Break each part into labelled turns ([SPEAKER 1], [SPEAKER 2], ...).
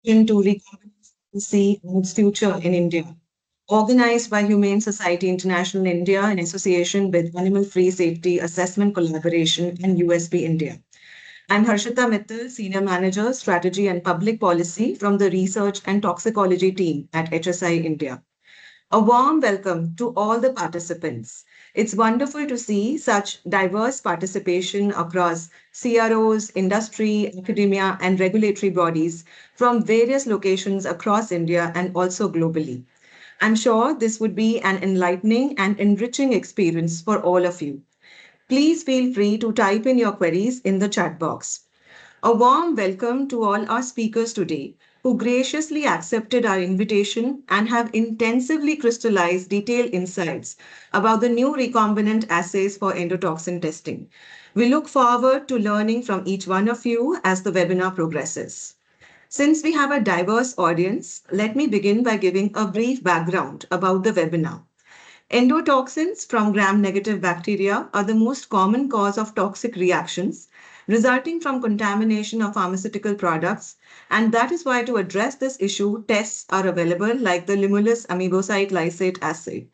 [SPEAKER 1] To recombinant and its future in India, organized by Humane Society International India in association with Animal Free Safety Assessment Collaboration and USP India. I'm Harshita Mittal, Senior Manager, Strategy and Public Policy from the Research and Toxicology team at HSI India. A warm welcome to all the participants. It's wonderful to see such diverse participation across CROs, industry, academia, and regulatory bodies from various locations across India and also globally. I'm sure this would be an enlightening and enriching experience for all of you. Please feel free to type in your queries in the chat box. A warm welcome to all our speakers today who graciously accepted our invitation and have intensively crystallized detailed insights about the new recombinant assays for endotoxin testing. We look forward to learning from each one of you as the webinar progresses. Since we have a diverse audience, let me begin by giving a brief background about the webinar. Endotoxins from gram-negative bacteria are the most common cause of toxic reactions resulting from contamination of pharmaceutical products, and that is why to address this issue, tests are available like the limulus ameboctye lysate assay.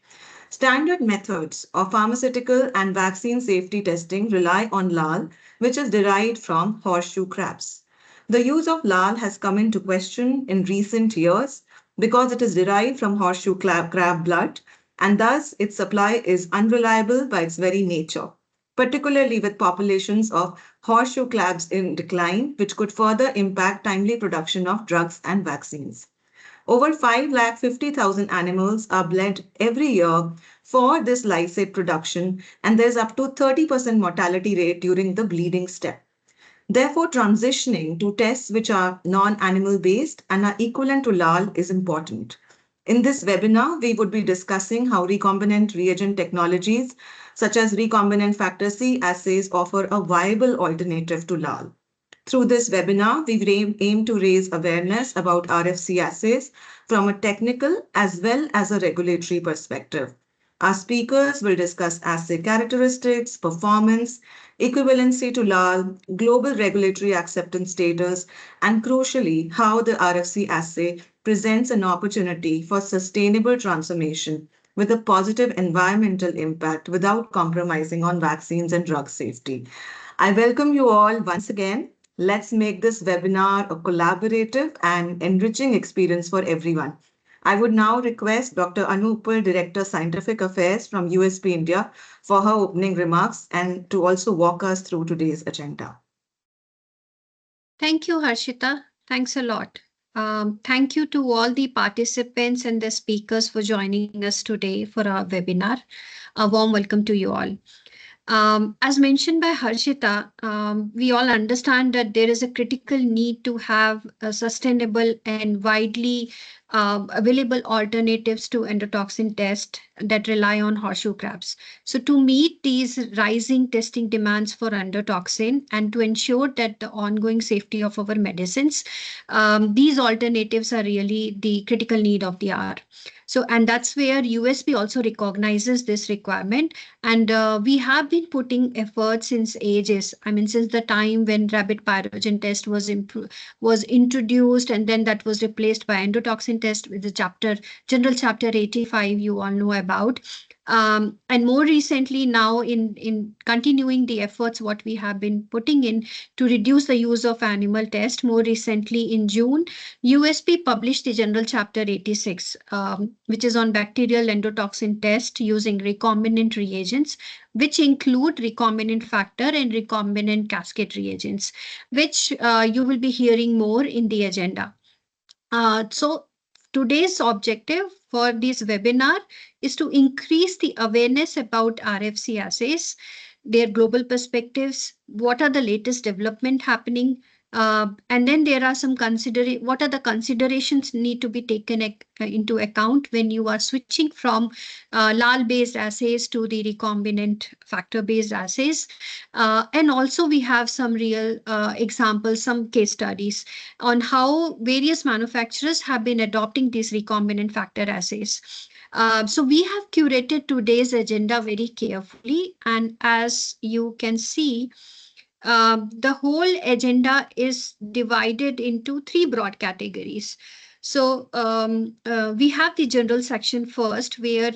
[SPEAKER 1] Standard methods of pharmaceutical and vaccine safety testing rely on lal, which is derived from horseshoe crabs. The use of lal has come into question in recent years because it is derived from horseshoe crab blood and thus its supply is unreliable by its very nature, particularly with populations of horseshoe crabs in decline, which could further impact timely production of drugs and vaccines. Over 550,000 animals are bled every year for this lysate production, and there's up to 30% mortality rate during the bleeding step. Therefore, transitioning to tests which are non-animal based and are equivalent to lal is important. In this webinar, we would be discussing how recombinant reagent technologies such as recombinant factor C assays offer a viable alternative to lal. Through this webinar, we aim to raise awareness about RFC assays from a technical as well as a regulatory perspective. Our speakers will discuss assay characteristics, performance, equivalency to lal, global regulatory acceptance status, and crucially, how the RFC assay presents an opportunity for sustainable transformation with a positive environmental impact without compromising on vaccines and drug safety. I welcome you all once again. Let's make this webinar a collaborative and enriching experience for everyone. I would now request Dr. Anupal, Director Scientific Affairs from USP India, for her opening remarks and to also walk us through today's agenda.
[SPEAKER 2] Thank you, Harshita. Thanks a lot. Thank you to all the participants and the speakers for joining us today for our webinar. A warm welcome to you all. As mentioned by Harshita, we all understand that there is a critical need to have a sustainable and widely available alternatives to endotoxin test that rely on horseshoe crabs. So to meet these rising testing demands for endotoxin and to ensure that the ongoing safety of our medicines, these alternatives are really the critical need of the hour. So, and that's where USP also recognizes this requirement. And we have been putting effort since ages. I mean, since the time when rabbit pyrogen test was introduced, and then that was replaced by endotoxin test with the general chapter 85 you all know about. And more recently now in continuing the efforts what we have been putting in to reduce the use of animal test, more recently in June, USP published the general chapter 86, which is on bacterial endotoxin test using recombinant reagents, which include recombinant factor and recombinant cascade reagents, which you will be hearing more in the agenda. So today's objective for this webinar is to increase the awareness about RFC assays, their global perspectives, what are the latest development happening, and then there are some what are the considerations need to be taken into account when you are switching from lal-based assays to the recombinant factor-based assays. And also we have some real examples, some case studies on how various manufacturers have been adopting these recombinant factor assays. So we have curated today's agenda very carefully, and as you can see, the whole agenda is divided into three broad categories. So we have the general section first, where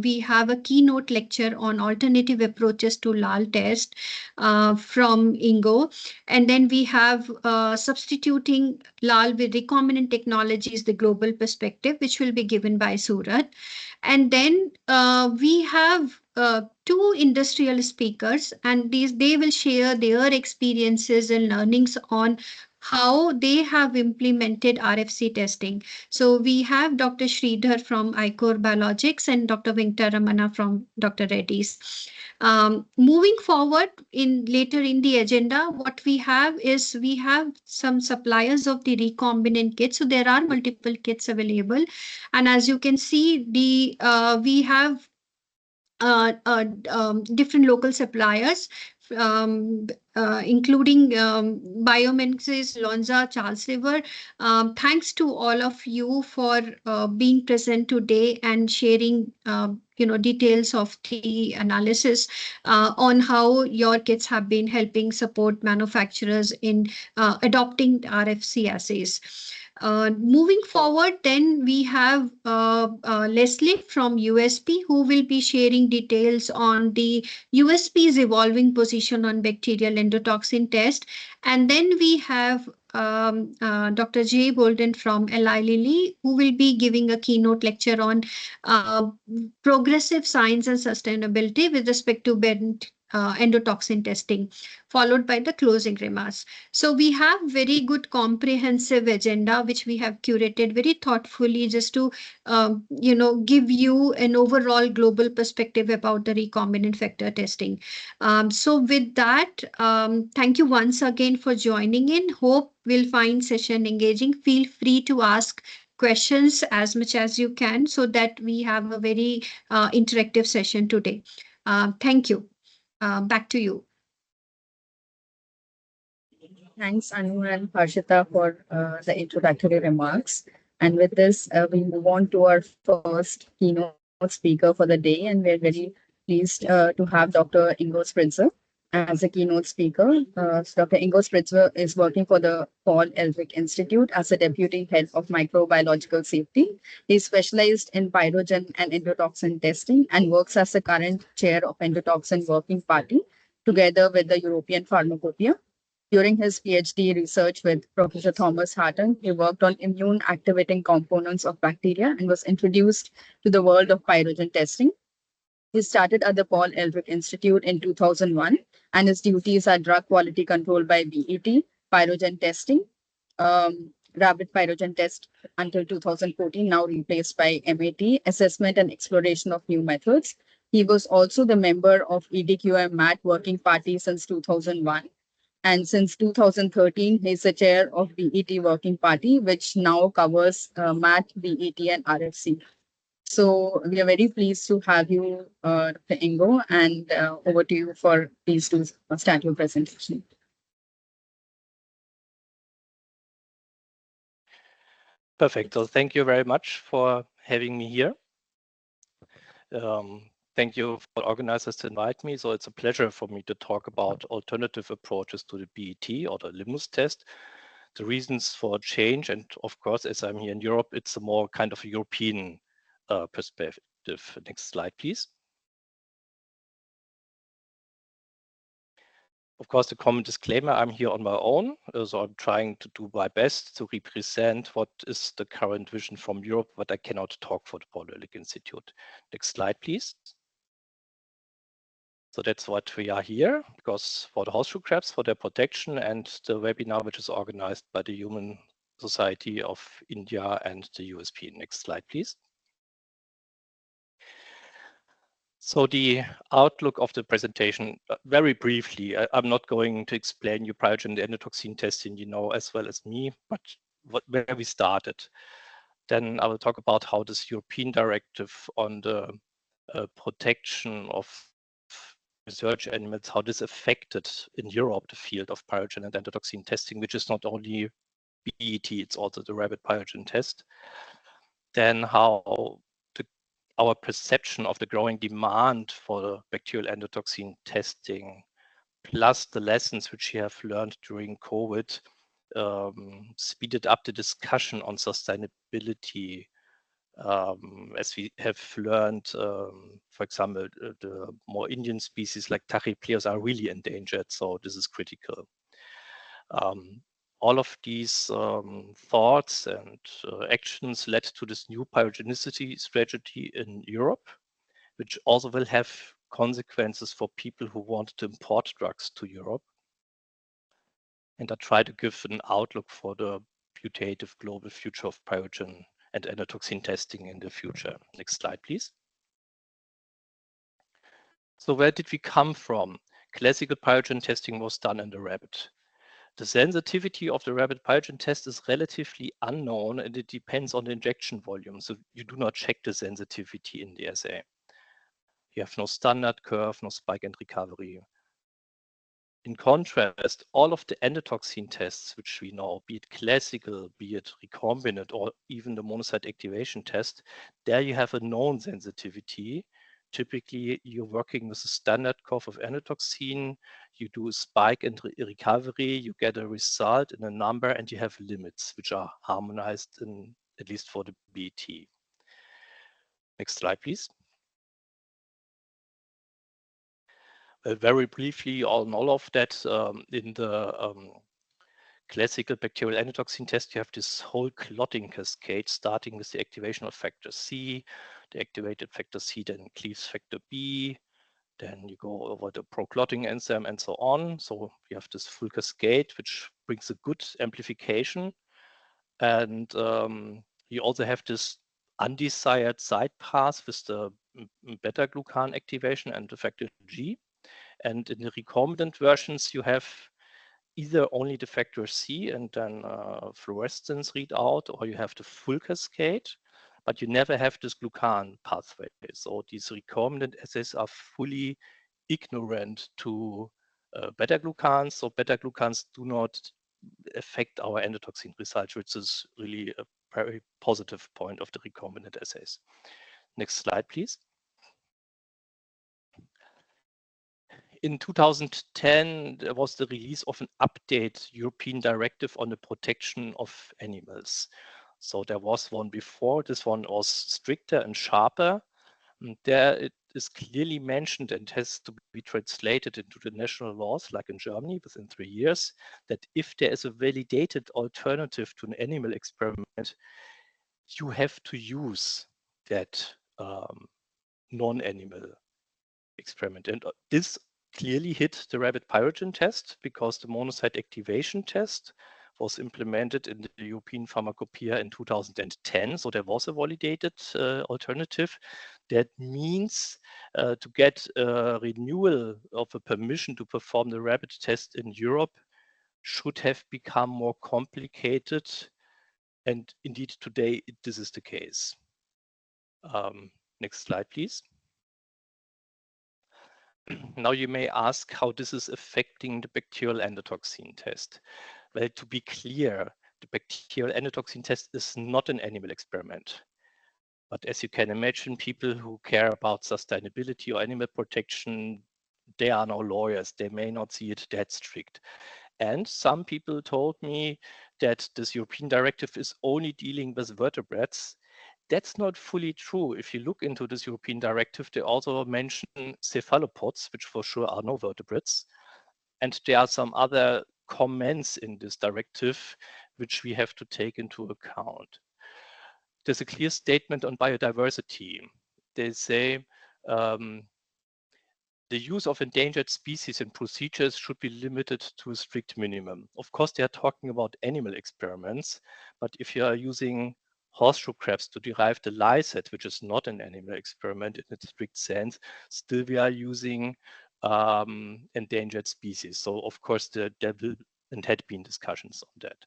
[SPEAKER 2] we have a keynote lecture on alternative approaches to LAL test from Ingo. And then we have substituting LAL with recombinant technologies, the global perspective, which will be given by Surat. And then we have two industrial speakers, and they will share their experiences and learnings on how they have implemented RFC testing. So we have Dr. Sridhar from iCore Biologics and Dr. Venkataramana from Dr. Reddy's. Moving forward in later in the agenda, what we have is we have some suppliers of the recombinant kits. So there are multiple kits available, and as you can see, the we have different local suppliers, including Biomenxis, Lonza, Charles River. Thanks to all of you for being present today and sharing details of the analysis on how your kits have been helping support manufacturers in adopting RFC assays. Moving forward, then we have Leslie from USP, who will be sharing details on the USP's evolving position on bacterial endotoxin test. And then we have Dr. Jay Bolden from Eli Lilly, who will be giving a keynote lecture on progressive science and sustainability with respect to endotoxin testing, followed by the closing remarks. So we have very good comprehensive agenda, which we have curated very thoughtfully just to, give you an overall global perspective about the recombinant factor testing. So with that, thank you once again for joining in. Hope we'll find session engaging. Feel free to ask questions as much as you can so that we have a very interactive session today. Thank you. Back to you.
[SPEAKER 3] Thanks, Anu and Harshita, for the introductory remarks. And with this, we move on to our first keynote speaker for the day. And we're very pleased to have Dr. Ingo Spritzer as a keynote speaker. Dr. Ingo Spritzer is working for the Paul Ehrlich Institute as a deputy head of microbiological safety. He's specialized in pyrogen and endotoxin testing and works as the current chair of endotoxin working party together with the European Pharmacopoeia. During his PhD research with Professor Thomas Hatton, he worked on immune activating components of bacteria and was introduced to the world of pyrogen testing. He started at the Paul Ehrlich Institute in 2001, and his duties are drug quality control by BET, pyrogen testing, rapid pyrogen test until 2014, now replaced by MAT, assessment and exploration of new methods. He was also the member of EDQM MAT working party since 2001. And since 2013, he's the chair of BET Working Party, which now covers MAT, BET, and RFC. So we are very pleased to have you, Dr. Ingo, and over to you for please to start your presentation.
[SPEAKER 4] Perfect. So thank you very much for having me here. Thank you for organizers to invite me. So it's a pleasure for me to talk about alternative approaches to the BET or the limulus test, the reasons for change. And of course, as I'm here in Europe, it's a more kind of European perspective. Next slide, please. Of course, the common disclaimer, I'm here on my own, so I'm trying to do my best to represent what is the current vision from Europe, but I cannot talk for the Paul Ehrlich Institute. Next slide, please. So that's what we are here, because for the horseshoe crabs, for their protection, and the webinar, which is organized by the Human Society of India and the USP. Next slide, please. So the outlook of the presentation, very briefly, I'm not going to explain you pyrogen and endotoxin testing, you know as well as me, but where we started. Then I will talk about how this European directive on the protection of research animals, how this affected in Europe the field of pyrogen and endotoxin testing, which is not only BET, it's also the rapid pyrogen test. Then how our perception of the growing demand for the bacterial endotoxin testing plus the lessons which we have learned during COVID speeded up the discussion on sustainability, as we have learned, for example, the more Indian species like tachypleus are really endangered, so this is critical. All of these thoughts and actions led to this new pyrogenicity strategy in Europe, which also will have consequences for people who want to import drugs to Europe. And I try to give an outlook for the putative global future of pyrogen and endotoxin testing in the future. Next slide, please. So where did we come from? Classical pyrogen testing was done in the rabbit. The sensitivity of the rabbit pyrogen test is relatively unknown, and it depends on the injection volume. So you do not check the sensitivity in the assay. You have no standard curve, no spike and recovery. In contrast, all of the endotoxin tests, which we know, be it classical, be it recombinant, or even the monocyte activation test, there you have a known sensitivity. Typically, you're working with a standard curve of endotoxin, you do a spike and recovery, you get a result in a number, and you have limits, which are harmonized in, at least for the BT. Next slide, please. Very briefly on all of that, in the classical bacterial endotoxin test, you have this whole clotting cascade starting with the activation of factor C. The activated factor C then cleaves factor B. Then you go over the pro-clotting enzyme and so on. So you have this full cascade, which brings a good amplification. And you also have this undesired side pass with the beta-glucan activation and the factor G. And in the recombinant versions, you have either only the factor C and then fluorescence readout, or you have the full cascade, but you never have this glucan pathway. So these recombinant assays are fully ignorant to beta-glucans. So beta-glucans do not affect our endotoxin results, which is really a very positive point of the recombinant assays. Next slide, please. In 2010, there was the release of an update European directive on the protection of animals. So there was one before, this one was stricter and sharper. And there it is clearly mentioned and has to be translated into the national laws, like in Germany, within 3 years, that if there is a validated alternative to an animal experiment, you have to use that non-animal experiment. And this clearly hit the rabbit pyrogen test because the monocyte activation test was implemented in the European Pharmacopoeia in 2010. So there was a validated alternative. That means to get a renewal of a permission to perform the rabbit test in Europe should have become more complicated. And indeed, today, this is the case. Next slide, please. Now you may ask how this is affecting the bacterial endotoxin test. Well, to be clear, the bacterial endotoxin test is not an animal experiment. But as you can imagine, people who care about sustainability or animal protection, they are no lawyers. They may not see it that strict. And some people told me that this European directive is only dealing with vertebrates. That's not fully true. If you look into this European directive, they also mention cephalopods, which for sure are no vertebrates. And there are some other comments in this directive, which we have to take into account. There's a clear statement on biodiversity. They say the use of endangered species and procedures should be limited to a strict minimum. Of course, they are talking about animal experiments, but if you are using horseshoe crabs to derive the lysate, which is not an animal experiment in its strict sense, still we are using endangered species. So of course, there will and had been discussions on that.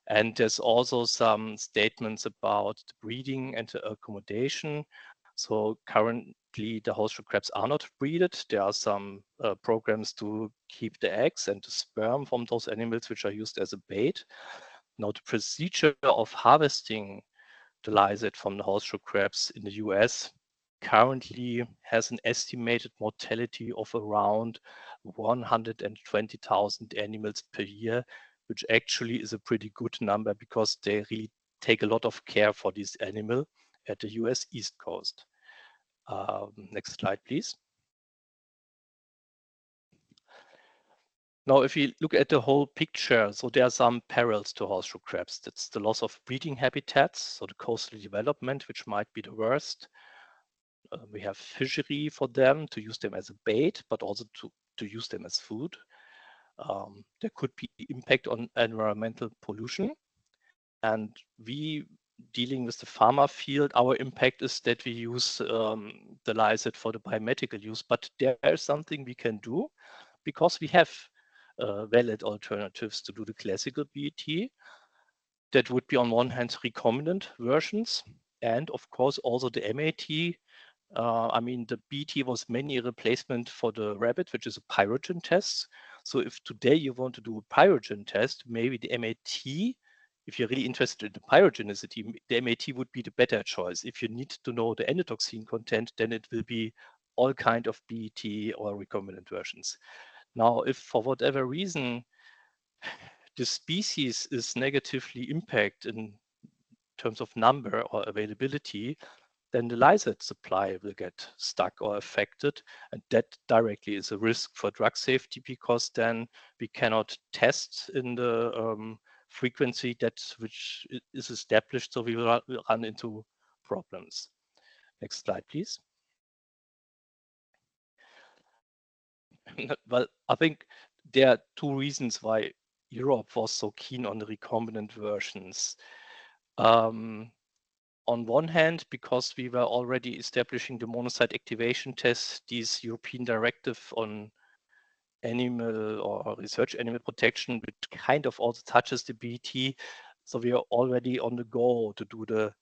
[SPEAKER 4] And there's also some statements about the breeding and the accommodation. So currently the horseshoe crabs are not breeded. There are some programs to keep the eggs and the sperm from those animals, which are used as a bait. Now the procedure of harvesting the lysate from the horseshoe crabs in the US currently has an estimated mortality of around 120,000 animals per year, which actually is a pretty good number because they really take a lot of care for this animal at the US East Coast. Next slide, please. Now, if you look at the whole picture, so there are some perils to horseshoe crabs. That's the loss of breeding habitats, so the coastal development, which might be the worst. We have fishery for them to use them as a bait, but also to use them as food. There could be impact on environmental pollution. And we, dealing with the pharma field, our impact is that we use the lysate for the biomedical use, but there is something we can do because we have valid alternatives to do the classical BET. That would be on one hand recombinant versions, and of course also the MAT. I mean, the BT was mainly a replacement for the rabbit, which is a pyrogen test. So if today you want to do a pyrogen test, maybe the MAT, if you're really interested in the pyrogenicity, the MAT would be the better choice. If you need to know the endotoxin content, then it will be all kind of BT or recombinant versions. Now, if for whatever reason the species is negatively impacted in terms of number or availability, then the lysate supply will get stuck or affected. And that directly is a risk for drug safety because then we cannot test in the frequency that which is established. So we will run into problems. Next slide, please. Well, I think there are two reasons why Europe was so keen on the recombinant versions. On one hand, because we were already establishing the monocyte activation test, this European directive on animal or research animal protection, which kind of also touches the BT. So we are already on the go to do the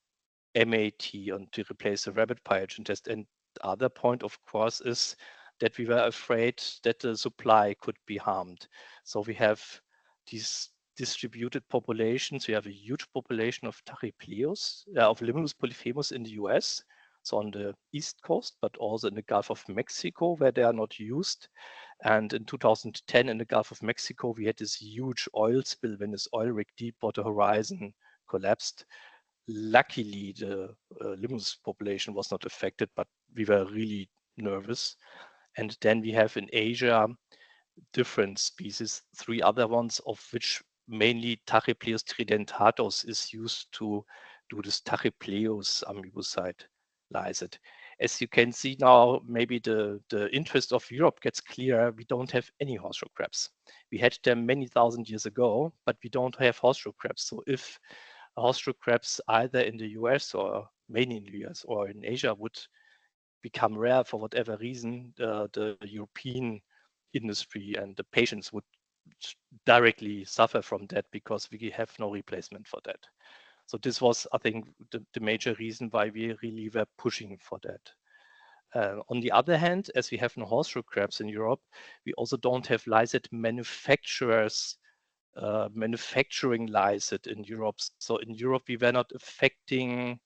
[SPEAKER 4] MAT and to replace the rabbit pyrogen test. And the other point, of course, is that we were afraid that the supply could be harmed. So we have these distributed populations. We have a huge population of Tachypleus, of Limulus polyphemus in the US, so on the East Coast, but also in the Gulf of Mexico, where they are not used. And in 2010, in the Gulf of Mexico, we had this huge oil spill when this oil rig Deepwater Horizon collapsed. Luckily, the Limulus population was not affected, but we were really nervous. And then we have in Asia different species, 3 other ones, of which mainly Tachypleus tridentatus is used to do this Tachypleus ameboctye lysate. As you can see now, maybe the interest of Europe gets clearer. We don't have any horseshoe crabs. We had them many thousand years ago, but we don't have horseshoe crabs. So if horseshoe crabs either in the US or mainly in the US or in Asia would become rare for whatever reason, the European industry and the patients would directly suffer from that because we have no replacement for that. So this was, I think, the major reason why we really were pushing for that. On the other hand, as we have no horseshoe crabs in Europe, we also don't have lysate manufacturers manufacturing lysate in Europe. So in Europe, we were not affecting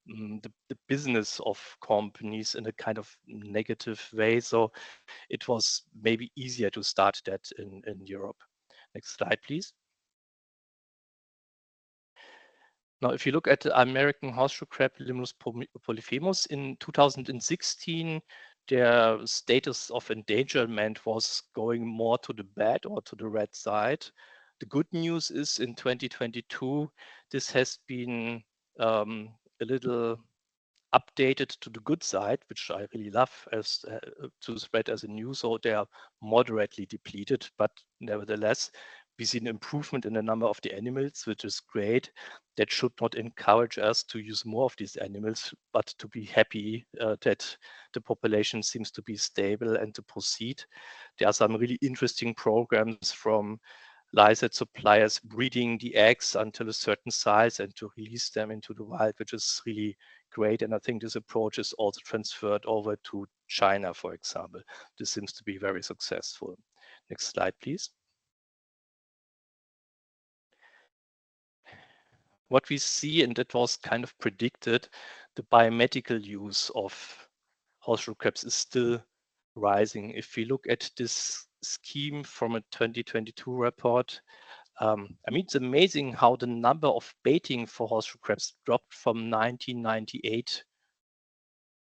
[SPEAKER 4] the business of companies in a kind of negative way. So it was maybe easier to start that in Europe. Next slide, please. Now, if you look at the American horseshoe crab, Limulus polyphemus, in 2016, their status of endangerment was going more to the bad or to the red side. The good news is in 2022, this has been a little updated to the good side, which I really love as to spread as a news. So they are moderately depleted, but nevertheless, we see an improvement in the number of the animals, which is great. That should not encourage us to use more of these animals, but to be happy that the population seems to be stable and to proceed. There are some really interesting programs from lysate suppliers breeding the eggs until a certain size and to release them into the wild, which is really great. And I think this approach is also transferred over to China, for example. This seems to be very successful. Next slide, please. What we see, and that was kind of predicted, the biomedical use of horseshoe crabs is still rising. If we look at this scheme from a 2022 report, I mean, it's amazing how the number of baiting for horseshoe crabs dropped from 1998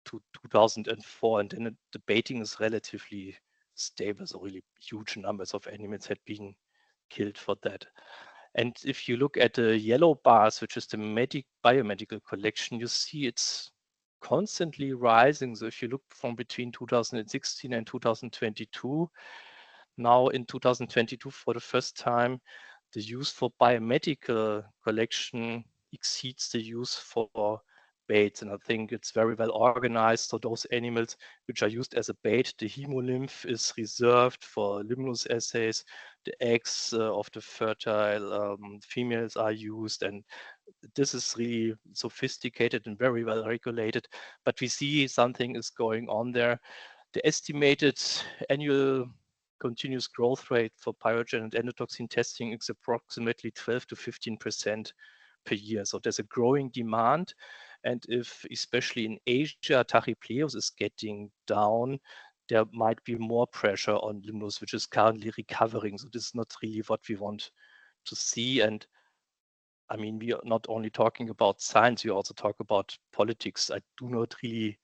[SPEAKER 4] to 2004, and then the baiting is relatively stable. So really huge numbers of animals had been killed for that. And if you look at the yellow bars, which is the biomedical collection, you see it's constantly rising. So if you look from between 2016 and 2022, now in 2022, for the first time, the use for biomedical collection exceeds the use for baits. And I think it's very well organized. So those animals which are used as a bait, the hemolymph is reserved for limulus assays. The eggs of the fertile females are used, and this is really sophisticated and very well regulated. But we see something is going on there. The estimated annual continuous growth rate for pyrogen and endotoxin testing is approximately 12 to 15% per year. So there's a growing demand. And if, especially in Asia, Tachypleus is getting down, there might be more pressure on limulus, which is currently recovering. So this is not really what we want to see. And I mean, we are not only talking about science, we also talk about politics. I do not really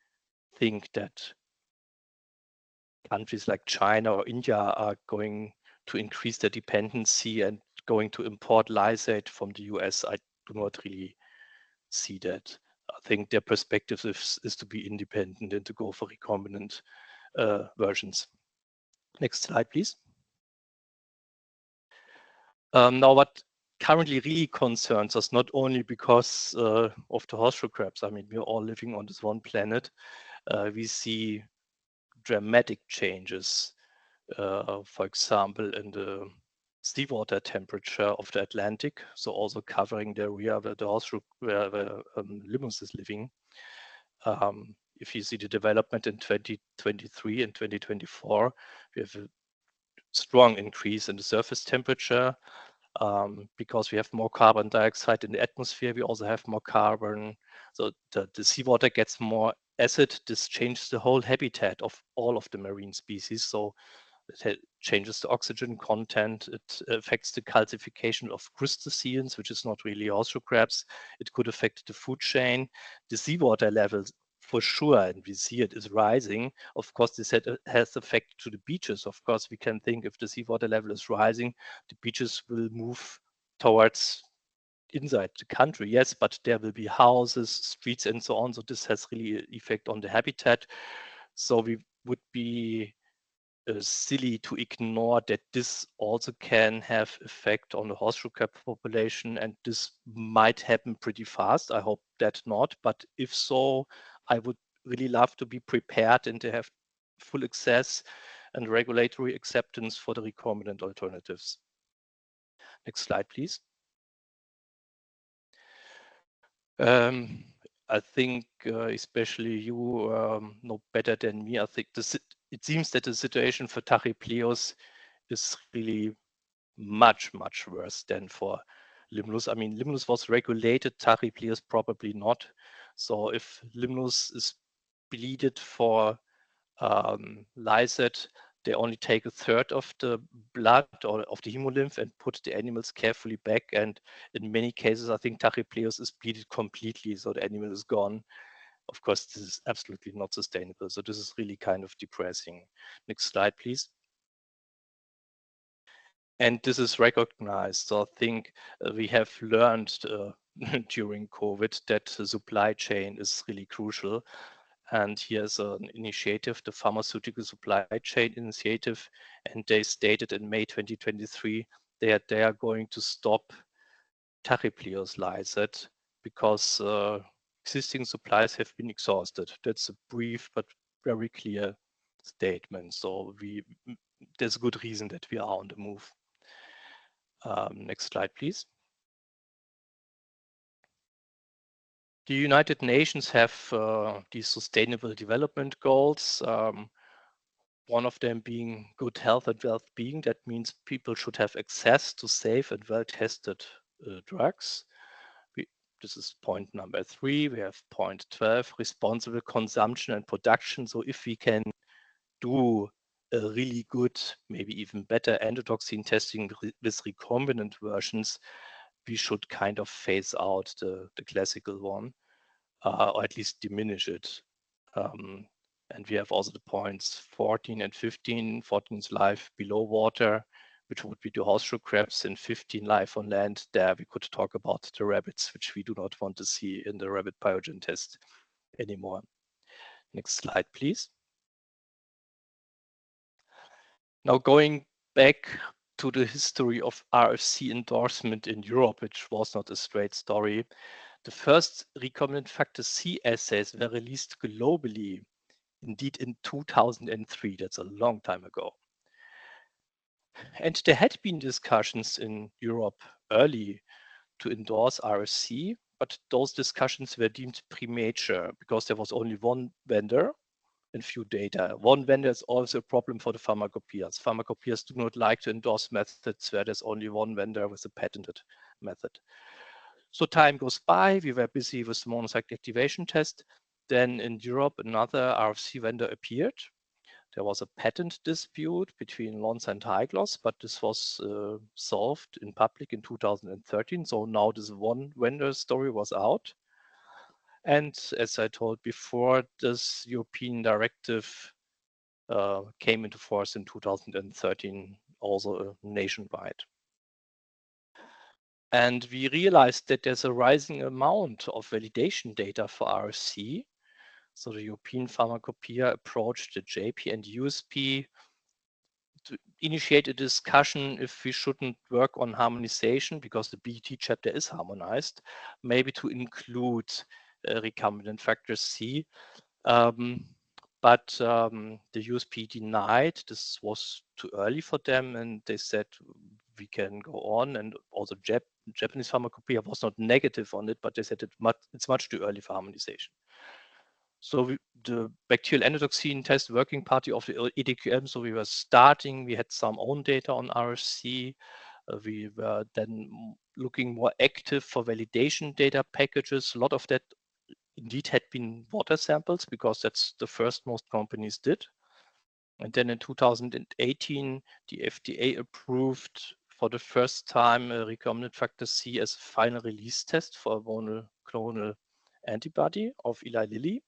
[SPEAKER 4] think that countries like China or India are going to increase their dependency and going to import lysate from the US. I do not really see that. I think their perspective is to be independent and to go for recombinant versions. Next slide, please. Now, what currently really concerns us, not only because of the horseshoe crabs, I mean, we're all living on this one planet, we see dramatic changes, for example, in the seawater temperature of the Atlantic, so also covering the area where the horseshoe, where the limulus is living. If you see the development in 2023 and 2024, we have a strong increase in the surface temperature. Because we have more carbon dioxide in the atmosphere, we also have more carbon. So the seawater gets more acid. This changes the whole habitat of all of the marine species. So it changes the oxygen content. It affects the calcification of crustaceans, which is not really horseshoe crabs. It could affect the food chain. The seawater levels, for sure, and we see it is rising. Of course, this has effect to the beaches. Of course, we can think if the seawater level is rising, the beaches will move towards inside the country, yes, but there will be houses, streets, and so on. So this has really an effect on the habitat. So we would be silly to ignore that this also can have effect on the horseshoe crab population, and this might happen pretty fast. I hope that not, but if so, I would really love to be prepared and to have full access and regulatory acceptance for the recombinant alternatives. Next slide, please. I think especially you know better than me. I think it seems that the situation for Tachypleus is really much worse than for limulus. I mean, limulus was regulated, Tachypleus probably not. So if limulus is bleeded for lysate, they only take a third of the blood or of the hemolymph and put the animals carefully back. And in many cases, I think Tachypleus is bleeded completely, so the animal is gone. Of course, this is absolutely not sustainable. So this is really kind of depressing. Next slide, please. And this is recognized. So I think we have learned during COVID that the supply chain is really crucial. And here's an initiative, the Pharmaceutical Supply Chain Initiative, and they stated in May 2023 that they are going to stop Tachypleus lysate because existing supplies have been exhausted. That's a brief but very clear statement. So there's a good reason that we are on the move. Next slide, please. The United Nations have these sustainable development goals. One of them being good health and well-being. That means people should have access to safe and well-tested drugs. This is point number 3. We have point 12, responsible consumption and production. So if we can do a really good, maybe even better endotoxin testing with recombinant versions, we should kind of phase out the classical one, or at least diminish it. And we have also the points 14 and 15. 14 is life below water, which would be the horseshoe crabs, and 15 life on land. There we could talk about the rabbits, which we do not want to see in the rabbit pyrogen test anymore. Next slide, please. Now going back to the history of RFC endorsement in Europe, which was not a straight story. The first recombinant factor C assays were released globally, indeed in 2003. That's a long time ago. And there had been discussions in Europe early to endorse RFC, but those discussions were deemed premature because there was only one vendor and few data. One vendor is also a problem for the pharmacopoeias. Pharmacopoeias do not like to endorse methods where there's only one vendor with a patented method. So time goes by, we were busy with the monocyte activation test. Then in Europe, another RFC vendor appeared. There was a patent dispute between Lonza and High-Gloss, but this was solved in public in 2013. So now this one vendor story was out. And as I told before, this European directive came into force in 2013, also nationwide. And we realized that there's a rising amount of validation data for RFC. So the European Pharmacopoeia approached the JP and USP to initiate a discussion if we shouldn't work on harmonization because the BET chapter is harmonized, maybe to include recombinant factor C. But the USP denied. This was too early for them, and they said we can go on. And also Japanese Pharmacopoeia was not negative on it, but they said it's much too early for harmonization. So the bacterial endotoxin test working party of the EDQM, so we were starting, we had some own data on RFC. We were then looking more active for validation data packages. A lot of that indeed had been water samples because that's the first most companies did. And then in 2018, the FDA approved for the first time a recombinant factor C as a final release test for a monoclonal antibody of Eli Lilly.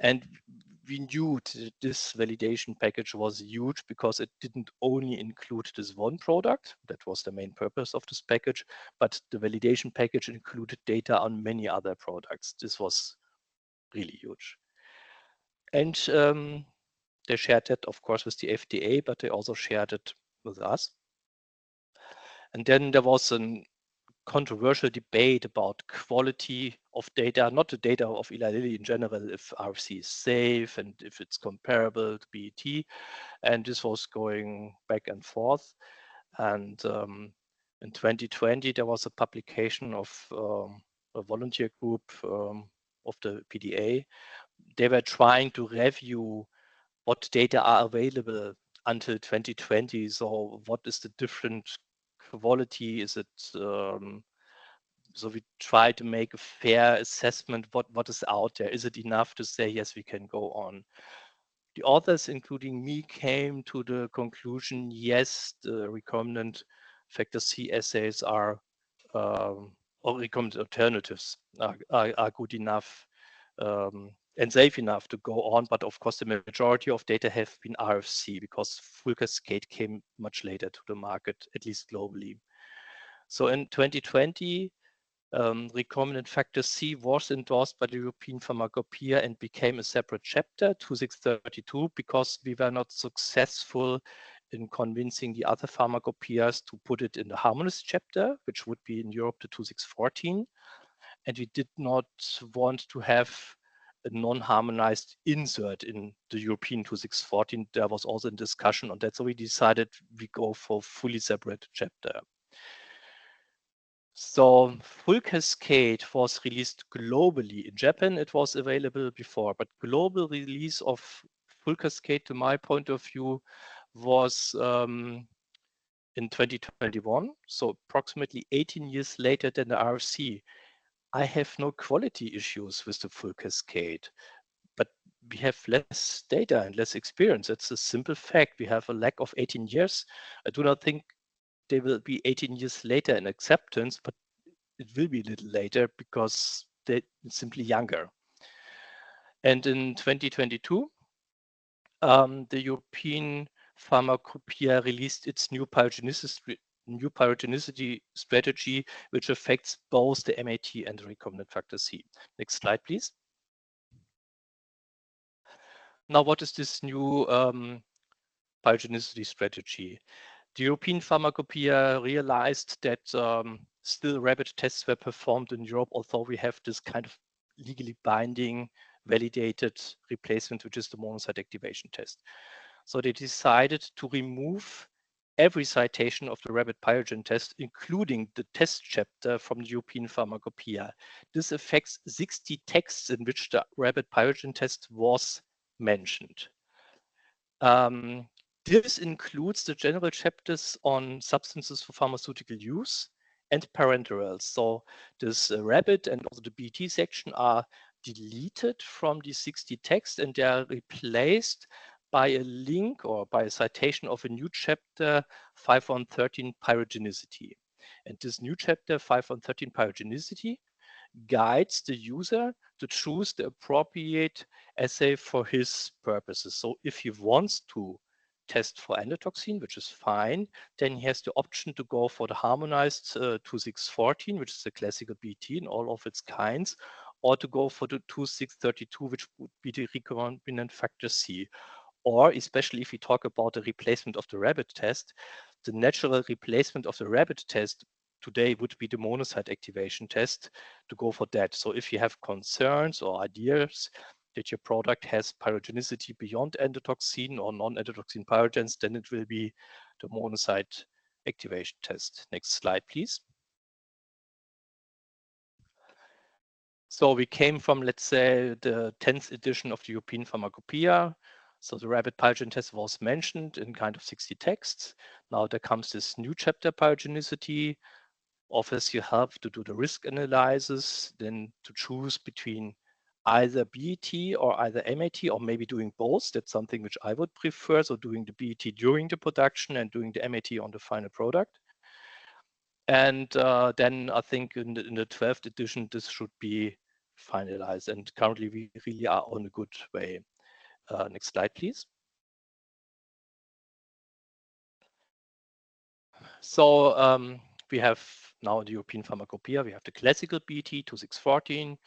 [SPEAKER 4] And we knew this validation package was huge because it didn't only include this one product, that was the main purpose of this package, but the validation package included data on many other products. This was really huge. And they shared that, of course, with the FDA, but they also shared it with us. And then there was a controversial debate about quality of data, not the data of Eli Lilly in general, if RFC is safe and if it's comparable to BET. And this was going back and forth. And in 2020, there was a publication of a volunteer group of the PDA. They were trying to review what data are available until 2020. So what is the different quality? Is it so we try to make a fair assessment what is out there. Is it enough to say yes, we can go on? The authors, including me, came to the conclusion yes, the recombinant factor C assays are or recombinant alternatives are good enough and safe enough to go on. But of course, the majority of data have been RFC because full cascade came much later to the market, at least globally. So in 2020, recombinant factor C was endorsed by the European Pharmacopoeia and became a separate chapter, 2632, because we were not successful in convincing the other pharmacopoeias to put it in the harmonized chapter, which would be in Europe the 2614. And we did not want to have a non-harmonized insert in the European 2614. There was also a discussion on that. So we decided we go for fully separate chapter. So full cascade was released globally. In Japan, it was available before, but global release of full cascade, to my point of view, was in 2021. So approximately 18 years later than the RFC. I have no quality issues with the full cascade, but we have less data and less experience. It's a simple fact. We have a lack of 18 years. I do not think they will be 18 years later in acceptance, but it will be a little later because they're simply younger. And in 2022, the European Pharmacopoeia released its new pyrogenicity strategy, which affects both the MAT and the recombinant factor C. Next slide, please. Now, what is this new pyrogenicity strategy? The European Pharmacopoeia realized that still rapid tests were performed in Europe, although we have this kind of legally binding, validated replacement, which is the monocyte activation test. So they decided to remove every citation of the rapid pyrogen test, including the test chapter from the European Pharmacopoeia. This affects 60 texts in which the rapid pyrogen test was mentioned. This includes the general chapters on substances for pharmaceutical use and parenterals. So this rapid and also the BT section are deleted from the 60 texts, and they are replaced by a link or by a citation of a new chapter 5.13 pyrogenicity. And this new chapter 5.13 pyrogenicity guides the user to choose the appropriate assay for his purposes. So if he wants to test for endotoxin, which is fine, then he has the option to go for the harmonized 2614, which is the classical BT in all of its kinds, or to go for the 2632, which would be the recombinant factor C. Or especially if we talk about the replacement of the rabbit test, the natural replacement of the rabbit test today would be the monocyte activation test to go for that. So if you have concerns or ideas that your product has pyrogenicity beyond endotoxin or non-endotoxin pyrogens, then it will be the monocyte activation test. Next slide, please. So we came from, let's say, the 10th edition of the European Pharmacopoeia. So the rapid pyrogen test was mentioned in kind of 60 texts. Now there comes this new chapter, pyrogenicity. Offers you help to do the risk analysis, then to choose between either BET or either MAT, or maybe doing both. That's something which I would prefer. So doing the BET during the production and doing the MAT on the final product. And then I think in the 12th edition, this should be finalized. And currently we really are on a good way. Next slide, please. So we have now the European Pharmacopoeia. We have the classical BT 2614.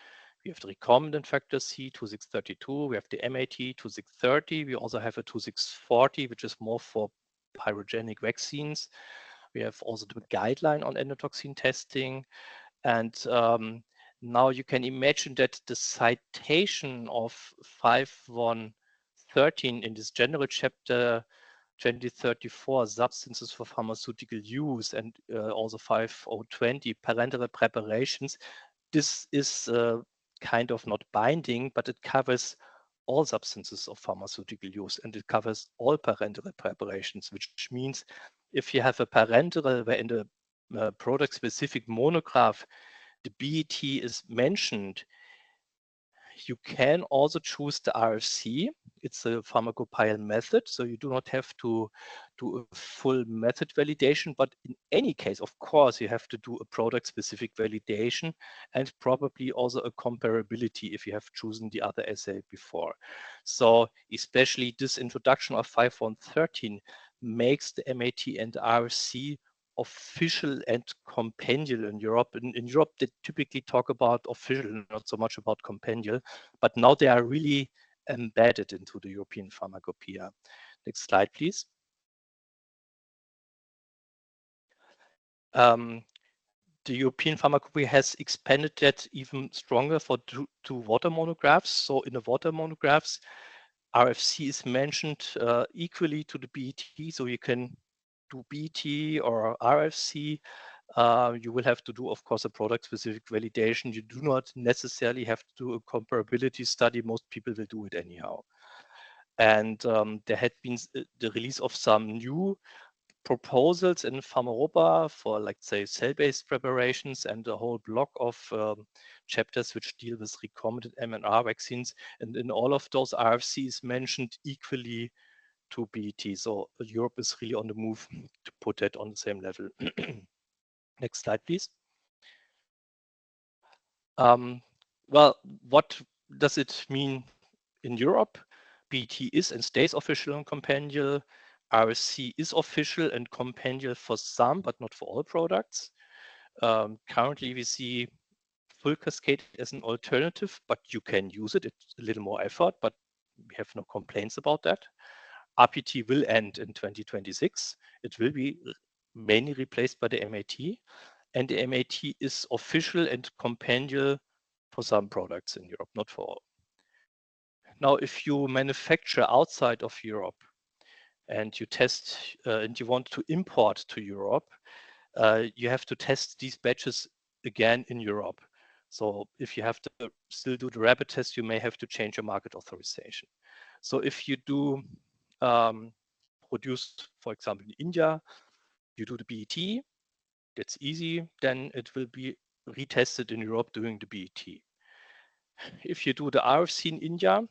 [SPEAKER 4] We have the recombinant factor C 2632. We have the MAT 2630. We also have a 2640, which is more for pyrogenic vaccines. We have also the guideline on endotoxin testing. And now you can imagine that the citation of 5113 in this general chapter 2034 substances for pharmaceutical use and also 5020 parenteral preparations. This is kind of not binding, but it covers all substances of pharmaceutical use and it covers all parenteral preparations, which means if you have a parenteral where in the product-specific monograph the BET is mentioned, you can also choose the RFC. It's a pharmacopoeial method, so you do not have to do a full method validation, but in any case, of course, you have to do a product-specific validation and probably also a comparability if you have chosen the other assay before. So especially this introduction of 5113 makes the MAT and RFC official and compendial in Europe. In Europe, they typically talk about official, not so much about compendial, but now they are really embedded into the European Pharmacopoeia. Next slide, please. The European Pharmacopoeia has expanded that even stronger for two water monographs. So in the water monographs, RFC is mentioned equally to the BET, so you can do BT or RFC. You will have to do, of course, a product-specific validation. You do not necessarily have to do a comparability study. Most people will do it anyhow. And there had been the release of some new proposals in Pharmaeuropa for, like, say, cell-based preparations and a whole block of chapters which deal with recombinant mRNA vaccines, and in all of those, RFC is mentioned equally to BET. So Europe is really on the move to put that on the same level. Next slide, please. Well, what does it mean in Europe? BET is and stays official and compendial. RSC is official and compendial for some, but not for all products. Currently, we see full cascade as an alternative, but you can use it. It's a little more effort, but we have no complaints about that. RPT will end in 2026. It will be mainly replaced by the MAT, and the MAT is official and compendial for some products in Europe, not for all. Now, if you manufacture outside of Europe and you test and you want to import to Europe, you have to test these batches again in Europe. So if you have to still do the rapid test, you may have to change your market authorization. So if you do produce, for example, in India, you do the BET, that's easy, then it will be retested in Europe doing the BET. If you do the RFC in India,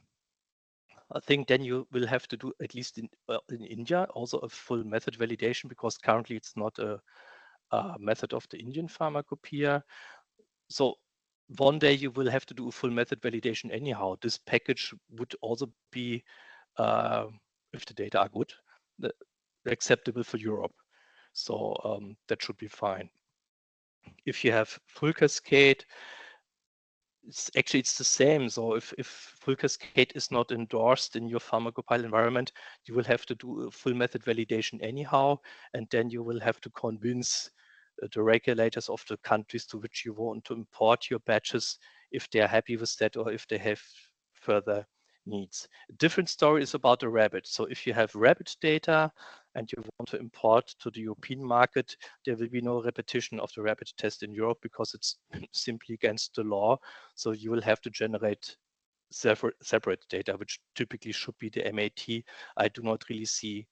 [SPEAKER 4] I think then you will have to do, at least in India, also a full method validation, because currently it's not a method of the Indian pharmacopoeia. So one day you will have to do a full method validation anyhow. This package would also be, if the data are good, acceptable for Europe. So that should be fine. If you have full cascade, it's the same. So if full cascade is not endorsed in your pharmacopoeial environment, you will have to do a full method validation anyhow, and then you will have to convince the regulators of the countries to which you want to import your batches if they are happy with that or if they have further needs. A different story is about the rabbit. So if you have rabbit data and you want to import to the European market, there will be no repetition of the rabbit test in Europe because it's simply against the law. So you will have to generate separate data, which typically should be the MAT. I do not really see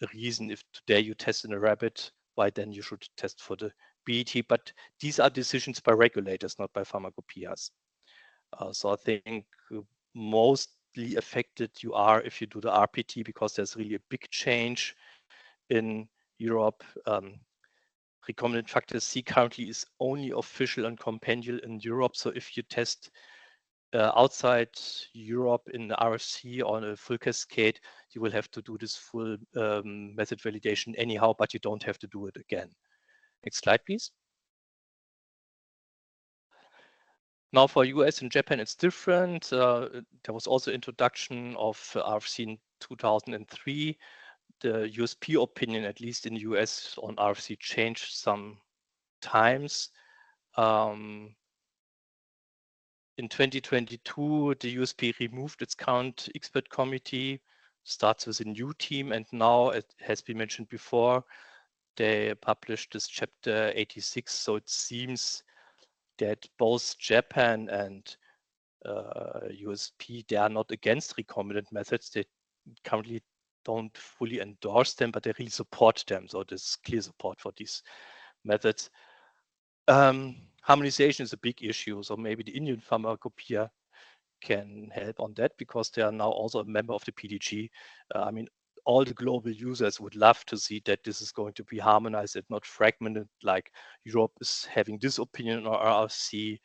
[SPEAKER 4] a reason if today you test in a rabbit, why then you should test for the BET. But these are decisions by regulators, not by pharmacopoeias. So I think mostly affected you are if you do the RPT, because there's really a big change in Europe. Recombinant factor C currently is only official and compendial in Europe. So if you test outside Europe in the RFC on a full cascade, you will have to do this full method validation anyhow, but you don't have to do it again. Next slide, please. Now for US and Japan, it's different. There was also introduction of RFC in 2003. The USP opinion, at least in the US on RFC, changed some times. In 2022, the USP removed its current expert committee, starts with a new team, and now it has been mentioned before, they published this chapter 86. So it seems that both Japan and USP, they are not against recombinant methods. They currently don't fully endorse them, but they really support them. So there's clear support for these methods. Harmonization is a big issue. So maybe the Indian pharmacopoeia can help on that because they are now also a member of the PDG. I mean, all the global users would love to see that this is going to be harmonized and not fragmented, like Europe is having this opinion on RRC,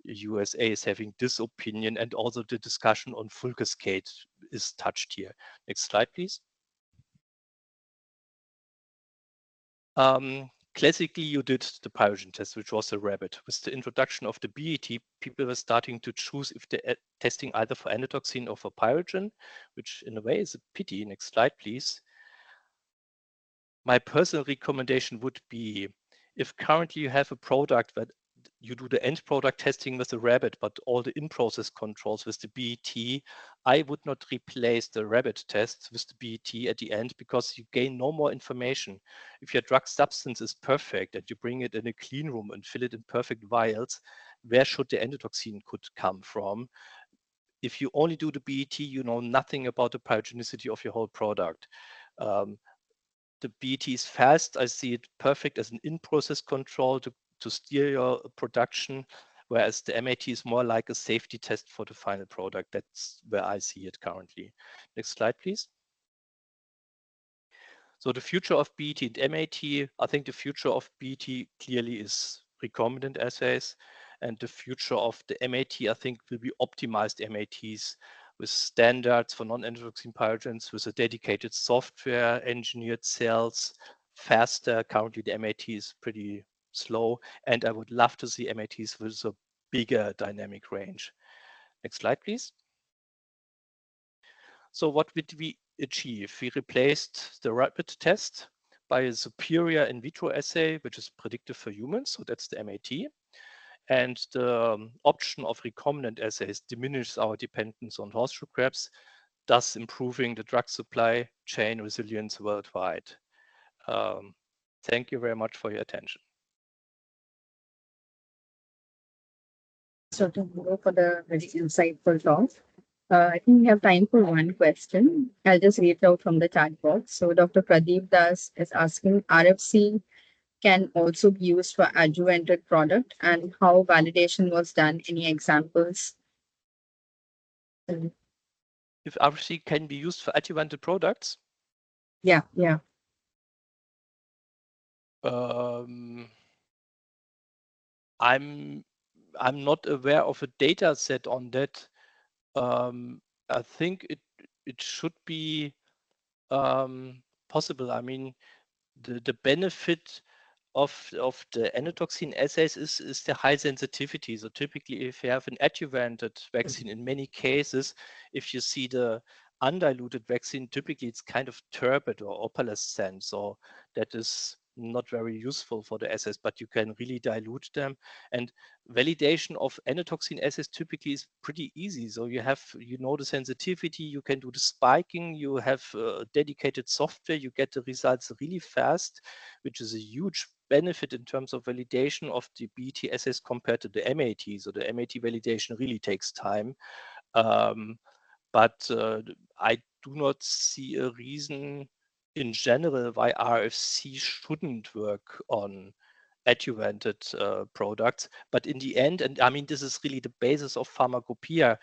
[SPEAKER 4] USA is having this opinion, and also the discussion on full cascade is touched here. Next slide, please. Classically, you did the pyrogen test, which was a rabbit. With the introduction of the BET, people were starting to choose if they're testing either for endotoxin or for pyrogen, which in a way is a pity. Next slide, please. My personal recommendation would be, if currently you have a product that you do the end product testing with the rabbit, but all the in-process controls with the BET, I would not replace the rabbit test with the BET at the end because you gain no more information. If your drug substance is perfect and you bring it in a clean room and fill it in perfect vials, where should the endotoxin could come from? If you only do the BET, you know nothing about the pyrogenicity of your whole product. The BET is fast. I see it perfect as an in-process control to steer your production. whereas the MAT is more like a safety test for the final product. That's where I see it currently. Next slide, please. So the future of BET and MAT, I think the future of BET clearly is recombinant assays, and the future of the MAT, I think, will be optimized MATs with standards for non-endotoxin pyrogens, with a dedicated software, engineered cells, faster. Currently, the MAT is pretty slow, and I would love to see MATs with a bigger dynamic range. Next slide, please. So what did we achieve? We replaced the rapid test by a superior in vitro assay, which is predictive for humans. So that's the MAT. And the option of recombinant assays diminishes our dependence on horseshoe crabs, thus improving the drug supply chain resilience worldwide. Thank you very much for your attention.
[SPEAKER 3] Dr. Guru, for the very insightful talk. I think we have time for one question. I'll just read it out from the chat box. So Dr. Pradeep Das is asking, RFC can also be used for adjuvanted product, and how validation was done? Any examples?
[SPEAKER 4] If RFC can be used for adjuvanted products?
[SPEAKER 3] Yeah.
[SPEAKER 4] I'm not aware of a data set on that. I think it should be possible. I mean, the benefit of the endotoxin assays is the high sensitivity. So typically, if you have an adjuvanted vaccine, in many cases, if you see the undiluted vaccine, typically it's kind of turbid or opalescent. So that is not very useful for the assays, but you can really dilute them. And validation of endotoxin assays typically is pretty easy. So you know the sensitivity, you can do the spiking, you have dedicated software, you get the results really fast, which is a huge benefit in terms of validation of the BET assays compared to the MAT. So the MAT validation really takes time. But I do not see a reason in general why RFC shouldn't work on adjuvanted products. But in the end, and I mean, this is really the basis of pharmacopoeia,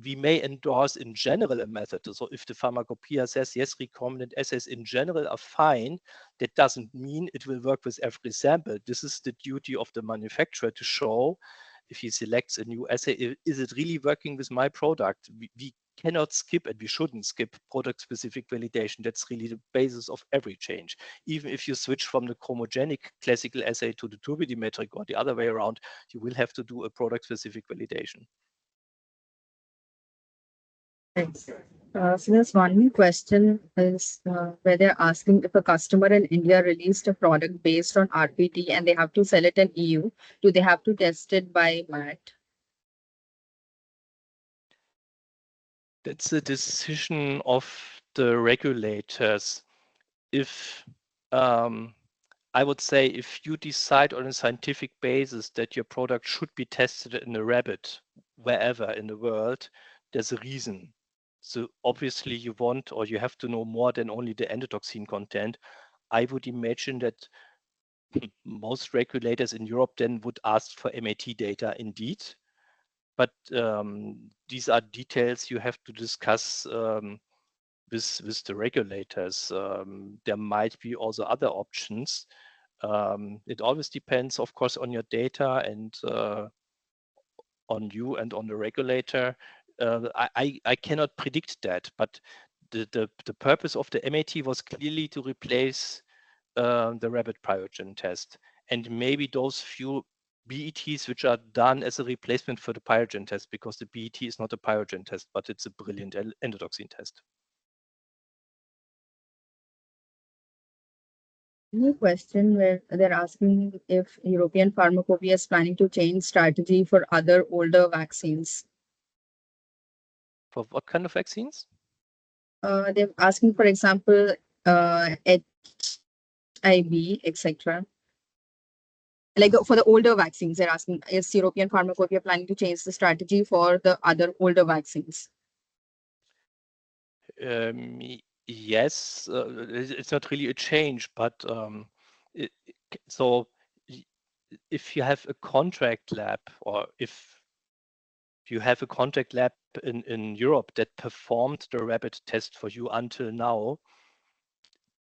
[SPEAKER 4] we may endorse in general a method. So if the pharmacopoeia says, yes, recombinant assays in general are fine, that doesn't mean it will work with every sample. This is the duty of the manufacturer to show, if he selects a new assay, is it really working with my product? We cannot skip, and we shouldn't skip, product-specific validation. That's really the basis of every change. Even if you switch from the chromogenic classical assay to the turbidimetric or the other way around, you will have to do a product-specific validation.
[SPEAKER 3] Thanks. So there's one question is where they're asking, if a customer in India released a product based on RPT and they have to sell it in EU, do they have to test it by MAT?
[SPEAKER 4] That's a decision of the regulators. If I would say, if you decide on a scientific basis that your product should be tested in a rabbit wherever in the world, there's a reason. So obviously you want, or you have to know more than only the endotoxin content. I would imagine that most regulators in Europe then would ask for MAT data indeed. But these are details you have to discuss with the regulators. There might be also other options. It always depends, of course, on your data and on you and on the regulator. I cannot predict that, but the purpose of the MAT was clearly to replace the rabbit pyrogen test, and maybe those few BETs which are done as a replacement for the pyrogen test, because the BET is not a pyrogen test, but it's a brilliant endotoxin test.
[SPEAKER 3] Any question where they're asking if European Pharmacopoeia is planning to change strategy for other older vaccines?
[SPEAKER 4] For what kind of vaccines?
[SPEAKER 3] They're asking, for example, HIV, etc. Like for the older vaccines, they're asking, is European Pharmacopoeia planning to change the strategy for the other older vaccines?
[SPEAKER 4] Yes, it's not really a change, but so if you have a contract lab, or if you have a contract lab in Europe that performed the rabbit test for you until now,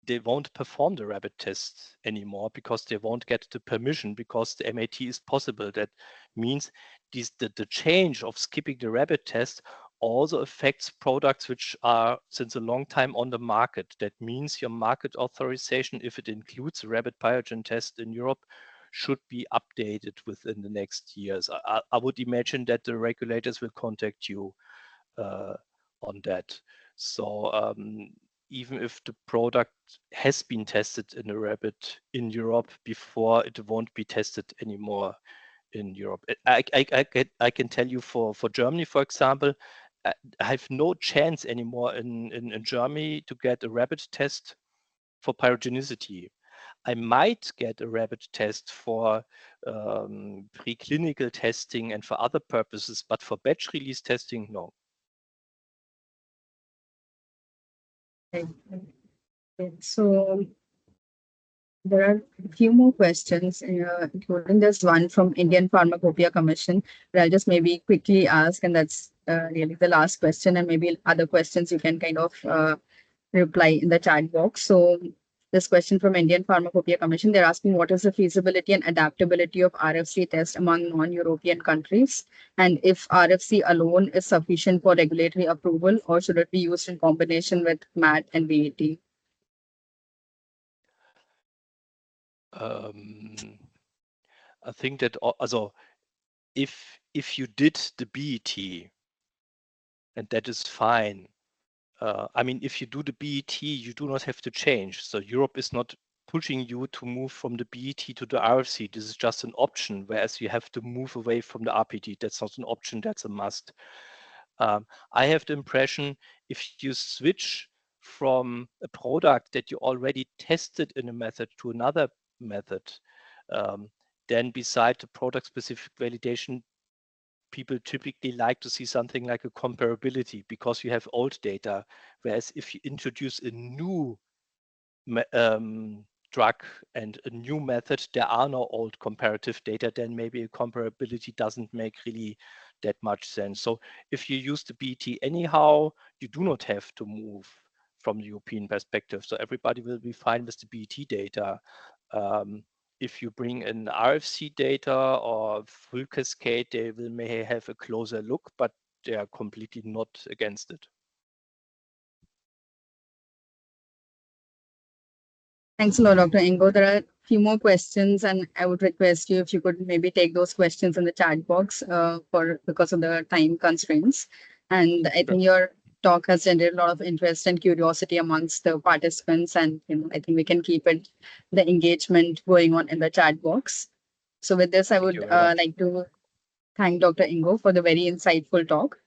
[SPEAKER 4] they won't perform the rabbit test anymore because they won't get the permission, because the MAT is possible. That means the change of skipping the rabbit test also affects products which are since a long time on the market. That means your market authorization, if it includes a rabbit pyrogen test in Europe, should be updated within the next years. I would imagine that the regulators will contact you on that. So even if the product has been tested in a rabbit in Europe before, it won't be tested anymore in Europe. I can tell you for Germany, for example, I have no chance anymore in Germany to get a rabbit test for pyrogenicity. I might get a rabbit test for preclinical testing and for other purposes, but for batch release testing, no.
[SPEAKER 3] Okay. So there are a few more questions, including this one from Indian Pharmacopoeia Commission, where I'll just maybe quickly ask, and that's really the last question, and maybe other questions you can kind of reply in the chat box. So this question from Indian Pharmacopoeia Commission, they're asking what is the feasibility and adaptability of RFC test among non-European countries, and if RFC alone is sufficient for regulatory approval, or should it be used in combination with MAT and BAT?
[SPEAKER 4] I think that also if you did the BET, and that is fine. I mean, if you do the BET, you do not have to change. So Europe is not pushing you to move from the BET to the RFC. This is just an option, whereas you have to move away from the RPT. That's not an option, that's a must. I have the impression if you switch from a product that you already tested in a method to another method, then beside the product-specific validation, people typically like to see something like a comparability because you have old data. Whereas if you introduce a new drug and a new method, there are no old comparative data, then maybe a comparability doesn't make really that much sense. So if you use the BT anyhow, you do not have to move from the European perspective. So everybody will be fine with the BT data. If you bring in RFC data or full cascade, they may have a closer look, but they are completely not against it.
[SPEAKER 3] Thanks a lot, Dr. Ingo. There are a few more questions, and I would request you if you could maybe take those questions in the chat box because of the time constraints. And I think your talk has generated a lot of interest and curiosity amongst the participants, and I think we can keep the engagement going on in the chat box. So with this, I would like to thank Dr. Ingo for the very insightful talk.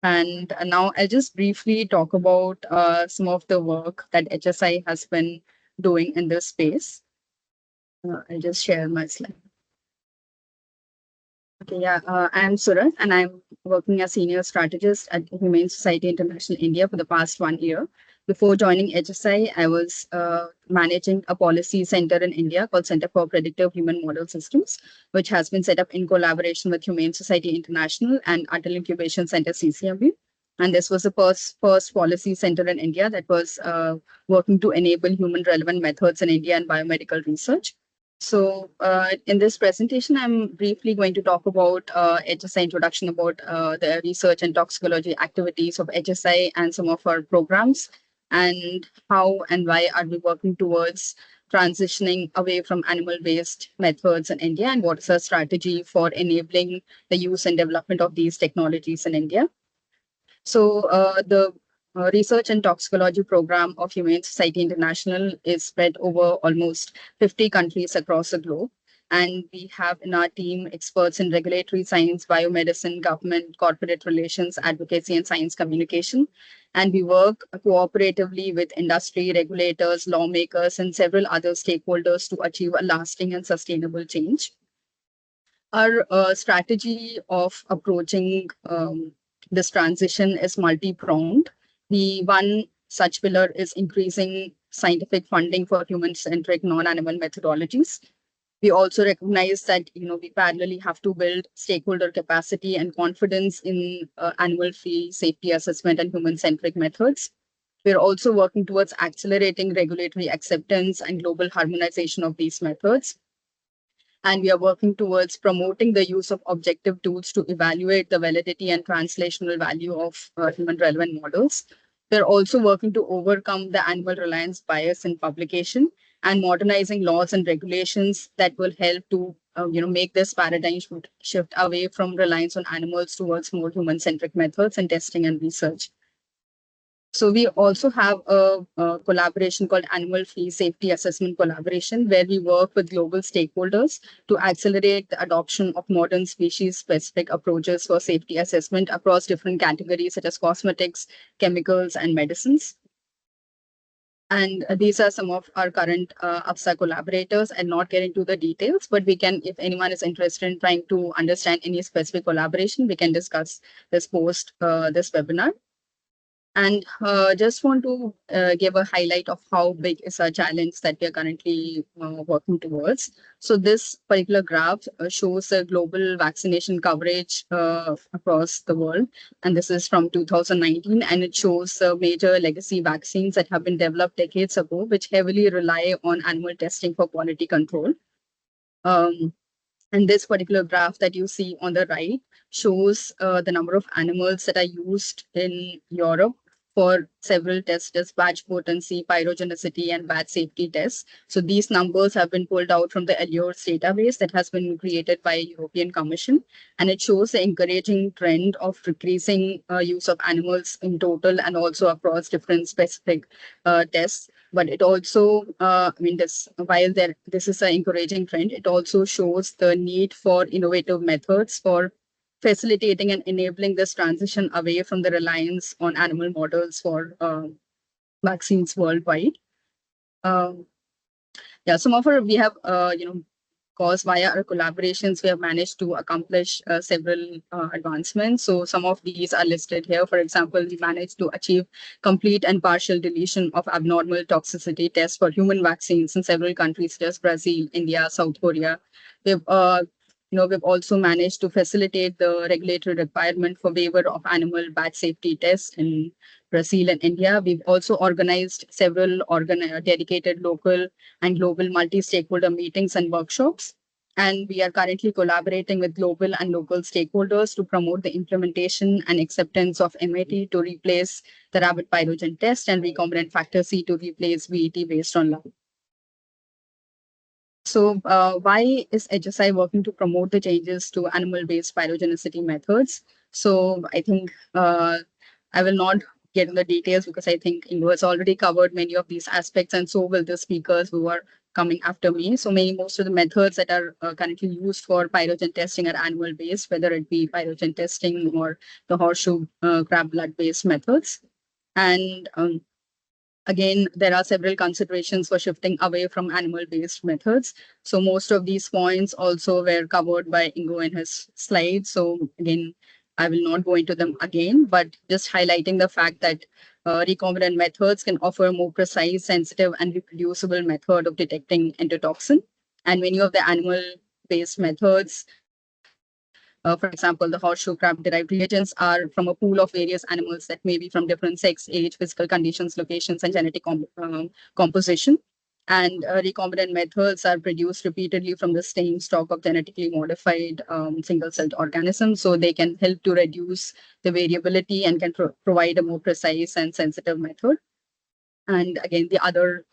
[SPEAKER 3] And now I'll just briefly talk about some of the work that HSI has been doing in this space. I'll just share my slide. Okay, yeah, I'm Surat, and I'm working as senior strategist at Humane Society International India for the past 1 year. Before joining HSI, I was managing a policy center in India called Center for Predictive Human Model Systems, which has been set up in collaboration with Humane Society International and Atal Incubation Center, CCMB. And this was the first policy center in India that was working to enable human relevant methods in India and biomedical research. So in this presentation, I'm briefly going to talk about HSI introduction, about the research and toxicology activities of HSI and some of our programs, and how and why are we working towards transitioning away from animal-based methods in India, and what is our strategy for enabling the use and development of these technologies in India. So the research and toxicology program of Humane Society International is spread over almost 50 countries across the globe. And we have in our team experts in regulatory science, biomedicine, government, corporate relations, advocacy, and science communication. And we work cooperatively with industry, regulators, lawmakers, and several other stakeholders to achieve a lasting and sustainable change. Our strategy of approaching this transition is multi-pronged. The one such pillar is increasing scientific funding for human-centric non-animal methodologies. We also recognize that we parallelly have to build stakeholder capacity and confidence in animal-free safety assessment and human-centric methods. We're also working towards accelerating regulatory acceptance and global harmonization of these methods. And we are working towards promoting the use of objective tools to evaluate the validity and translational value of human relevant models. We're also working to overcome the animal reliance bias in publication and modernizing laws and regulations that will help to make this paradigm shift away from reliance on animals towards more human-centric methods in testing and research. So we also have a collaboration called Animal Free Safety Assessment Collaboration, where we work with global stakeholders to accelerate the adoption of modern species-specific approaches for safety assessment across different categories such as cosmetics, chemicals, and medicines. And these are some of our current AFSA collaborators, and not get into the details, but we can, if anyone is interested in trying to understand any specific collaboration, we can discuss this post this webinar. And just want to give a highlight of how big is our challenge that we are currently working towards. So this particular graph shows the global vaccination coverage across the world. And this is from 2019, and it shows major legacy vaccines that have been developed decades ago, which heavily rely on animal testing for quality control. And this particular graph that you see on the right shows the number of animals that are used in Europe for several tests, as batch potency, pyrogenicity, and batch safety tests. So these numbers have been pulled out from the Allures database that has been created by European Commission, and it shows the encouraging trend of decreasing use of animals in total and also across different specific tests. But it also, while this is an encouraging trend, it also shows the need for innovative methods for facilitating and enabling this transition away from the reliance on animal models for vaccines worldwide. Yeah, some of we have, course, via our collaborations, we have managed to accomplish several advancements. So some of these are listed here. For example, we managed to achieve complete and partial deletion of abnormal toxicity tests for human vaccines in several countries such as Brazil, India, South Korea. We've also managed to facilitate the regulatory requirement for waiver of animal batch safety tests in Brazil and India. We've also organized several dedicated local and global multi-stakeholder meetings and workshops. And we are currently collaborating with global and local stakeholders to promote the implementation and acceptance of MAT to replace the rabbit pyrogen test and recombinant factor C to replace VET based on lab. So why is HSI working to promote the changes to animal-based pyrogenicity methods? So I think I will not get in the details because I think Ingo has already covered many of these aspects, and so will the speakers who are coming after me. So most of the methods that are currently used for pyrogen testing are animal-based, whether it be pyrogen testing or the horseshoe crab blood-based methods. And again, there are several considerations for shifting away from animal-based methods. So most of these points also were covered by Ingo in his slides. So again, I will not go into them again, but just highlighting the fact that recombinant methods can offer a more precise, sensitive, and reproducible method of detecting endotoxin. And many of the animal-based methods, for example, the horseshoe crab-derived reagents, are from a pool of various animals that may be from different sex, age, physical conditions, locations, and genetic composition. And recombinant methods are produced repeatedly from the same stock of genetically modified single-celled organisms, so they can help to reduce the variability and can provide a more precise and sensitive method. And again, the other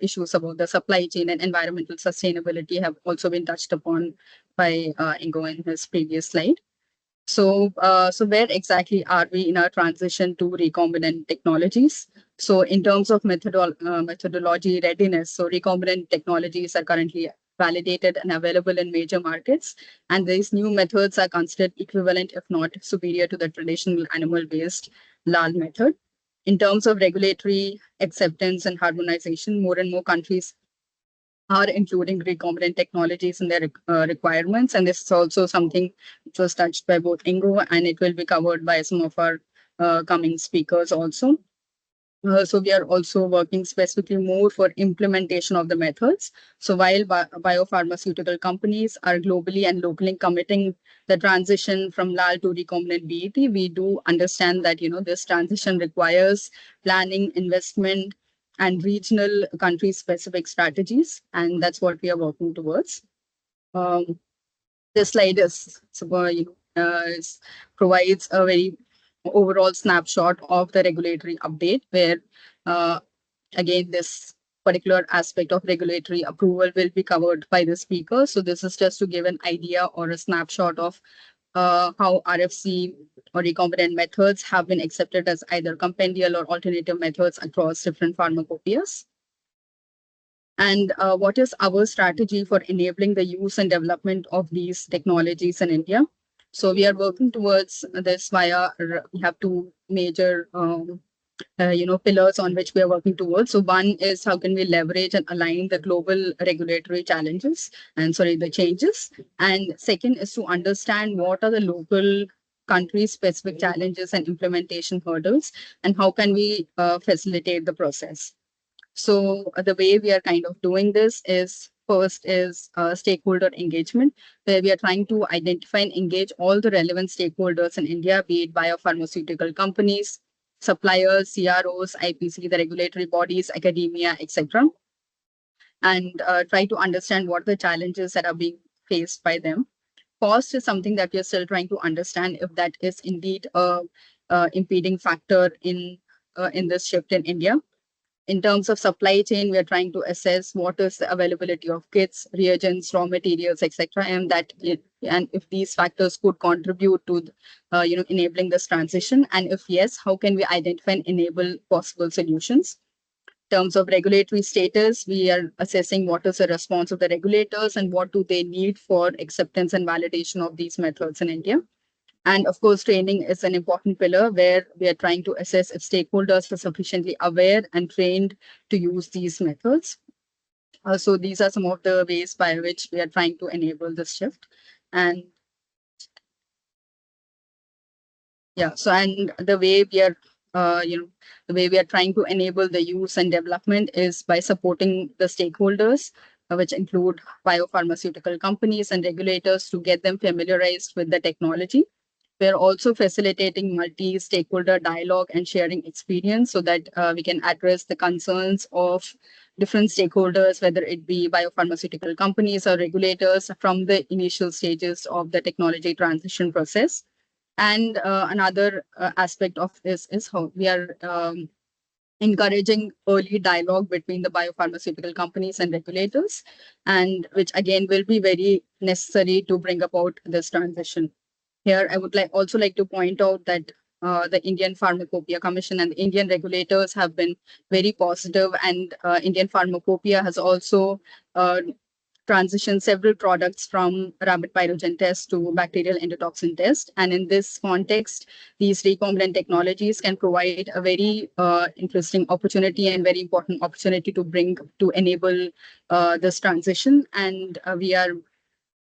[SPEAKER 3] issues about the supply chain and environmental sustainability have also been touched upon by Ingo in his previous slide. So where exactly are we in our transition to recombinant technologies? So in terms of methodology readiness, so recombinant technologies are currently validated and available in major markets. And these new methods are considered equivalent, if not superior, to the traditional animal-based LAL method. In terms of regulatory acceptance and harmonization, more and more countries are including recombinant technologies in their requirements. And this is also something which was touched by both Ingo, and it will be covered by some of our coming speakers also. So we are also working specifically more for implementation of the methods. So while biopharmaceutical companies are globally and locally committing the transition from LAL to recombinant BET, we do understand that this transition requires planning, investment, and regional country-specific strategies, and that's what we are working towards. This slide provides a very overall snapshot of the regulatory update, where uh, again this particular aspect of regulatory approval will be covered by the speaker. So this is just to give an idea or a snapshot of how RFC or recombinant methods have been accepted as either compendial or alternative methods across different pharmacopoeias. And what is our strategy for enabling the use and development of these technologies in India? So we are working towards this via, we have two major pillars on which we are working towards. So one is how can we leverage and align the global regulatory challenges and the changes. And second is to understand what are the local country specific challenges and implementation hurdles, and how can we facilitate the process. So the way we are kind of doing this is first is stakeholder engagement, where we are trying to identify and engage all the relevant stakeholders in India, be it biopharmaceutical companies, suppliers, CROs, IPC, the regulatory bodies, academia, etc., and try to understand what the challenges that are being faced by them. Cost is something that we are still trying to understand if that is indeed a impeding factor in this shift in India. In terms of supply chain, we are trying to assess what is the availability of kits, reagents, raw materials, etc., and if these factors could contribute to enabling this transition, and if yes, how can we identify and enable possible solutions. In terms of regulatory status, we are assessing what is the response of the regulators and what do they need for acceptance and validation of these methods in India. And of course, training is an important pillar where we are trying to assess if stakeholders are sufficiently aware and trained to use these methods. So these are some of the ways by which we are trying to enable this shift. And yeah, so and the way we are, the way we are trying to enable the use and development is by supporting the stakeholders, which include biopharmaceutical companies and regulators, to get them familiarized with the technology. We're also facilitating multi-stakeholder dialogue and sharing experience so that we can address the concerns of different stakeholders, whether it be biopharmaceutical companies or regulators, from the initial stages of the technology transition process. And another aspect of this is how we are encouraging early dialogue between the biopharmaceutical companies and regulators, and which again will be very necessary to bring about this transition. Here, I would also like to point out that the Indian Pharmacopoeia Commission and the Indian regulators have been very positive, and Indian Pharmacopoeia has also transitioned several products from rapid pyrogen test to bacterial endotoxin test. And in this context, these recombinant technologies can provide a very interesting opportunity and very important opportunity to enable this transition. And we are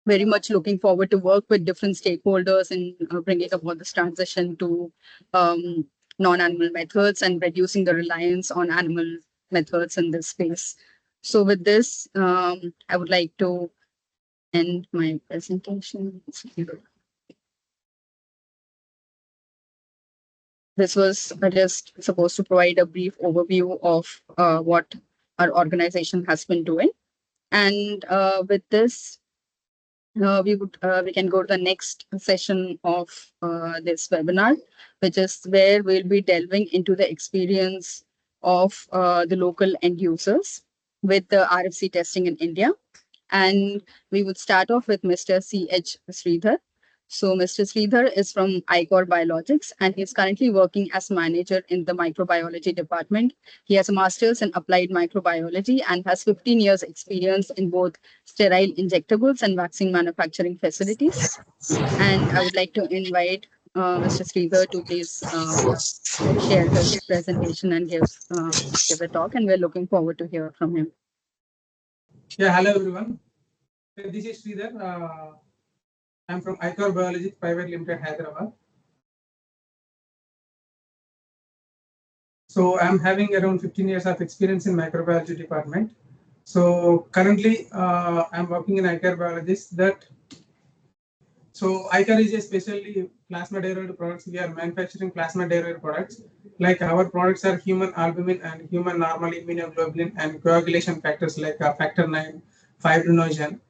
[SPEAKER 3] very much looking forward to work with different stakeholders in bringing about this transition to non-animal methods and reducing the reliance on animal methods in this space. So with this, I would like to end my presentation. This was just supposed to provide a brief overview of what our organization has been doing. And with this, we can go to the next session of this webinar, which is where we'll be delving into the experience of the local end users with the RFC testing in India. And we would start off with Mr. C.H. Sridhar. So Mr. Sridhar is from iCore Biologics, and he's currently working as manager in the microbiology department. He has a master's in applied microbiology and has 15 years experience in both sterile injectables and vaccine manufacturing facilities. And I would like to invite Mr. Sridhar to please share his presentation and give the talk. And we're looking forward to hear from him.
[SPEAKER 5] Yeah, hello everyone. This is Sridhar. I'm from iCore Biologics Private Limited, Hyderabad. So I'm having around 15 years of experience in microbiology department. So currently I'm working in microbiologist that. So ICAR is especially plasma derived products. We are manufacturing plasma derived products. Like our products are human albumin and human normal immunoglobulin and coagulation factors like factor 9, fibrinogen.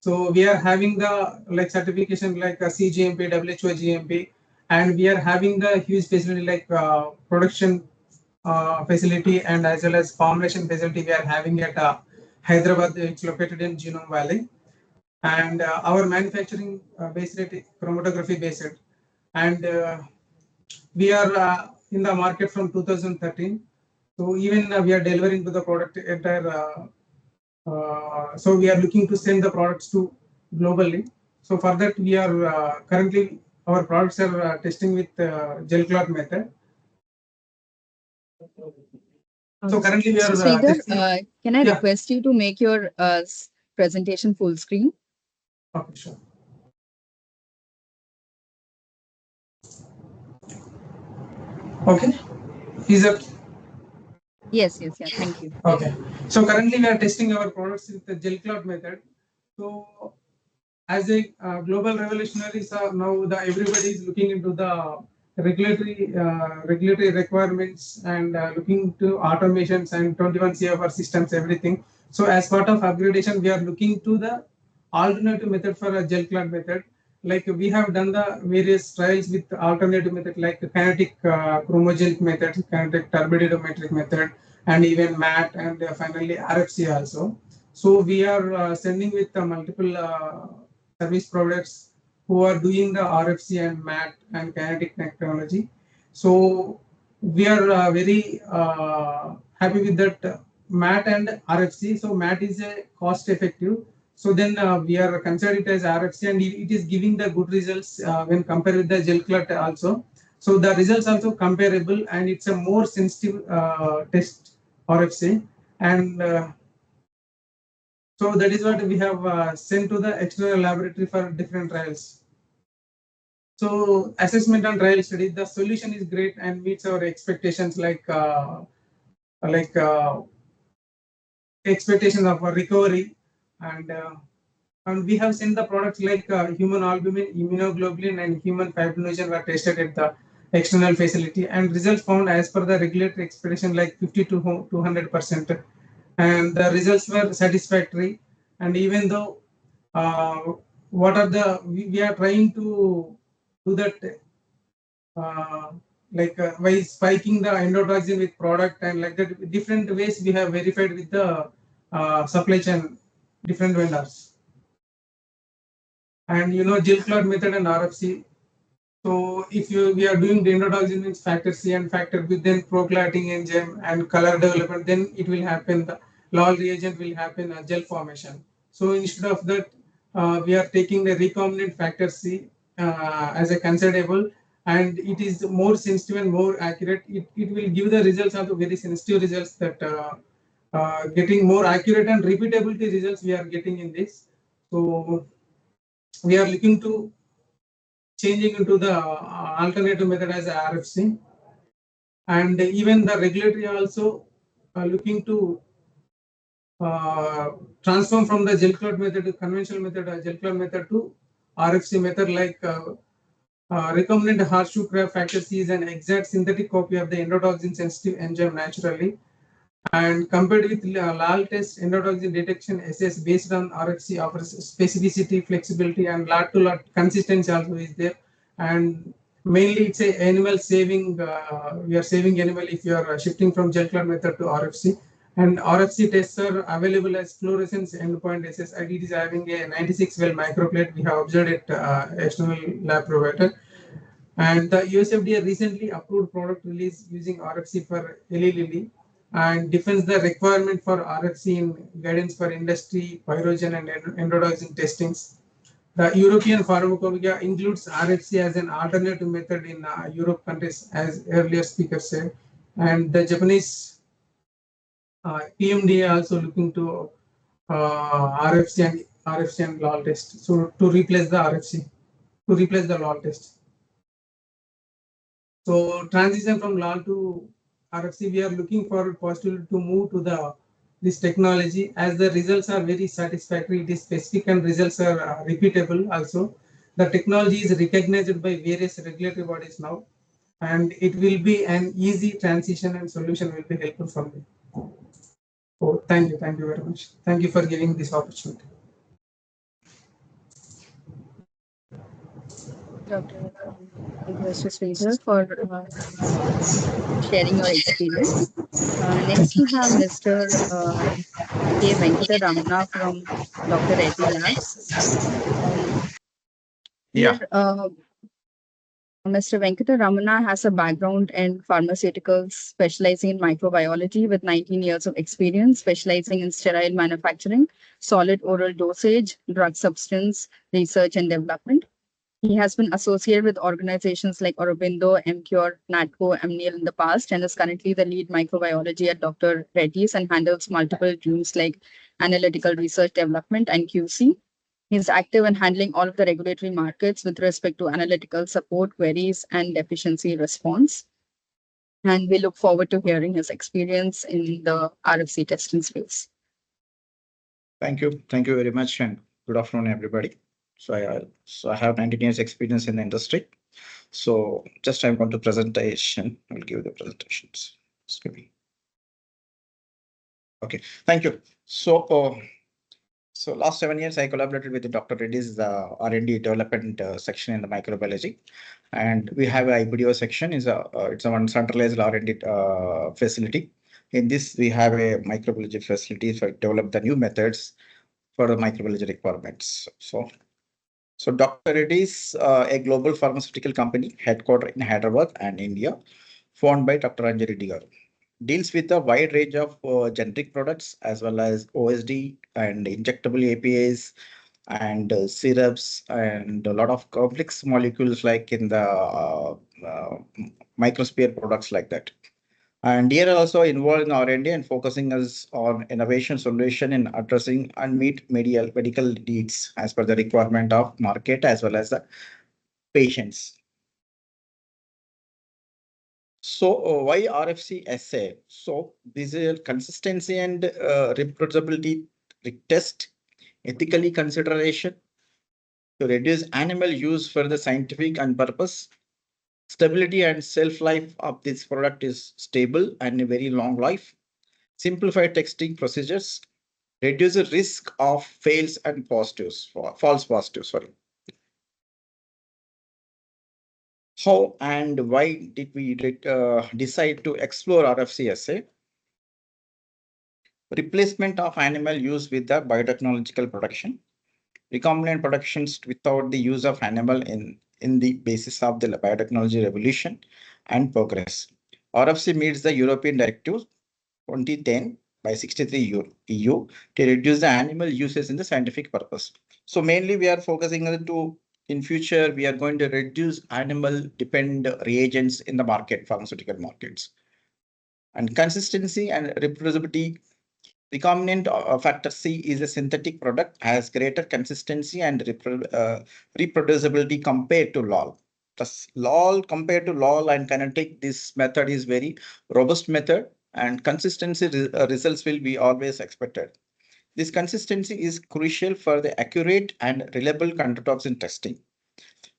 [SPEAKER 5] So we are having the like certification like CGMP, WHO GMP, and we are having the huge facility like production facility and as well as formulation facility we are having at Hyderabad. It's located in Genome Valley, and our manufacturing base rate chromatography based, and we are in the market from 2013. So even we are delivering to the product entire. So we are looking to send the products to globally. So for that we are currently our products are testing with gel clot method. So currently we are
[SPEAKER 3] Sridhar,
[SPEAKER 5] testing.
[SPEAKER 3] can I
[SPEAKER 5] Yeah.
[SPEAKER 3] request you to make your presentation full screen?
[SPEAKER 5] Okay, sure. Okay, is that
[SPEAKER 3] Yes, yes, yeah. Thank you.
[SPEAKER 5] okay? So currently we are testing our products with the gel clot method. So as a global revolutionary, now the everybody is looking into the regulatory requirements and looking to automations and 21 CFR systems, everything. So as part of upgradation, we are looking to the alternative method for a gel clot method. Like we have done the various trials with alternative method like kinetic chromogenic method, kinetic turbidimetric method, and even MAT, and finally RFC also. So we are sending with multiple service providers who are doing the RFC and MAT and kinetic technology. So we are very happy with that MAT and RFC. So MAT is a cost effective. So then we are considering it as RFC, and it is giving the good results when compared with the gel clot also. So the results also comparable, and it's a more sensitive test RFC, and so that is what we have sent to the external laboratory for different trials. So assessment and trial study, the solution is great and meets our expectations like expectations of a recovery, and we have sent the products like human albumin, immunoglobulin, and human fibrinogen were tested at the external facility, and results found as per the regulatory expectation like 50 to 200%, and the results were satisfactory. And even though what are the we are trying to do that by spiking the endotoxin with product and like that different ways we have verified with the supply chain different vendors. And gel clot method and RFC. So if we are doing the endotoxin means factor C and factor B, then proclating enzyme and color development, then it will happen. The LOL reagent will happen gel formation. So instead of that, we are taking the recombinant factor C as a considerable, and it is more sensitive and more accurate. It will give the results of the very sensitive results that getting more accurate and repeatability results we are getting in this. So we are looking to changing into the alternative method as RFC, and even the regulatory also looking to transform from the gel clot method to conventional method, gel clot method to RFC method, like recombinant horseshoe crab factor C is an exact synthetic copy of the endotoxin sensitive enzyme naturally, and compared with LAL test, endotoxin detection assays based on RFC offers specificity, flexibility, and lot to lot consistency also is there. And mainly it's a animal saving. We are saving animal if you are shifting from gel clot method to RFC. And RFC tests are available as fluorescence endpoint assays. And it is having a 96 well microplate. We have observed it external lab provider. And the USFDA recently approved product release using RFC for Eli Lilly, and defines the requirement for RFC in guidance for industry, pyrogen, and endotoxin testings. The European pharmacopoeia includes RFC as an alternative method in Europe countries, as earlier speaker said, and the Japanese PMDA also looking to RFC and LOL test. So to replace the RFC, to replace the LOL test. So transition from LOL to RFC, we are looking forward positively to move to this technology, as the results are very satisfactory. It is specific and results are repeatable also. The technology is recognized by various regulatory bodies now, and it will be an easy transition and solution will be helpful for me. Oh, thank you very much. Thank you for giving this opportunity.
[SPEAKER 3] Dr. Thank you, Mr. Sridhar, for sharing your experience. Next, we have Mr. K. Venkata Ramana from Dr. Reddy Labs.
[SPEAKER 6] Yeah.
[SPEAKER 3] Here, Mr. Venkata Ramana has a background in pharmaceuticals, specializing in microbiology with 19 years of experience, specializing in sterile manufacturing, solid oral dosage, drug substance research and development. He has been associated with organizations like Aurobindo, MCure, NATCO, Amneal in the past, and is currently the lead microbiology at Dr. Reddy's and handles multiple teams like analytical research development and QC. He is active in handling all of the regulatory markets with respect to analytical support, queries, and deficiency response. And we look forward to hearing his experience in the RFC testing space.
[SPEAKER 6] Thank you. Thank you very much, and good afternoon, everybody. So I have 19 years experience in the industry. So just I'm going to presentation. I'll give the presentations. Excuse me. Okay, thank you. So last 7 years, I collaborated with Dr. Reddy's R&D development section in the microbiology, and we have a IPDO section. It's a one centralized R&D facility. In this, we have a microbiology facility to develop the new methods for the microbiology requirements. So Dr. Reddy's a global pharmaceutical company headquartered in Hyderabad and India, formed by Dr. Anjali Reddy, deals with a wide range of generic products as well as OSD and injectable APIs and syrups and a lot of complex molecules like in the microsphere products like that. And here also involved in R&D and focusing us on innovation solution in addressing unmet medical needs as per the requirement of market as well as the patients. So why RFC assay? So this is a consistency and reproducibility test, ethically consideration to reduce animal use for the scientific and purpose. Stability and shelf life of this product is stable and a very long life. Simplified testing procedures, reduce the risk of fails and positives, false positives, sorry. How and why did we decide to explore RFC assay? Replacement of animal use with the biotechnological production. Recombinant productions without the use of animal in the basis of the biotechnology revolution and progress. RFC meets the European Directive 2010 by 63 EU to reduce the animal uses in the scientific purpose. So mainly we are focusing on in future, we are going to reduce animal dependent reagents in the market, pharmaceutical markets. And consistency and reproducibility. Recombinant factor C is a synthetic product, has greater consistency and reproducibility compared to LOL. Thus, LOL compared to LOL and kinetic, this method is very robust method and consistency results will be always expected. This consistency is crucial for the accurate and reliable endotoxin testing.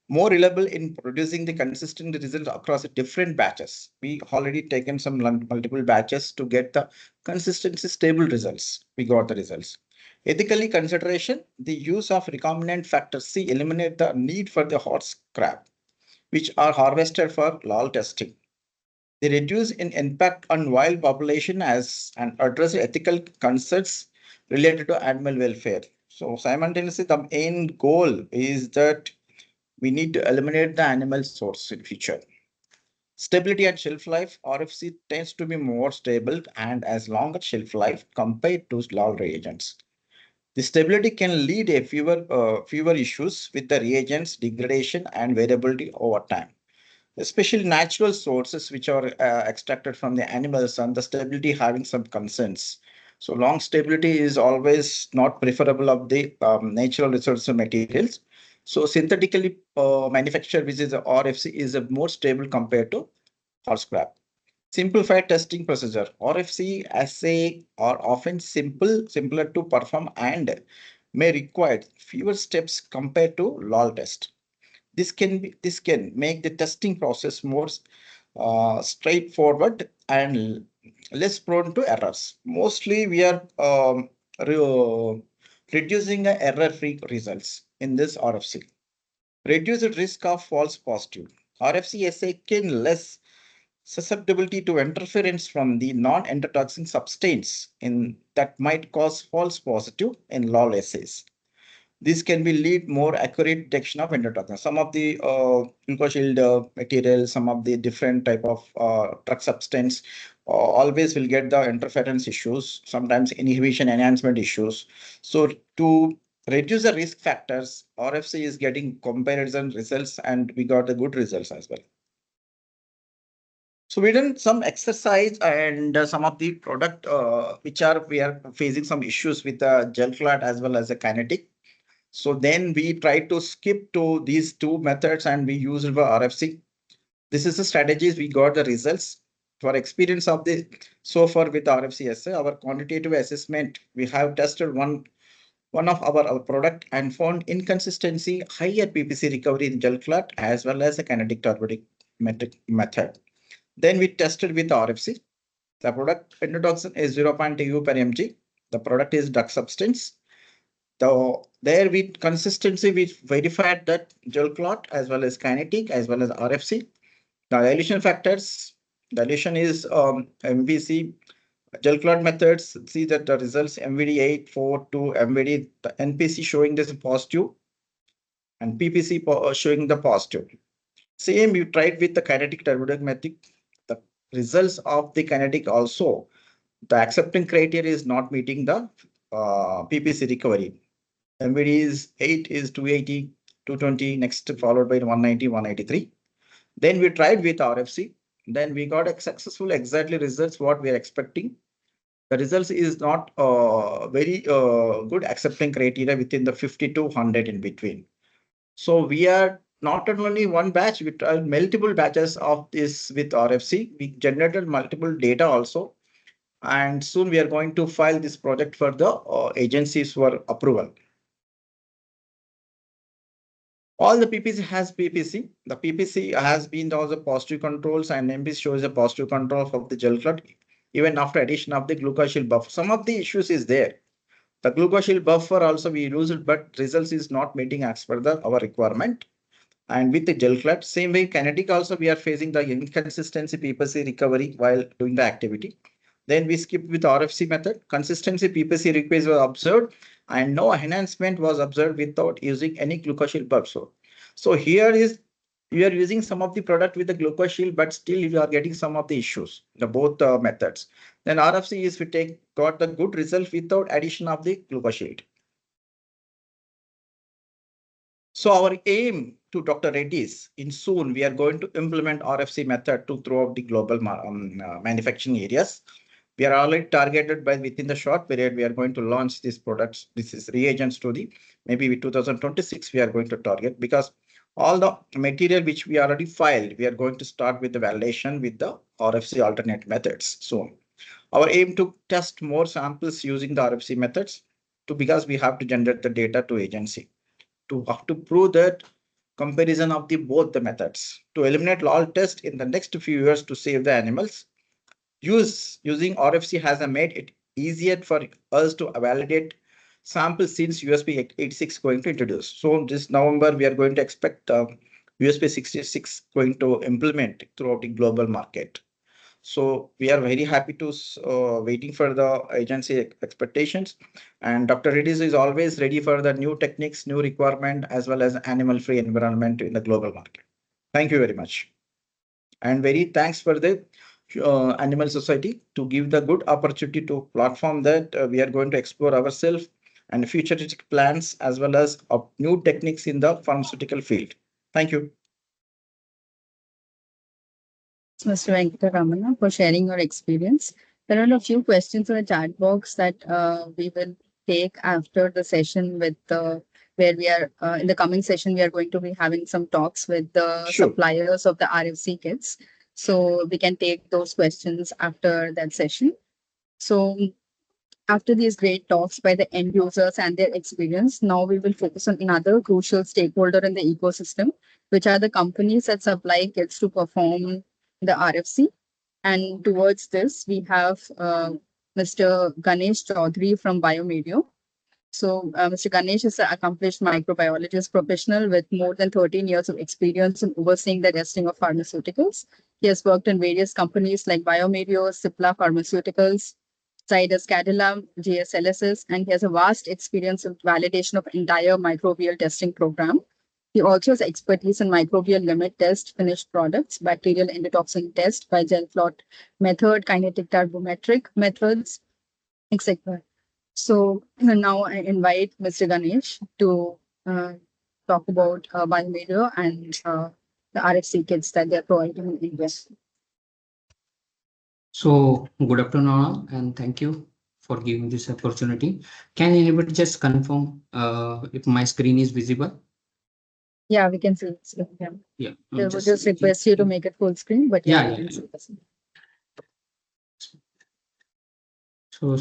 [SPEAKER 6] More reliable in producing the consistent result across different batches. We already taken some multiple batches to get the consistency stable results. We got the results. Ethically consideration, the use of recombinant factor C eliminate the need for the horse crab, which are harvested for LOL testing. They reduce in impact on wild population as and address ethical concerns related to animal welfare. So simultaneously, the main goal is that we need to eliminate the animal source in future. Stability and shelf life, RFC tends to be more stable and has longer shelf life compared to LOL reagents. The stability can lead a fewer issues with the reagents degradation and variability over time, especially natural sources which are extracted from the animals and the stability having some concerns. So long stability is always not preferable of the natural resource materials. So synthetically manufactured, which is RFC, is more stable compared to horse crab. Simplified testing procedure. RFC assay are often simpler to perform and may require fewer steps compared to LOL test. This can make the testing process more straightforward and less prone to errors. Mostly, we are reducing the error-free results in this RFC. Reduce the risk of false positive. RFC assay can less susceptibility to interference from the non-endotoxin substance in that might cause false positive in LOL assays. This can be lead more accurate detection of endotoxin. Some of the glucoshield material, some of the different type of drug substance always will get the interference issues, sometimes inhibition enhancement issues. So to reduce the risk factors, RFC is getting comparison results and we got the good results as well. So we done some exercise and some of the product we are facing some issues with the gel clot as well as the kinetic. So then we try to skip to these two methods and we use the RFC. This is the strategies we got the results. For experience of the so far with RFC assay, our quantitative assessment, we have tested one of our product and found inconsistency, higher PPC recovery in gel clot as well as a kinetic therapeutic method. Then we tested with RFC. The product endotoxin is 0.2 per mg. The product is drug substance. There we consistency we verified that gel clot as well as kinetic as well as RFC. The dilution factors, dilution is MVC. Gel clot methods see that the results MVD 842 MVD, the NPC showing this positive and PPC showing the positive. Same you tried with the kinetic therapeutic method. The results of the kinetic also, the accepting criteria is not meeting the PPC recovery. MVD is 8 is 280, 220, next followed by 190, 183. Then we tried with RFC. Then we got a successful exactly results what we are expecting. The results is not very good accepting criteria within the 50 to 100 in between. So we are not only one batch, we tried multiple batches of this with RFC. We generated multiple data also. And soon we are going to file this project for the agencies for approval. All the PPC has PPC. The PPC has been also positive controls and MPC shows a positive control of the gel clot even after addition of the glucoshield buffer. Some of the issues is there. The glucoshield buffer also we use it, but results is not meeting as per our requirement. And with the gel clot, same way kinetic also we are facing the inconsistency PPC recovery while doing the activity. Then we skip with RFC method. Consistency PPC request was observed and no enhancement was observed without using any glucoshield buffer. So here is we are using some of the product with the glucoshield, but still you are getting some of the issues, the both methods. Then RFC is we got the good result without addition of the glucoshield. So our aim to Dr. Reddy's in soon, we are going to implement RFC method to throughout the global manufacturing areas. We are already targeted by within the short period, we are going to launch these products. This is reagents to the maybe with 2026, we are going to target because all the material which we already filed, we are going to start with the validation with the RFC alternate methods soon. Our aim to test more samples using the RFC methods because we have to generate the data to agency to have to prove that comparison of the both the methods to eliminate all test in the next few years to save the animals. Using RFC has made it easier for us to validate samples since USP 86 going to introduce. So this November, we are going to expect USP 66 going to implement throughout the global market. So we are very happy to waiting for the agency expectations. And Dr. Reddy's is always ready for the new techniques, new requirement, as well as animal-free environment in the global market. Thank you very much. And very thanks for the Animal Society to give the good opportunity to platform that we are going to explore ourselves and futuristic plans as well as new techniques in the pharmaceutical field. Thank you.
[SPEAKER 3] Mr. Venkataramana, for sharing your experience. There are a few questions in the chat box that we will take after the session with where we are in the coming session. We are going to be having some talks with the suppliers of the RFC kits. So we can take those questions after that session. So after these great talks by the end users and their experience, now we will focus on another crucial stakeholder in the ecosystem, which are the companies that supply kits to perform the RFC. And towards this, we have Mr. Ganesh Chaudhary from Biomedio. So, Mr. Ganesh is an accomplished microbiologist professional with more than 13 years of experience in overseeing the testing of pharmaceuticals. He has worked in various companies like Biomedio, Cipla Pharmaceuticals, Zydus Cadila, GSLSS, and he has a vast experience in validation of entire microbial testing program. He also has expertise in microbial limit test, finished products, bacterial endotoxin test by gel plot method, kinetic turbometric methods, etc. So now I invite Mr. Ganesh to uh, talk about Biomedia and the RFC kits that they're providing in India.
[SPEAKER 7] So good afternoon all, and thank you for giving this opportunity. Can anybody just confirm if my screen is visible?
[SPEAKER 3] Yeah, we can see it. So, yeah.
[SPEAKER 7] Yeah.
[SPEAKER 3] We would just request you to make it full screen, but yeah,
[SPEAKER 7] Yeah,
[SPEAKER 3] we can
[SPEAKER 7] yeah.
[SPEAKER 3] see this.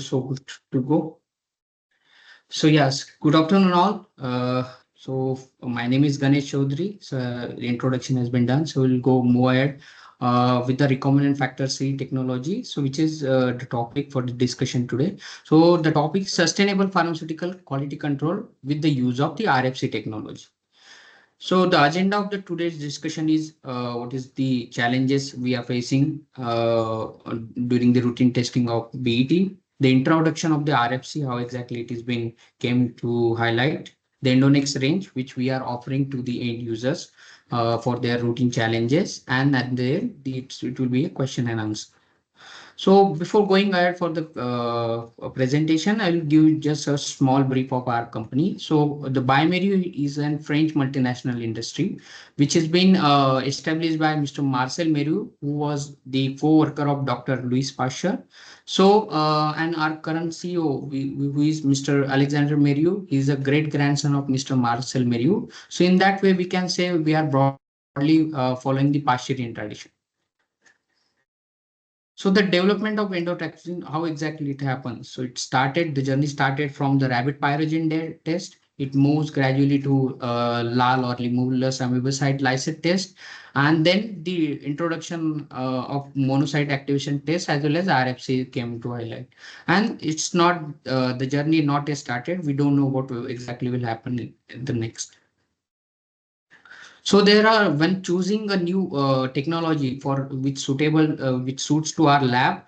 [SPEAKER 7] So good to go. So yes, good afternoon all. So my name is Ganesh Chaudhary. So the introduction has been done. So we'll go move ahead with the recombinant factor C technology. So which is the topic for the discussion today. So the topic is sustainable pharmaceutical quality control with the use of the RFC technology. So the agenda of the today's discussion is what is the challenges we are facing during the routine testing of BET, the introduction of the RFC, how exactly it is being came to highlight, the Endonex range, which we are offering to the end users for their routine challenges, and at the end, it will be a question and answer. So before going ahead for the presentation, I will give just a small brief of our company. So the Biomerio is a French multinational industry, which has been established by Mr. Marcel Merieux, who was the co-worker of Dr. Louis Pasteur. So, and our current CEO, who is Mr. Alexander Merieux, he is a great grandson of Mr. Marcel Merieux. So in that way, we can say we are broadly following the Pasteurian tradition. So the development of endotoxin, how exactly it happens? So the journey started from the rabbit pyrogen test. It moves gradually to LAL or limulus ameboctye lysate test, and then the introduction of monocyte activation test as well as RFC came to highlight. And it's not the journey not yet started. We don't know what exactly will happen in the next. So there are, when choosing a new technology for which suits to our lab,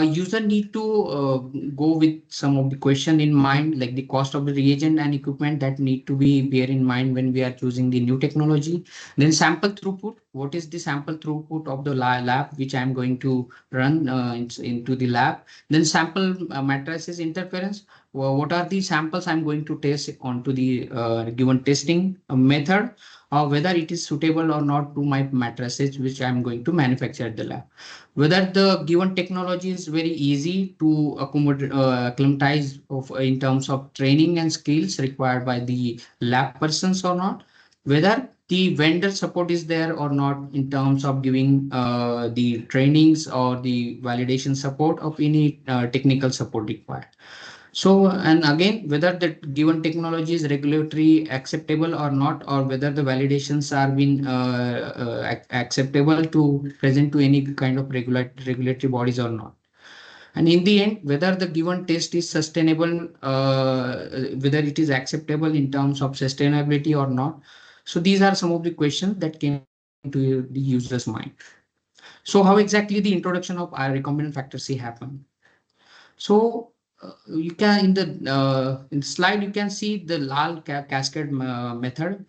[SPEAKER 7] user need to go with some of the question in mind, like the cost of the reagent and equipment that need to be bear in mind when we are choosing the new technology. Then sample throughput. What is the sample throughput of the lab which I am going to run into the lab? Then sample matrices interference. What are the samples I'm going to test onto the given testing method? Or whether it is suitable or not to my matrices which I am going to manufacture at the lab. Whether the given technology is very easy to accommodate, acclimatize in terms of training and skills required by the lab persons or not. Whether the vendor support is there or not in terms of giving the trainings or the validation support of any technical support required. So, and again, whether the given technology is regulatory acceptable or not, or whether the validations are being acceptable to present to any kind of regulatory bodies or not. And in the end, whether the given test is sustainable, whether it is acceptable in terms of sustainability or not. So these are some of the questions that came to the user's mind. So how exactly the introduction of our recombinant factor C happened? So you can in the slide you can see the LAL cascade method,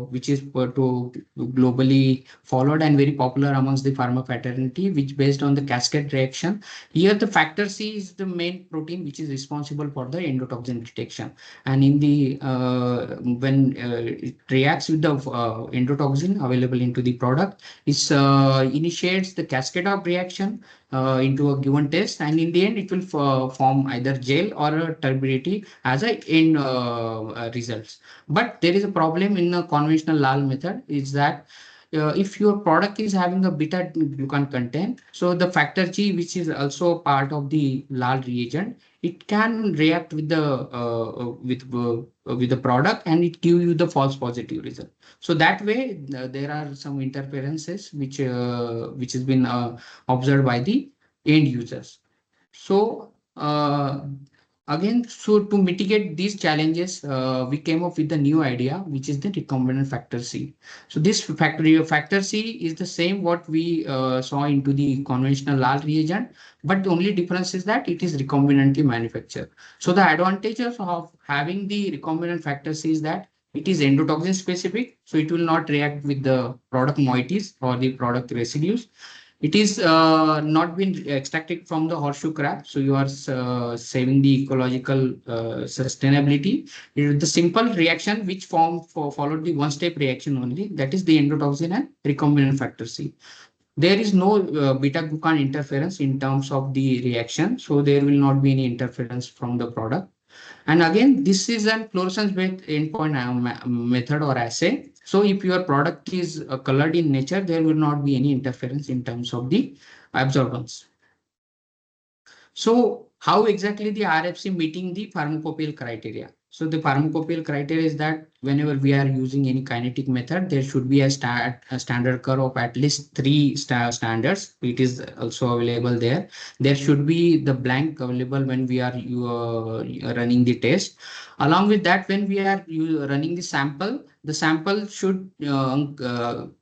[SPEAKER 7] which is to globally followed and very popular amongst the pharma fraternity, which based on the cascade reaction. Here the factor C is the main protein which is responsible for the endotoxin detection, and in the when it reacts with the endotoxin available into the product, it initiates the cascade of reaction into a given test, and in the end it will form either gel or a turbidity as a end results. But there is a problem in a conventional LAL method is that if your product is having a beta glucan content, so the factor G, which is also part of the lal reagent, it can react with the with the product, and it give you the false positive result. So that way there are some interferences which has been observed by the end users. So again, so to mitigate these challenges, we came up with a new idea, which is the recombinant factor C. So this factor C is the same what we saw into the conventional lal reagent, but the only difference is that it is recombinantly manufactured. So the advantages of having the recombinant factor C is that it is endotoxin specific, so it will not react with the product moieties or the product residues. It is not been extracted from the horseshoe crab, so you are saving the ecological sustainability. It is the simple reaction which followed the one-step reaction only, that is the endotoxin and recombinant factor C. There is no beta glucan interference in terms of the reaction, so there will not be any interference from the product. And again, this is an fluorescence-based endpoint method or assay. So if your product is colored in nature, there will not be any interference in terms of the absorbance. So how exactly the RFC meeting the pharmacopoeial criteria? So the pharmacopoeial criteria is that whenever we are using any kinetic method, there should be a standard curve of at least 3 standards. It is also available there. There should be the blank available when we are running the test. Along with that, when we are running the sample should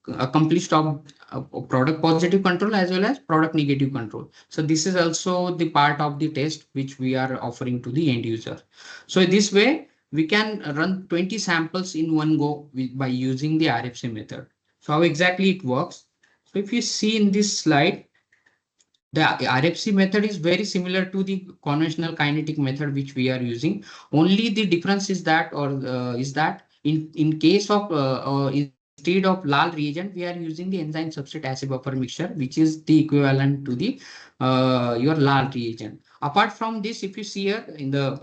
[SPEAKER 7] accomplish product positive control as well as product negative control. So this is also the part of the test which we are offering to the end user. So this way we can run 20 samples in one go by using the RFC method. So how exactly it works? So if you see in this slide, the RFC method is very similar to the conventional kinetic method which we are using. Only the difference is that, in case of instead of lal reagent, we are using the enzyme substrate acid buffer mixture, which is the equivalent to the your lal reagent. Apart from this, if you see here in the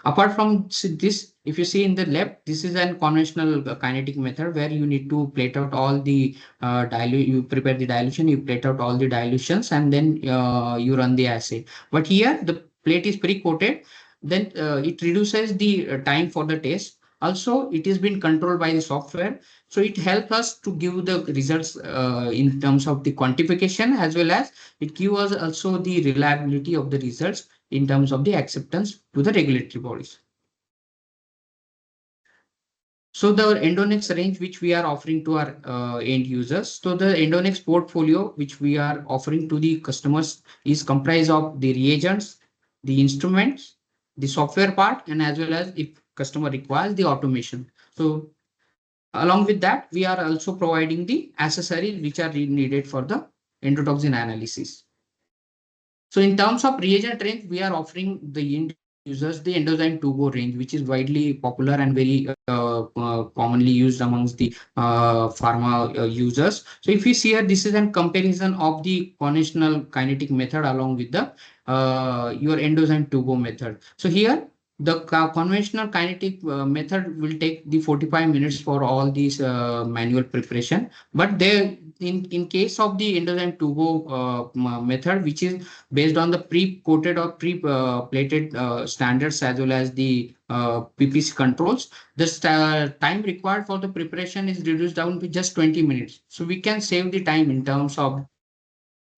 [SPEAKER 7] apart from this, if you see in the left, this is an conventional kinetic method where you need to plate out all the you prepare the dilution, you plate out all the dilutions, and then you run the assay. But here the plate is pre-coated, then it reduces the time for the test. Also, it has been controlled by the software, so it helps us to give the results in terms of the quantification, as well as it gives us also the reliability of the results in terms of the acceptance to the regulatory bodies. So the Endonex range which we are offering to our end users. So the Endonex portfolio which we are offering to the customers is comprised of the reagents, the instruments, the software part, and as well as if customer requires the automation. So along with that, we are also providing the accessories which are needed for the endotoxin analysis. So in terms of reagent range, we are offering the end users the endozyme turbo range, which is widely popular and very commonly used amongst the pharma users. So if you see here, this is a comparison of the conventional kinetic method along with the your endozyme turbo method. So here, the conventional kinetic method will take the 45 minutes for all these manual preparation. But there, in case of the endozyme turbo method, which is based on the pre-coated or pre-plated standards as well as the PPC controls, the time required for the preparation is reduced down to just 20 minutes. So we can save the time in terms of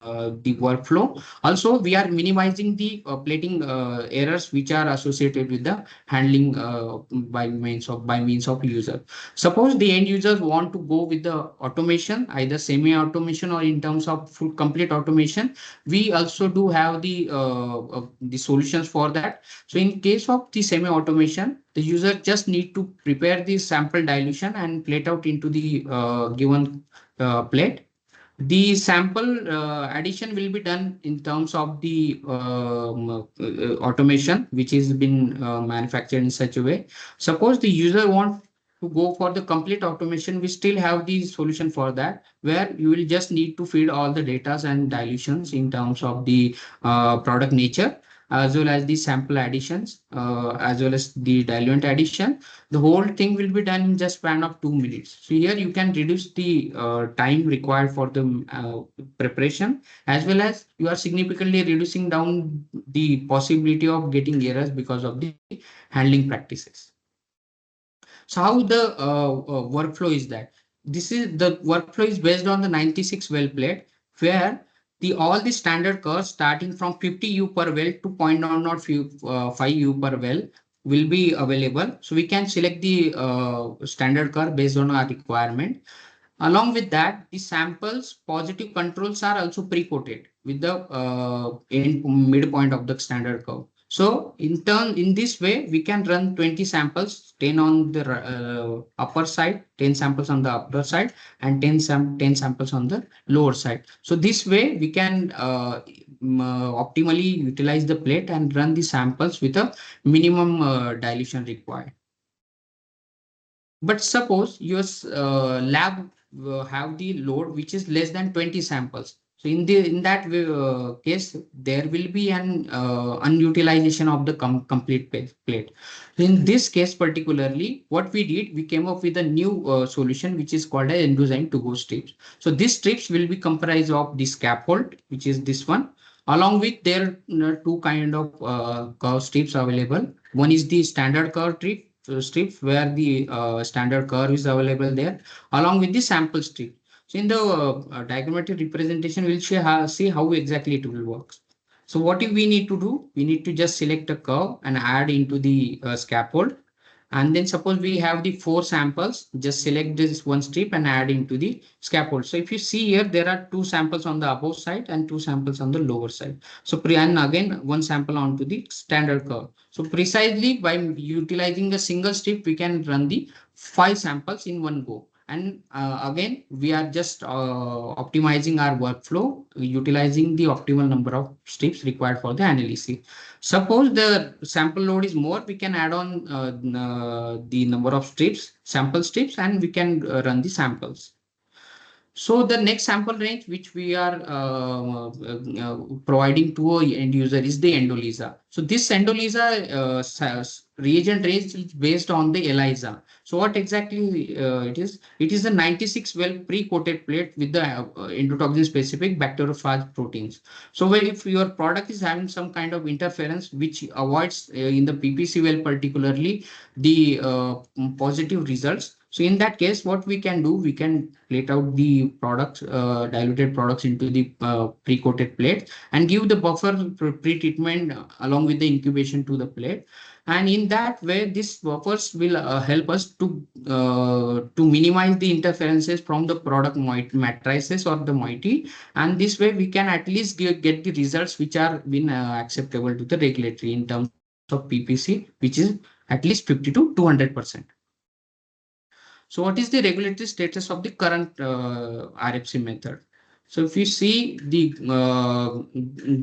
[SPEAKER 7] the workflow. Also, we are minimizing the plating errors which are associated with the handling by means of user. Suppose the end users want to go with the automation, either semi-automation or in terms of full complete automation. We also do have the solutions for that. So in case of the semi-automation, the user just need to prepare the sample dilution and plate out into the given plate. The sample addition will be done in terms of the automation, which has been manufactured in such a way. Suppose the user wants to go for the complete automation, we still have the solution for that, where you will just need to feed all the data and dilutions in terms of the product nature. as well as the sample additions, as well as the diluent addition. The whole thing will be done in just span of 2 minutes. So here you can reduce the time required for the preparation, as well as you are significantly reducing down the possibility of getting errors because of the handling practices. So how the workflow is that? This is the workflow is based on the 96 well plate, where the all the standard curves starting from 50 U per well to 0.005 U per well will be available. So we can select the standard curve based on our requirement. Along with that, the samples positive controls are also pre-coated with the end midpoint of the standard curve. So in this way, we can run 20 samples, 10 on the upper side, 10 samples on the upper side, and 10 samples on the lower side. So this way, we can optimally utilize the plate and run the samples with a minimum dilution required. But suppose your lab have the load which is less than 20 samples. So in that case, there will be an unutilization of the complete plate. In this case particularly, what we did, we came up with a new solution which is called as endozyme to go strips. So these strips will be comprised of the scaffold, which is this one, along with there two kind of curve strips available. One is the standard curve strip where the standard curve is available there, along with the sample strip. So in the diagrammatic representation, we'll see how exactly it will work. So what we need to do, we need to just select a curve and add into the scaffold. And then suppose we have the 4 samples, just select this one strip and add into the scaffold. So if you see here, there are 2 samples on the above side and 2 samples on the lower side. So and again, 1 sample onto the standard curve. So precisely by utilizing a single strip, we can run the 5 samples in one go. And again, we are just optimizing our workflow, utilizing the optimal number of strips required for the analysis. Suppose the sample load is more, we can add on the number of strips, sample strips, and we can run the samples. So the next sample range which we are providing to a end user is the EndoLISA. So this EndoLISA reagent range is based on the ELISA. So what exactly it is? It is a 96 well pre-coated plate with the endotoxin specific bacteriophage proteins. So where if your product is having some kind of interference which avoids in the PPC well particularly the positive results. So in that case, what we can do, we can plate out the products, diluted products into the pre-coated plate and give the buffer pre-treatment along with the incubation to the plate. And in that way, these buffers will help us to minimize the interferences from the product matrices or the moiety. And this way, we can at least get the results which are been acceptable to the regulatory in terms of PPC, which is at least 50 to 200%. So what is the regulatory status of the current RFC method? So if you see the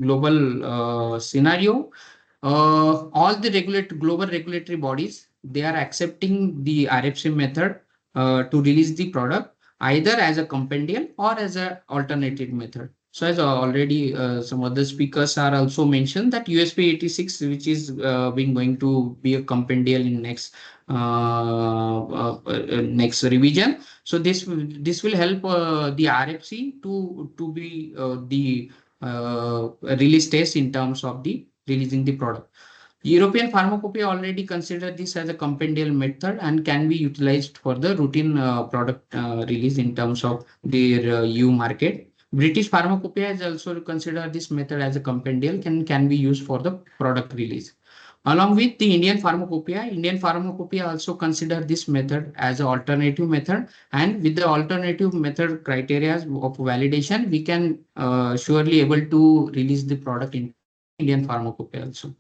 [SPEAKER 7] global scenario, all the global regulatory bodies, they are accepting the RFC method to release the product either as a compendial or as an alternative method. So as already some other speakers are also mentioned that USP 86, which is being going to be a compendial in next next revision. So this will help the RFC to be the release test in terms of the releasing the product. European Pharmacopoeia already consider this as a compendial method and can be utilized for the routine product release in terms of their EU market. British Pharmacopoeia has also considered this method as a compendial and can be used for the product release. Along with the Indian Pharmacopoeia also consider this method as an alternative method, and with the alternative method criteria of validation, we can surely able to release the product in Indian Pharmacopoeia also.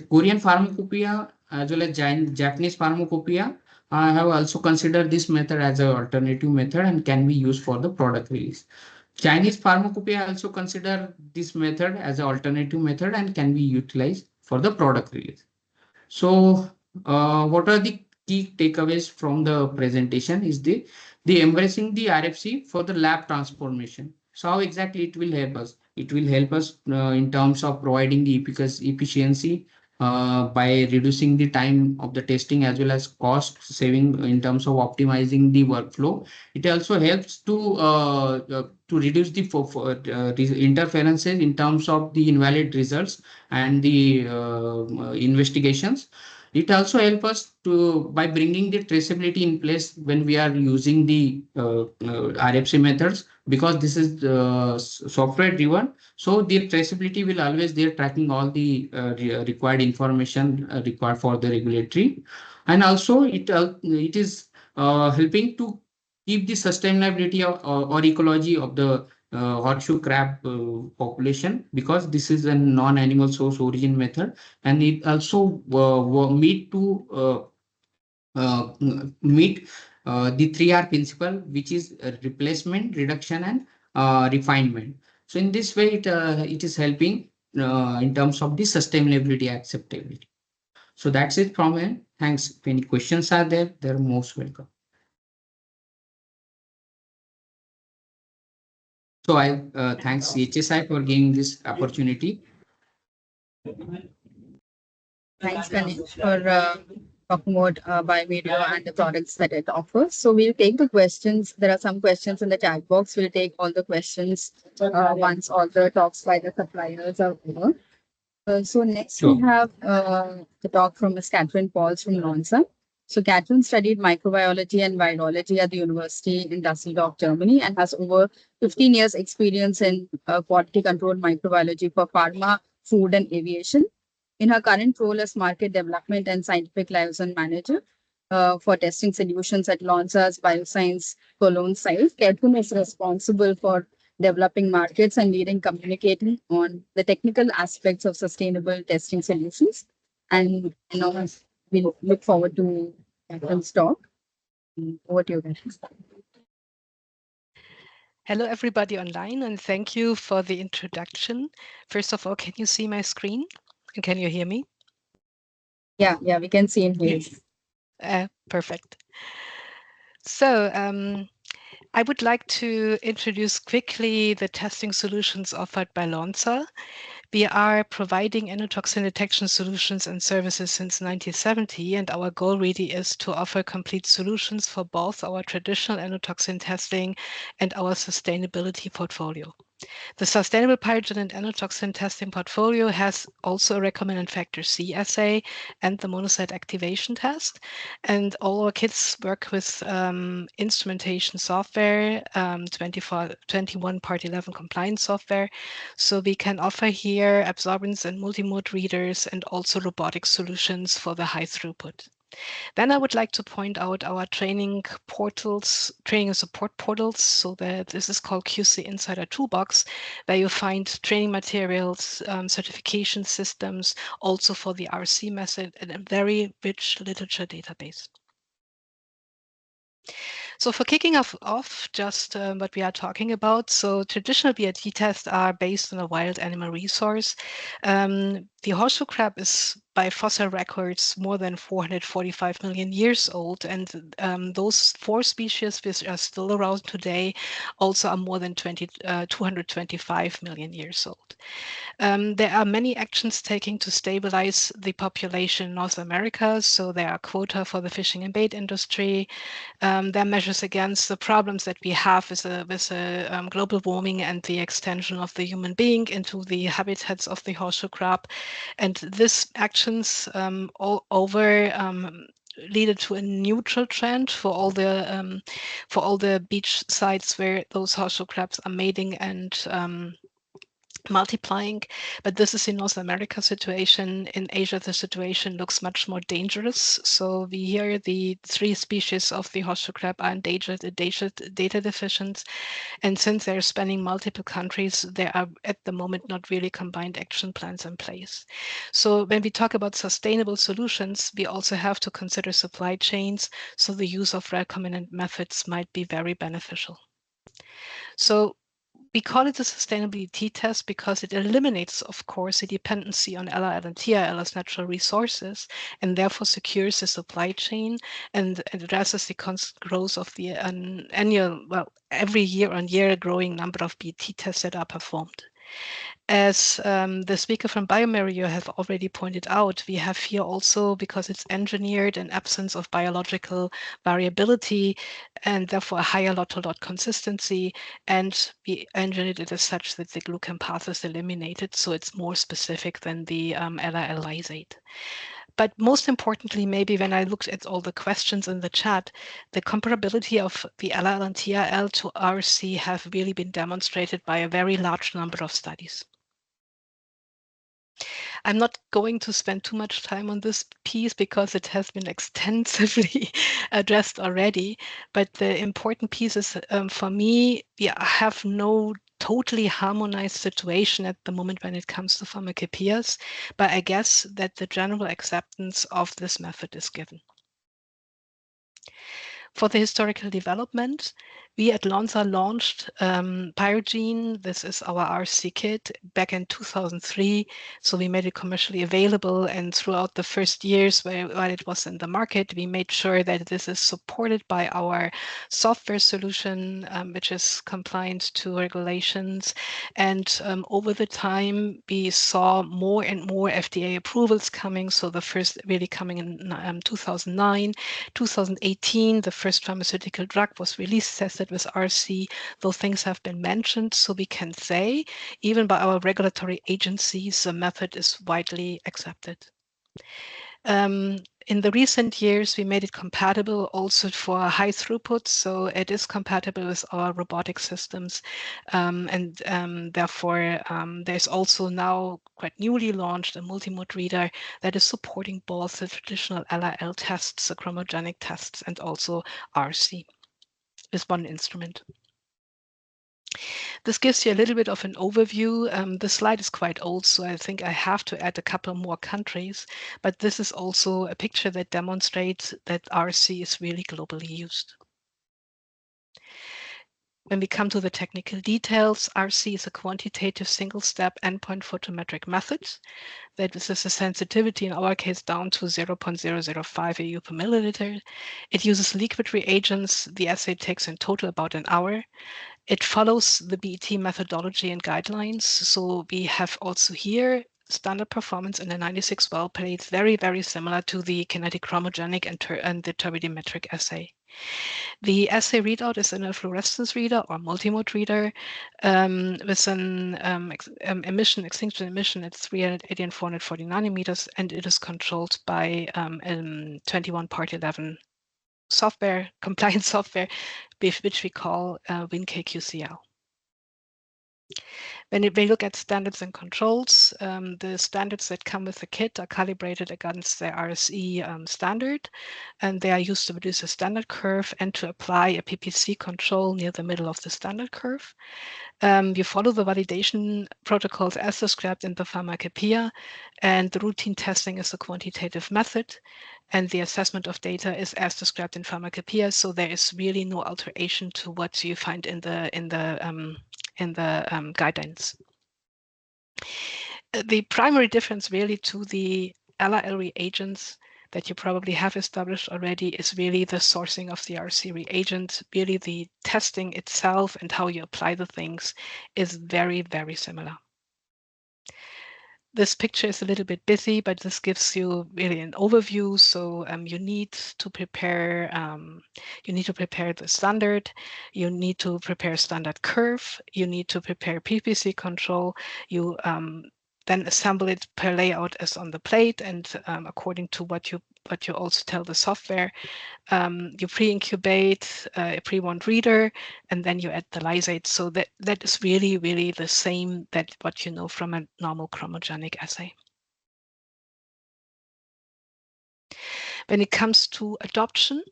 [SPEAKER 7] Korean Pharmacopoeia as well as Japanese Pharmacopoeia have also considered this method as an alternative method and can be used for the product release. Chinese Pharmacopoeia also consider this method as an alternative method and can be utilized for the product release. So what are the key takeaways from the presentation is the embracing the RFC for the lab transformation. So how exactly it will help us? It will help us in terms of providing the efficiency by reducing the time of the testing as well as cost saving in terms of optimizing the workflow. It also helps to reduce the interferences in terms of the invalid results and the investigations. It also helps us to by bringing the traceability in place when we are using the RFC methods, because this is software driven. So the traceability will always there tracking all the required information required for the regulatory, and also it is helping to keep the sustainability or ecology of the horseshoe crab population, because this is a non-animal source origin method, and it also meet the 3R principle, which is replacement, reduction, and refinement. So in this way, it is helping in terms of the sustainability acceptability. So that's it from me. Thanks. If any questions are there, they're most welcome. So I thanks HSI for giving this opportunity.
[SPEAKER 3] Thanks, Ganesh, for talking about biomedia and the products that it offers. So we'll take the questions. There are some questions in the chat box. We'll take all the questions once all the talks by the suppliers are over. So next we
[SPEAKER 7] Sure.
[SPEAKER 3] have the talk from Ms. Catherine Pauls from Lonza. So Catherine studied microbiology and virology at the University in Dusseldorf, Germany, and has over 15 years experience in quality control microbiology for pharma, food, and aviation. In her current role as market development and scientific liaison manager for testing solutions at Lonza's Bioscience Cologne site, Catherine is responsible for developing markets and leading communicating on the technical aspects of sustainable testing solutions. And we look forward to Catherine's talk. Over to you, guys.
[SPEAKER 8] Hello, everybody online, and thank you for the introduction. First of all, can you see my screen? And can you hear me?
[SPEAKER 3] Yeah, we can see in here.
[SPEAKER 8] Perfect. So I would like to introduce quickly the testing solutions offered by Lonza. We are providing endotoxin detection solutions and services since 1970, and our goal really is to offer complete solutions for both our traditional endotoxin testing and our sustainability portfolio. The sustainable pyrogen and endotoxin testing portfolio has also a recombinant factor C assay and the monocyte activation test. And all our kits work with instrumentation software, 21 Part 11 compliance software. So we can offer here absorbance and multimode readers and also robotic solutions for the high throughput. Then I would like to point out our training portals, training and support portals. So that this is called QC Insider Toolbox, where you find training materials, certification systems, also for the RC method, and a very rich literature database. So for kicking off just what we are talking about, so traditional BIT tests are based on a wild animal resource. The horseshoe crab is by fossil records more than 445 million years old, and those 4 species which are still around today also are more than 225 million years old. There are many actions taken to stabilize the population in North America. So there are quota for the fishing and bait industry. There are measures against the problems that we have with global warming and the extension of the human being into the habitats of the horseshoe crab. And these actions all over leaded to a neutral trend for all the beach sites where those horseshoe crabs are mating and multiplying. But this is in North America situation. In Asia, the situation looks much more dangerous. So we hear the 3 species of the horseshoe crab are endangered, data deficient. And since they're spanning multiple countries, there are at the moment not really combined action plans in place. So when we talk about sustainable solutions, we also have to consider supply chains. So the use of recombinant methods might be very beneficial. So We call it a sustainability test because it eliminates, of course, the dependency on LRL and TRL as natural resources, and therefore secures the supply chain and addresses the constant growth of the annual, well, every year-on-year growing number of BT tests that are performed. As the speaker from Biomario have already pointed out, we have here also, because it's engineered, an absence of biological variability and therefore a higher lot-to-lot consistency. And we engineered it as such that the glucan path is eliminated, so it's more specific than the LRL lysate. But most importantly, maybe when I looked at all the questions in the chat, the comparability of the LRL and TRL to RC have really been demonstrated by a very large number of studies. I'm not going to spend too much time on this piece because it has been extensively addressed already. But the important piece is for me, we have no totally harmonized situation at the moment when it comes to pharmacopoeias, but I guess that the general acceptance of this method is given. For the historical development, we at Lonza launched Pyrogene. This is our RC kit back in 2003. So we made it commercially available. And throughout the first years while it was in the market, we made sure that this is supported by our software solution, which is compliant to regulations. And over the time, we saw more and more FDA approvals coming. So the first really coming in 2009, 2018, the first pharmaceutical drug was released, tested with RC. Those things have been mentioned, so we can say, even by our regulatory agencies, the method is widely accepted. In the recent years, we made it compatible also for high throughput, so it is compatible with our robotic systems. Therefore, there's also now quite newly launched a multimode reader that is supporting both the traditional LRL tests, the chromogenic tests, and also RC with one instrument. This gives you a little bit of an overview. The slide is quite old, so I think I have to add a couple more countries, but this is also a picture that demonstrates that RC is really globally used. When we come to the technical details, RC is a quantitative single-step endpoint photometric method. That is a sensitivity, in our case, down to 0.005 AU per milliliter. It uses liquid reagents. The assay takes in total about an hour. It follows the BET methodology and guidelines. So we have also here standard performance in the 96 well plates, very, very similar to the kinetic chromogenic and the turbidimetric assay. The assay readout is in a fluorescence reader or multimode reader with an extinction emission at 380 and 440 nanometers, and it is controlled by 21 part 11 software, compliance software, which we call WinKQCL. When we look at standards and controls, the standards that come with the kit are calibrated against the RSE standard, and they are used to produce a standard curve and to apply a PPC control near the middle of the standard curve. You follow the validation protocols as described in the pharmacopoeia, and the routine testing is a quantitative method, and the assessment of data is as described in pharmacopoeia. So there is really no alteration to what you find in the guidelines. The primary difference really to the LRL reagents that you probably have established already is really the sourcing of the RC reagent. Really the testing itself and how you apply the things is very, very similar. This picture is a little bit busy, but this gives you really an overview. So you need to prepare the standard, you need to prepare standard curve, you need to prepare PPC control, you then assemble it per layout as on the plate, and according to what you also tell the software. You pre-incubate a pre-warned reader, and then you add the lysate. So that is really, really the same that what you know from a normal chromogenic assay. When it comes to adoption,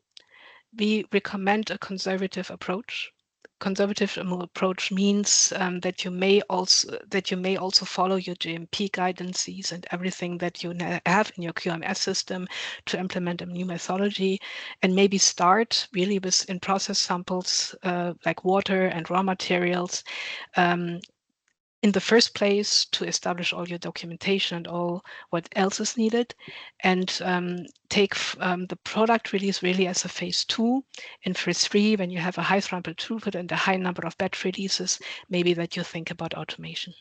[SPEAKER 8] we recommend a conservative approach. conservative approach means that you may also follow your GMP guidances and everything that you have in your QMS system to implement a new methodology, and maybe start really with in-process samples like water and raw materials in the first place to establish all your documentation and all what else is needed, and take the product release really as a phase 2. In phase 3, when you have a high sample throughput and a high number of batch releases, maybe that you think about automation.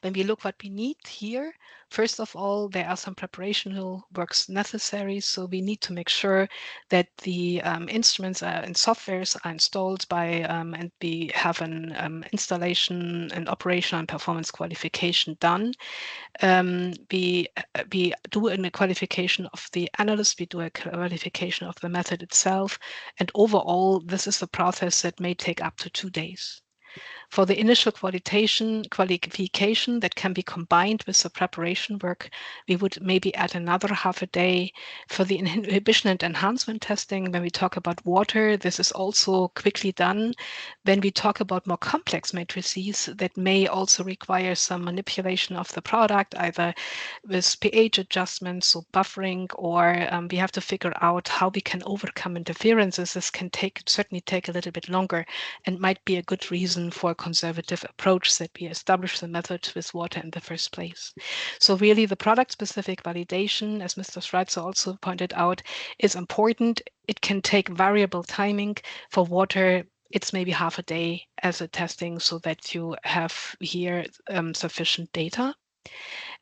[SPEAKER 8] When we look what we need here, first of all, there are some preparational works necessary. So we need to make sure that the instruments and softwares are installed by and we have an installation and operational and performance qualification done. We do a qualification of the analyst, we do a qualification of the method itself. And overall, this is a process that may take up to 2 days. For the initial qualification that can be combined with the preparation work, we would maybe add another half a day. For the inhibition and enhancement testing, when we talk about water, this is also quickly done. When we talk about more complex matrices that may also require some manipulation of the product, either with pH adjustments, so buffering, or we have to figure out how we can overcome interferences. This can certainly take a little bit longer and might be a good reason for a conservative approach that we establish the method with water in the first place. So really the product-specific validation, as Mr. Schreitzer also pointed out, is important. It can take variable timing. For water, it's maybe half a day as a testing so that you have here sufficient data.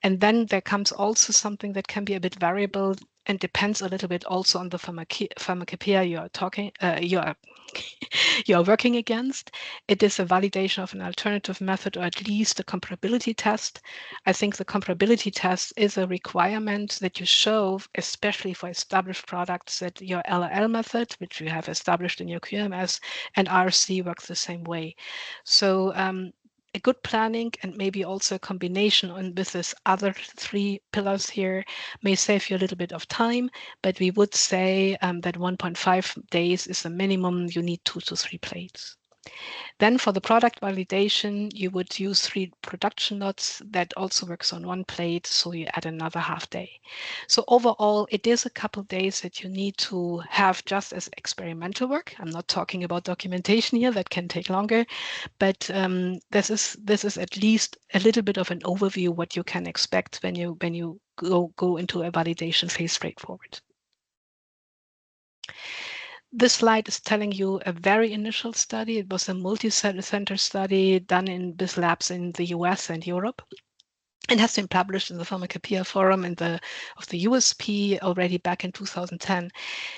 [SPEAKER 8] And then there comes also something that can be a bit variable and depends a little bit also on the pharmacopoeia you are working against. It is a validation of an alternative method, or at least a comparability test. I think the comparability test is a requirement that you show, especially for established products, that your LRL method, which you have established in your QMS, and RC works the same way. So a good planning and maybe also a combination with this other 3 pillars here may save you a little bit of time, but we would say that 1.5 days is the minimum. You need 2 to 3 plates. Then for the product validation, you would use 3 production lots. That also works on 1 plate, so you add another half day. So overall, it is a couple days that you need to have just as experimental work. I'm not talking about documentation here, that can take longer, but this is at least a little bit of an overview what you can expect when you go into a validation phase straightforward. This slide is telling you a very initial study. It was a multi-center study done in BIS labs in the US and Europe. It has been published in the Pharmacopoeia Forum of the USP already back in 2010.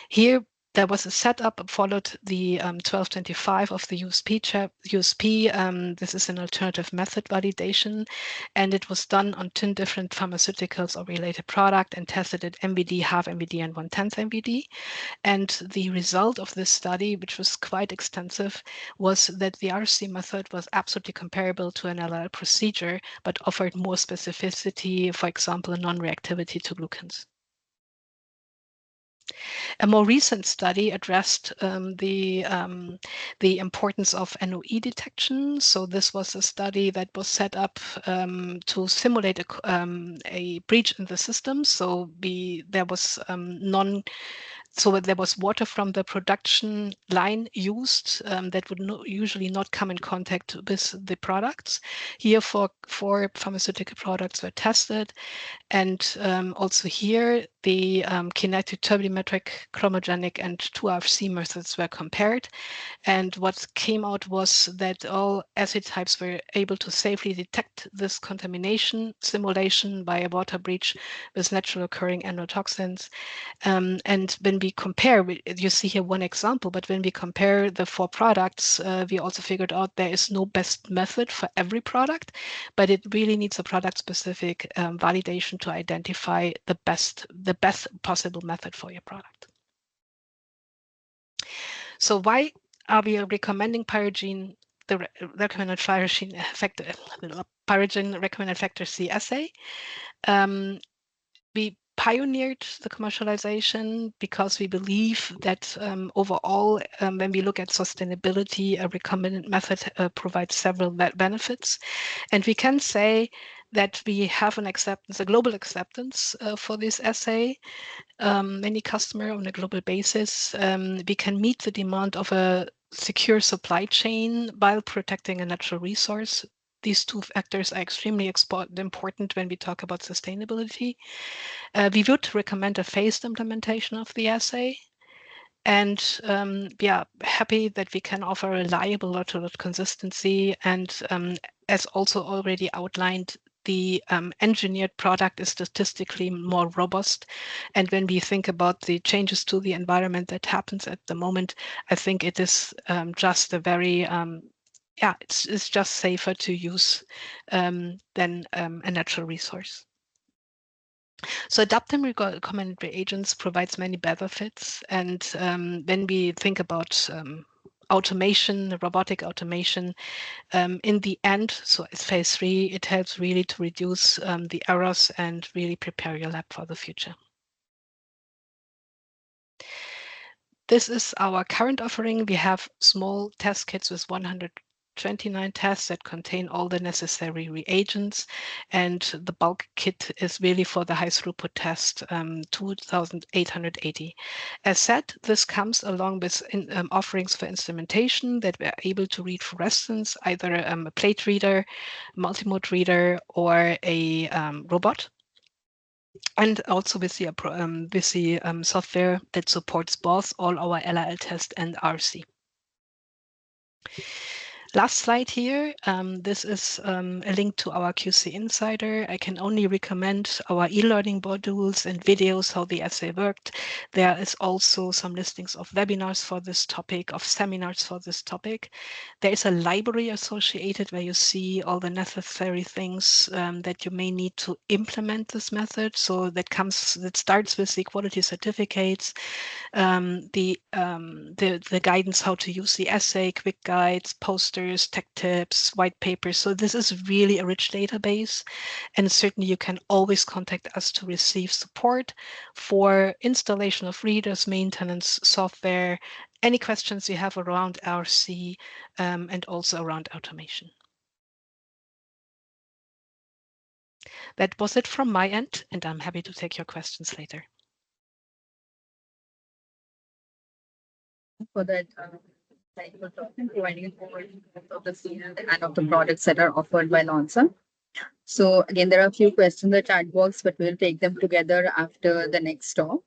[SPEAKER 8] Here, there was a setup, followed the 1225 of the USP. This is an alternative method validation, and it was done on 10 different pharmaceuticals or related product and tested at MVD, half MVD, and 1/10 MVD. And the result of this study, which was quite extensive, was that the RC method was absolutely comparable to an LL procedure, but offered more specificity, for example, non-reactivity to glucans. A more recent study addressed the importance of NOE detection. So this was a study that was set up to simulate a breach in the system. So there was there was water from the production line used that would usually not come in contact with the products. Here, 4 pharmaceutical products were tested. And also here, the kinetic, turbidimetric, chromogenic, and 2RFC methods were compared. And what came out was that all assay types were able to safely detect this contamination simulation by a water breach with naturally occurring endotoxins. And when we compare, you see here one example, but when we compare the 4 products, we also figured out there is no best method for every product, but it really needs a product-specific validation to identify the best possible method for your product. So why are we recommending Pyrogen, the recombinant Pyrogen recombinant factor C assay? pioneered the commercialization because we believe that overall, when we look at sustainability, a recombinant method provides several benefits. And we can say that we have an acceptance, a global acceptance for this assay. Many customers on a global basis. We can meet the demand of a secure supply chain while protecting a natural resource. These two factors are extremely important when we talk about sustainability. We would recommend a phased implementation of the assay. And we are happy that we can offer reliable lot-to-lot consistency. And as also already outlined, the engineered product is statistically more robust. And when we think about the changes to the environment that happens at the moment, I think it is just a very, it's just safer to use than a natural resource. So adaptive recombinant reagents provides many benefits. And when we think about automation, robotic automation, in the end, so it's phase 3, it helps really to reduce the errors and really prepare your lab for the future. This is our current offering. We have small test kits with 129 tests that contain all the necessary reagents, and the bulk kit is really for the high throughput test, 2,880. As said, this comes along with offerings for instrumentation that we're able to read fluorescence, either a plate reader, multimode reader, or a robot. And also with the software that supports both all our LIL test and RC. Last slide here. This is a link to our QC Insider. I can only recommend our e-learning modules and videos, how the assay worked. There is also some listings of webinars for this topic, of seminars for this topic. There is a library associated where you see all the necessary things that you may need to implement this method. So that starts with the quality certificates, the guidance how to use the assay, quick guides, posters, tech tips, white papers. So this is really a rich database, and certainly you can always contact us to receive support for installation of readers, maintenance, software, any questions you have around RC, and also around automation. That was it from my end, and I'm happy to take your questions later.
[SPEAKER 3] For that, providing of the field and of the products that are offered by Lonza. So again, there are a few questions in the chat box, but we'll take them together after the next talk.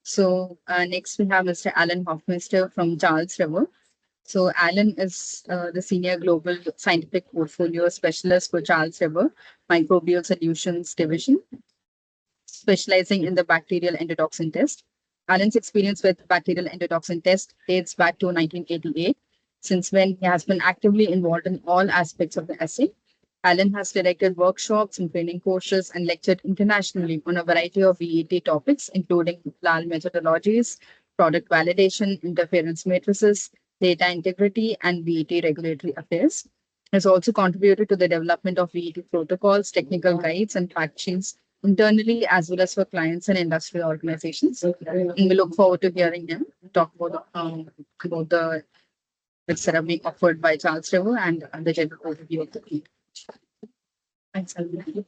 [SPEAKER 3] So next we have Mr. Alan Hoffmeister from Charles River. So Alan is the Senior Global Scientific Portfolio Specialist for Charles River Microbial Solutions Division, specializing in the bacterial endotoxin test. Alan's experience with bacterial endotoxin test dates back to 1988, since when he has been actively involved in all aspects of the assay. Alan has directed workshops and training courses and lectured internationally on a variety of VET topics, including LAL methodologies, product validation, interference matrices, data integrity, and VET regulatory affairs. He has also contributed to the development of VET protocols, technical guides, and fact sheets internally as well as for clients and industrial organizations. And we look forward to hearing him talk about the that are being offered by Charles River and the general overview of the field. Thanks, Alvin.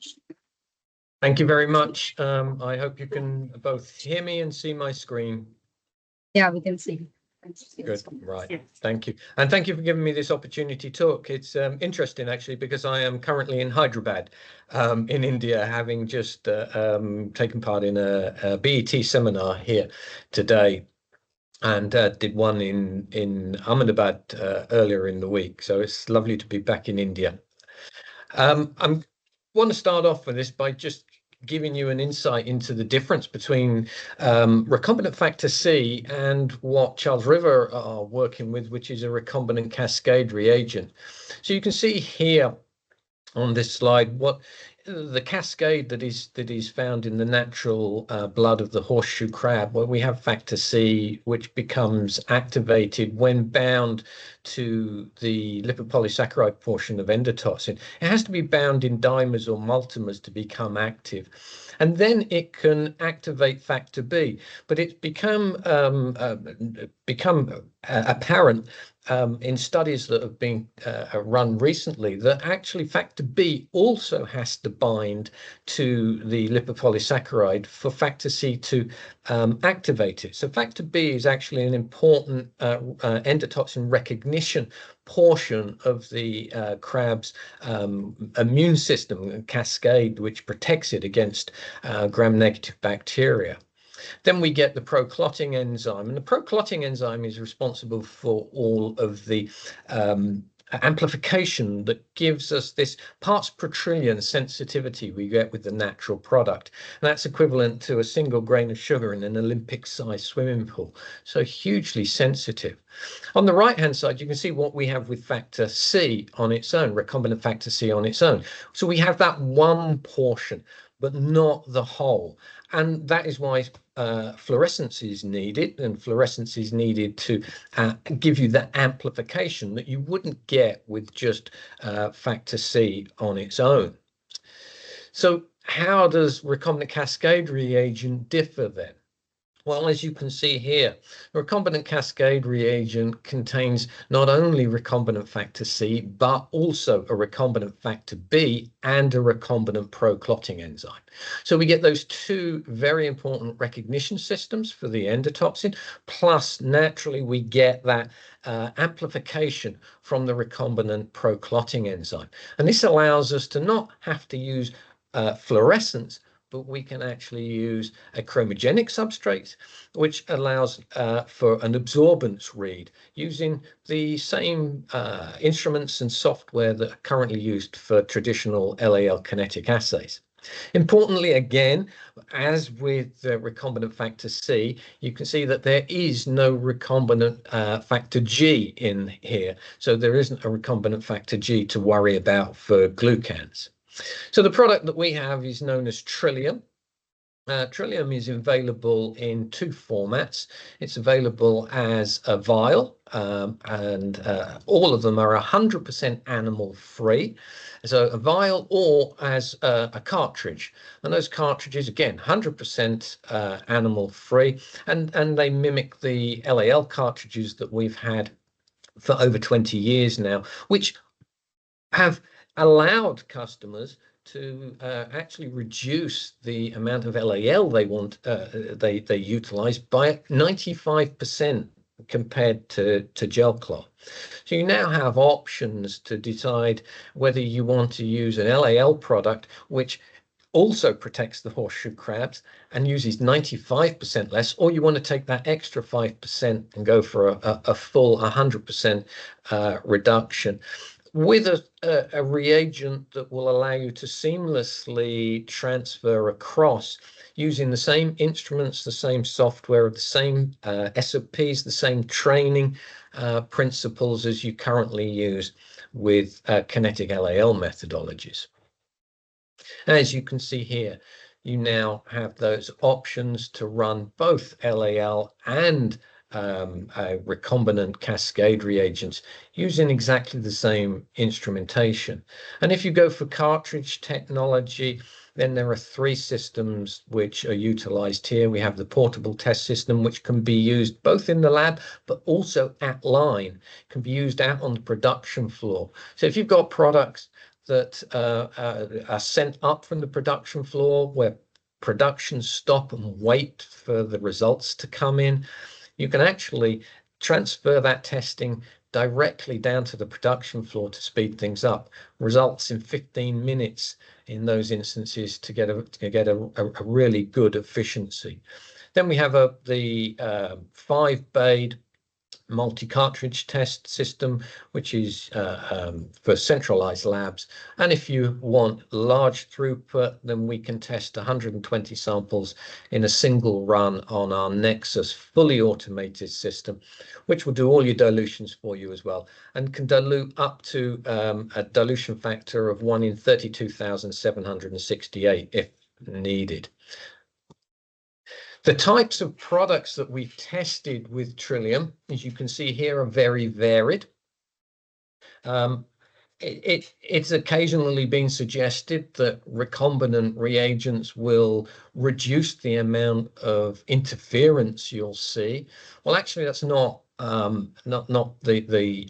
[SPEAKER 9] Thank you very much. I hope you can both hear me and see my screen.
[SPEAKER 3] Yeah, we can see.
[SPEAKER 9] Good, right. Thank you. And thank you for giving me this opportunity to talk. It's interesting, actually, because I am currently in Hyderabad in India, having just taken part in a BET seminar here today, and did one in Ahmedabad earlier in the week. So it's lovely to be back in India. I want to start off with this by just giving you an insight into the difference between recombinant factor C and what Charles River are working with, which is a recombinant cascade reagent. So you can see here on this slide what the cascade that is found in the natural blood of the horseshoe crab, where we have factor C, which becomes activated when bound to the lipopolysaccharide portion of endotoxin. It has to be bound in dimers or multimers to become active. and then it can activate factor B. But it's become apparent in studies that have been run recently that actually factor B also has to bind to the lipopolysaccharide for factor C to activate it. So factor B is actually an important endotoxin recognition portion of the crab's immune system cascade, which protects it against gram-negative bacteria. Then we get the pro-clotting enzyme, and the pro-clotting enzyme is responsible for all of the amplification that gives us this parts per trillion sensitivity we get with the natural product. And that's equivalent to a single grain of sugar in an Olympic-sized swimming pool. So hugely sensitive. On the right-hand side, you can see what we have with factor C on its own, recombinant factor C on its own. So we have that one portion, but not the whole. And that is why fluorescence is needed, and fluorescence is needed to give you the amplification that you wouldn't get with just factor C on its own. So how does recombinant cascade reagent differ then? Well, as you can see here, the recombinant cascade reagent contains not only recombinant factor C, but also a recombinant factor B and a recombinant pro-clotting enzyme. So we get those two very important recognition systems for the endotoxin, plus naturally we get that amplification from the recombinant pro-clotting enzyme. And this allows us to not have to use fluorescence, but we can actually use a chromogenic substrate, which allows for an absorbance read using the same instruments and software that are currently used for traditional LAL kinetic assays. Importantly, again, as with recombinant factor C, you can see that there is no recombinant factor G in here. So there isn't a recombinant factor G to worry about for glucans. So the product that we have is known as Trillium. Trillium is available in two formats. It's available as a vial, and all of them are 100% animal free. So a vial or as a cartridge. And those cartridges, again, 100% animal free, and they mimic the LAL cartridges that we've had for over 20 years now, which have allowed customers to actually reduce the amount of LAL they want they utilize by 95% compared to gel cloth. So you now have options to decide whether you want to use an LAL product which also protects the horseshoe crabs and uses 95% less, or you want to take that extra 5% and go for a full 100% reduction with a reagent that will allow you to seamlessly transfer across using the same instruments, the same software, the same SOPs, the same training principles as you currently use with kinetic LAL methodologies. As you can see here, you now have those options to run both LAL and recombinant cascade reagents using exactly the same instrumentation. And if you go for cartridge technology, then there are three systems which are utilized here. We have the portable test system, which can be used both in the lab, but also at line, can be used out on the production floor. So if you've got products that are sent up from the production floor where production stop and wait for the results to come in, you can actually transfer that testing directly down to the production floor to speed things up. Results in 15 minutes in those instances to get a really good efficiency. Then we have the 5-bayed multi-cartridge test system, which is for centralized labs. And if you want large throughput, then we can test 120 samples in a single run on our Nexus fully automated system, which will do all your dilutions for you as well, and can dilute up to a dilution factor of 1 in 32,768 if needed. The types of products that we've tested with Trillium, as you can see here, are very varied. It's occasionally been suggested that recombinant reagents will reduce the amount of interference you'll see. Well, actually, that's not the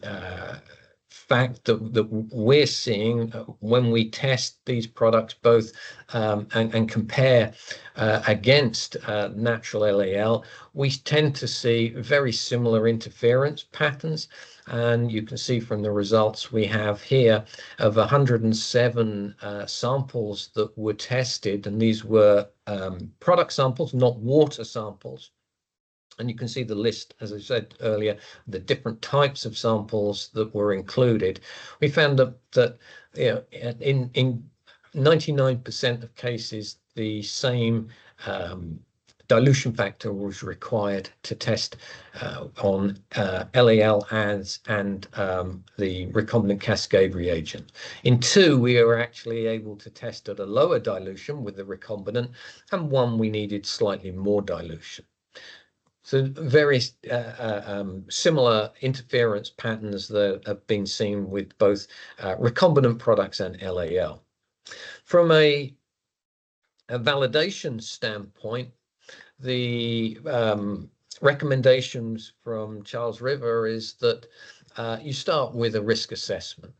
[SPEAKER 9] fact that we're seeing when we test these products both and compare against natural LAL. We tend to see very similar interference patterns. And you can see from the results we have here of 107 samples that were tested, and these were product samples, not water samples. And you can see the list, as I said earlier, the different types of samples that were included. We found that you know, in 99% of cases, the same dilution factor was required to test on LAL and the recombinant cascade reagent. In 2, we were actually able to test at a lower dilution with the recombinant, and 1 we needed slightly more dilution. So very similar interference patterns that have been seen with both recombinant products and LAL. From a validation standpoint, the recommendations from Charles River is that you start with a risk assessment.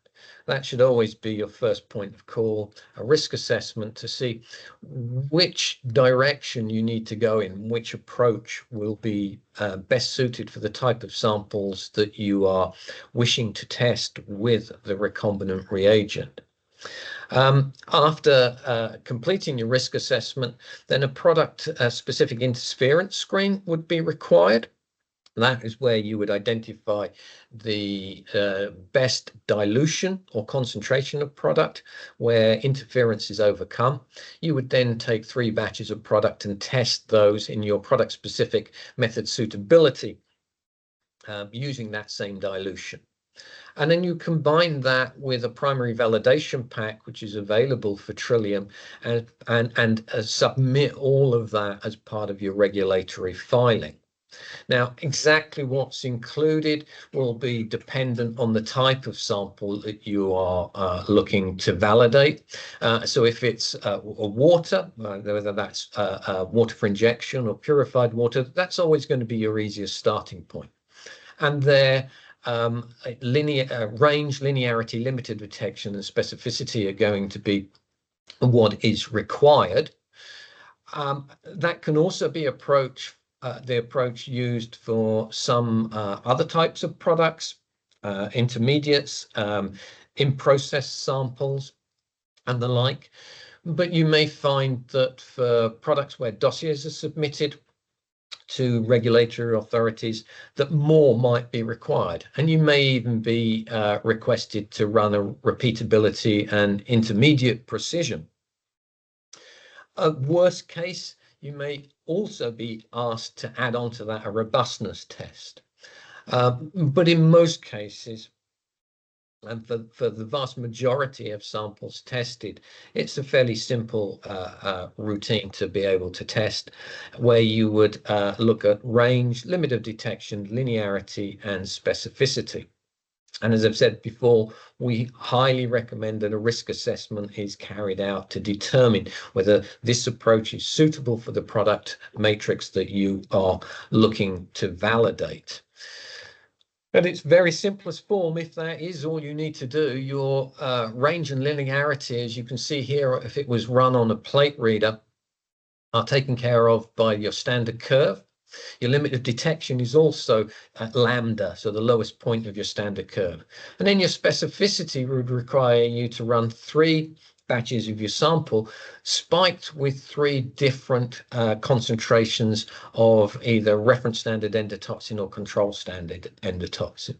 [SPEAKER 9] That should always be your first point of call, a risk assessment to see which direction you need to go in, which approach will be best suited for the type of samples that you are wishing to test with the recombinant reagent. After completing your risk assessment, then a product-specific interference screen would be required. That is where you would identify the best dilution or concentration of product where interference is overcome. You would then take 3 batches of product and test those in your product-specific method suitability using that same dilution. And then you combine that with a primary validation pack, which is available for Trillium, and submit all of that as part of your regulatory filing. Now, exactly what's included will be dependent on the type of sample that you are looking to validate. So if it's water, whether that's water for injection or purified water, that's always going to be your easiest starting point. And their range, linearity, limited detection, and specificity are going to be what is required. That can also be the approach used for some other types of products, intermediates, in-process samples, and the like. But you may find that for products where dossiers are submitted to regulatory authorities, that more might be required. And you may even be requested to run a repeatability and intermediate precision. Worst case, you may also be asked to add on to that a robustness test. But in most cases, and for the vast majority of samples tested, it's a fairly simple routine to be able to test, where you would look at range, limit of detection, linearity, and specificity. And as I've said before, we highly recommend that a risk assessment is carried out to determine whether this approach is suitable for the product matrix that you are looking to validate. At its very simplest form, if that is all you need to do, your range and linearity, as you can see here, if it was run on a plate reader, are taken care of by your standard curve. Your limit of detection is also at lambda, so the lowest point of your standard curve. And then your specificity would require you to run 3 batches of your sample spiked with 3 different concentrations of either reference standard endotoxin or control standard endotoxin.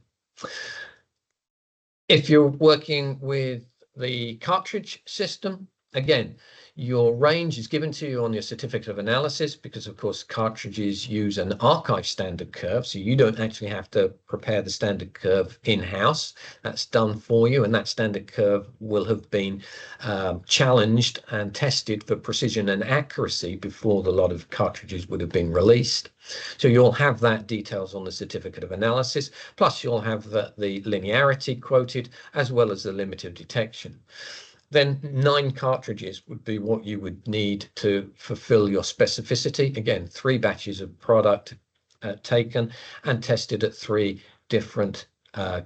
[SPEAKER 9] If you're working with the cartridge system, again, Your range is given to you on your certificate of analysis because, of course, cartridges use an archive standard curve, so you don't actually have to prepare the standard curve in-house. That's done for you, and that standard curve will have been challenged and tested for precision and accuracy before the lot of cartridges would have been released. So you'll have that details on the certificate of analysis, plus you'll have the linearity quoted, as well as the limit of detection. Then 9 cartridges would be what you would need to fulfill your specificity. Again, 3 batches of product taken and tested at 3 different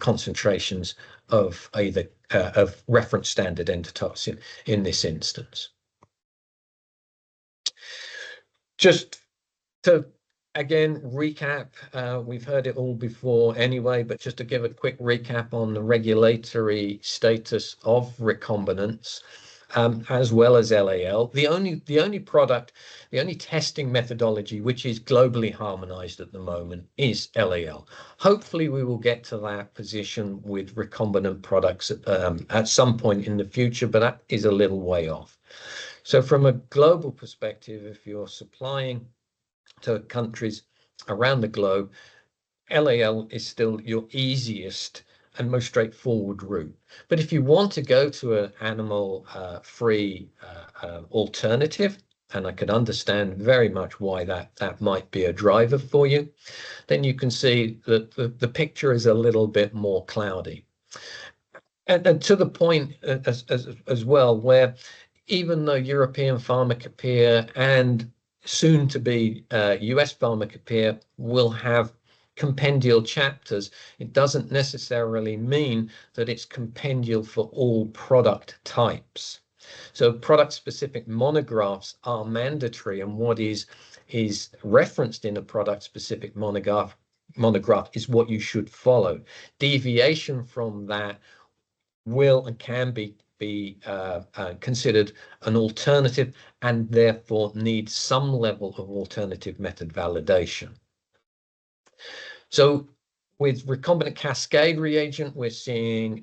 [SPEAKER 9] concentrations of either of reference standard endotoxin in this instance. Just to again recap, we've heard it all before anyway, but just to give a quick recap on the regulatory status of recombinants, as well as LAL. The only testing methodology which is globally harmonized at the moment is LAL. Hopefully we will get to that position with recombinant products at some point in the future, but that is a little way off. So from a global perspective, if you're supplying to countries around the globe, LAL is still your easiest and most straightforward route. But if you want to go to an animal-free alternative, and I could understand very much why that might be a driver for you, then you can see that the picture is a little bit more cloudy. And to the point as well, where even though European Pharmacopoeia and soon to be US Pharmacopoeia will have compendial chapters, it doesn't necessarily mean that it's compendial for all product types. So product-specific monographs are mandatory, and what is referenced in a product-specific monograph is what you should follow. Deviation from that will and can be considered an alternative and therefore needs some level of alternative method validation. So with recombinant cascade reagent, we're seeing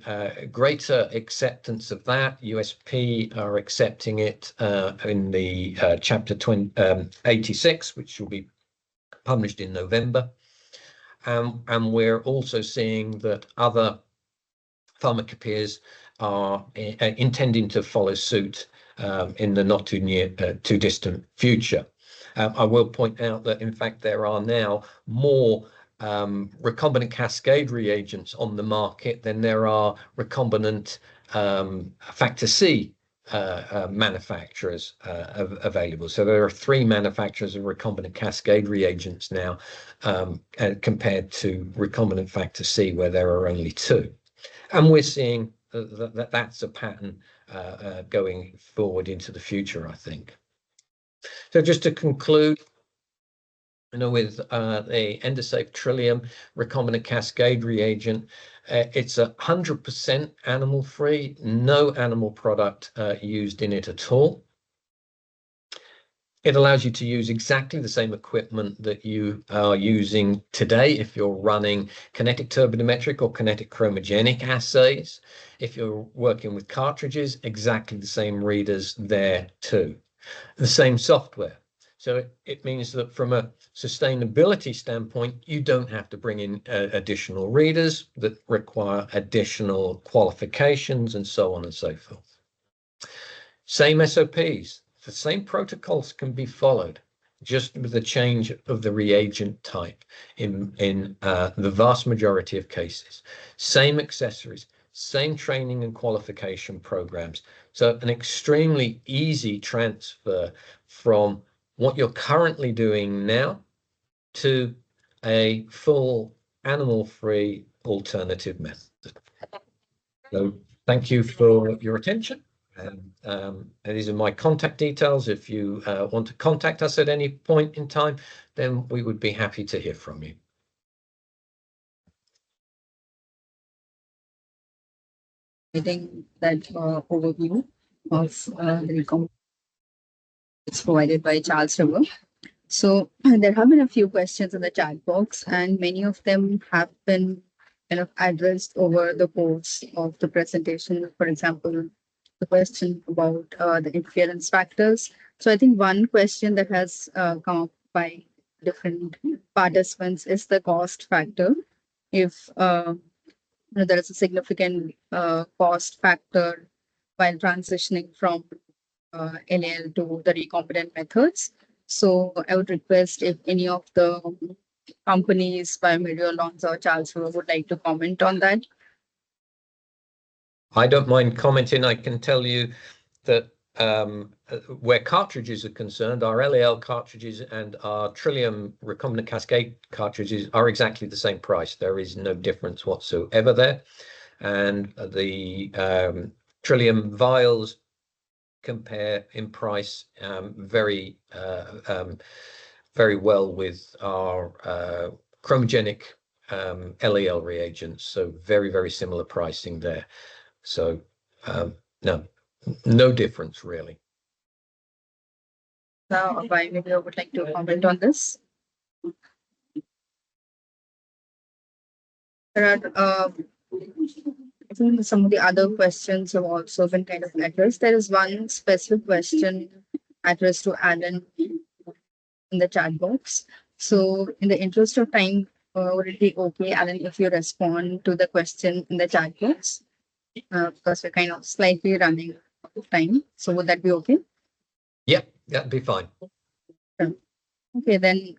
[SPEAKER 9] greater acceptance of that. USP are accepting it in the chapter 86, which will be published in November. And we're also seeing that other pharmacopoeias are intending to follow suit in the not too distant future. I will point out that in fact there are now more recombinant cascade reagents on the market than there are recombinant factor C manufacturers available. So there are 3 manufacturers of recombinant cascade reagents now compared to recombinant factor C, where there are only 2. And we're seeing that's a pattern going forward into the future, I think. So just to conclude, with the Endosafe Trillium recombinant cascade reagent, it's 100% animal-free, no animal product used in it at all. It allows you to use exactly the same equipment that you are using today if you're running kinetic turbidimetric or kinetic chromogenic assays. If you're working with cartridges, exactly the same readers there too. The same software. So it means that from a sustainability standpoint, you don't have to bring in additional readers that require additional qualifications and so on and so forth. Same SOPs. The same protocols can be followed, just with the change of the reagent type in the vast majority of cases. Same accessories, same training and qualification programs. So an extremely easy transfer from what you're currently doing now to a full animal-free alternative method. So thank you for your attention. And these are my contact details. If you want to contact us at any point in time, then we would be happy to hear from you.
[SPEAKER 3] I think that overview of the recombinant is provided by Charles River. So there have been a few questions in the chat box, and many of them have been kind of addressed over the course of the presentation. For example, the question about the interference factors. So I think one question that has come up by different participants is the cost factor. If there is a significant cost factor while transitioning from LAL to the recombinant methods. So I would request if any of the companies, Biomedio, Lonza, or Charles would like to comment on that.
[SPEAKER 9] I don't mind commenting. I can tell you that where cartridges are concerned, our LAL cartridges and our Trillium recombinant cascade cartridges are exactly the same price. There is no difference whatsoever there. And the Trillium vials compare in price very well with our chromogenic LAL reagents. So very similar pricing there. So no difference really.
[SPEAKER 3] Now, maybe I would like to comment on this. There are, I think some of the other questions have also been kind of addressed. There is one specific question addressed to Alan in the chat box. So, in the interest of time, would it be okay, Alan, if you respond to the question in the chat box? Because we're kind of slightly running out of time. So, would that be okay?
[SPEAKER 9] Yep, that'd be fine.
[SPEAKER 3] Okay, then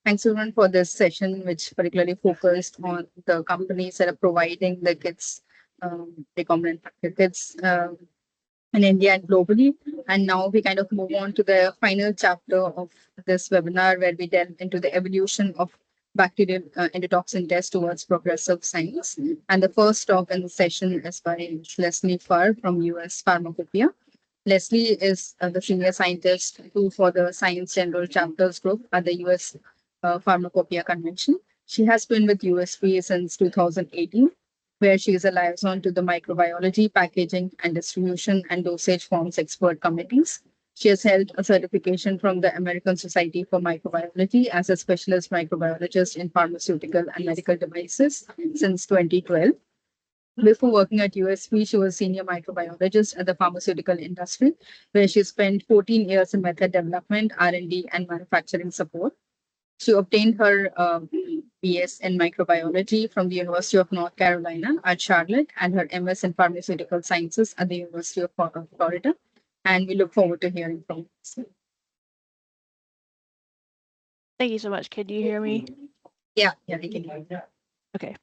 [SPEAKER 3] thanks everyone for this session, which particularly focused on the companies that are providing the kits, recombinant factor kits in India and globally. And now we kind of move on to the final chapter of this webinar, where we delve into the evolution of bacterial endotoxin test towards progressive science. And the first talk in the session is by Leslie Farr from US Pharmacopoeia. Leslie is the senior scientist for the Science General Chapters Group at the US Pharmacopoeia Convention. She has been with USP since 2018, where she is a liaison to the microbiology, packaging, and distribution and dosage forms expert committees. She has held a certification from the American Society for Microbiology as a specialist microbiologist in pharmaceutical and medical devices since 2012. Before working at USP, she was senior microbiologist at the pharmaceutical industry, where she spent 14 years in method development, R&D, and manufacturing support. She obtained her BS in microbiology from the University of North Carolina at Charlotte and her MS in pharmaceutical sciences at the University of Florida. And we look forward to hearing from her.
[SPEAKER 10] Thank you so much. Can you hear me?
[SPEAKER 3] Yeah, we can hear you.
[SPEAKER 10] Okay.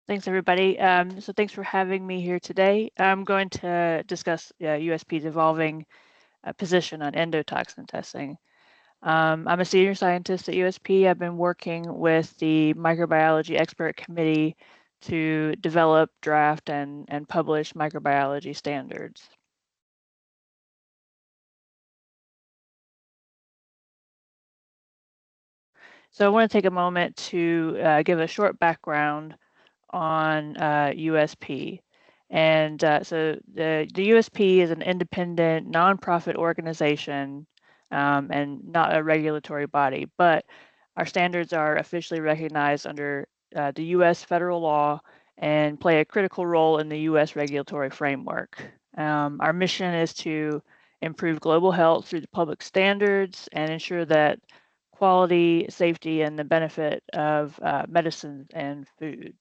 [SPEAKER 10] Thanks, everybody. So thanks for having me here today. I'm going to discuss USP's evolving position on endotoxin testing. I'm a senior scientist at USP. I've been working with the microbiology expert committee to develop, draft, and publish microbiology standards. So I want to take a moment to give a short background on USP. And so the USP is an independent nonprofit organization and not a regulatory body, but our standards are officially recognized under the US federal law and play a critical role in the US regulatory framework. Our mission is to improve global health through the public standards and ensure that quality, safety, and the benefit of medicines and foods.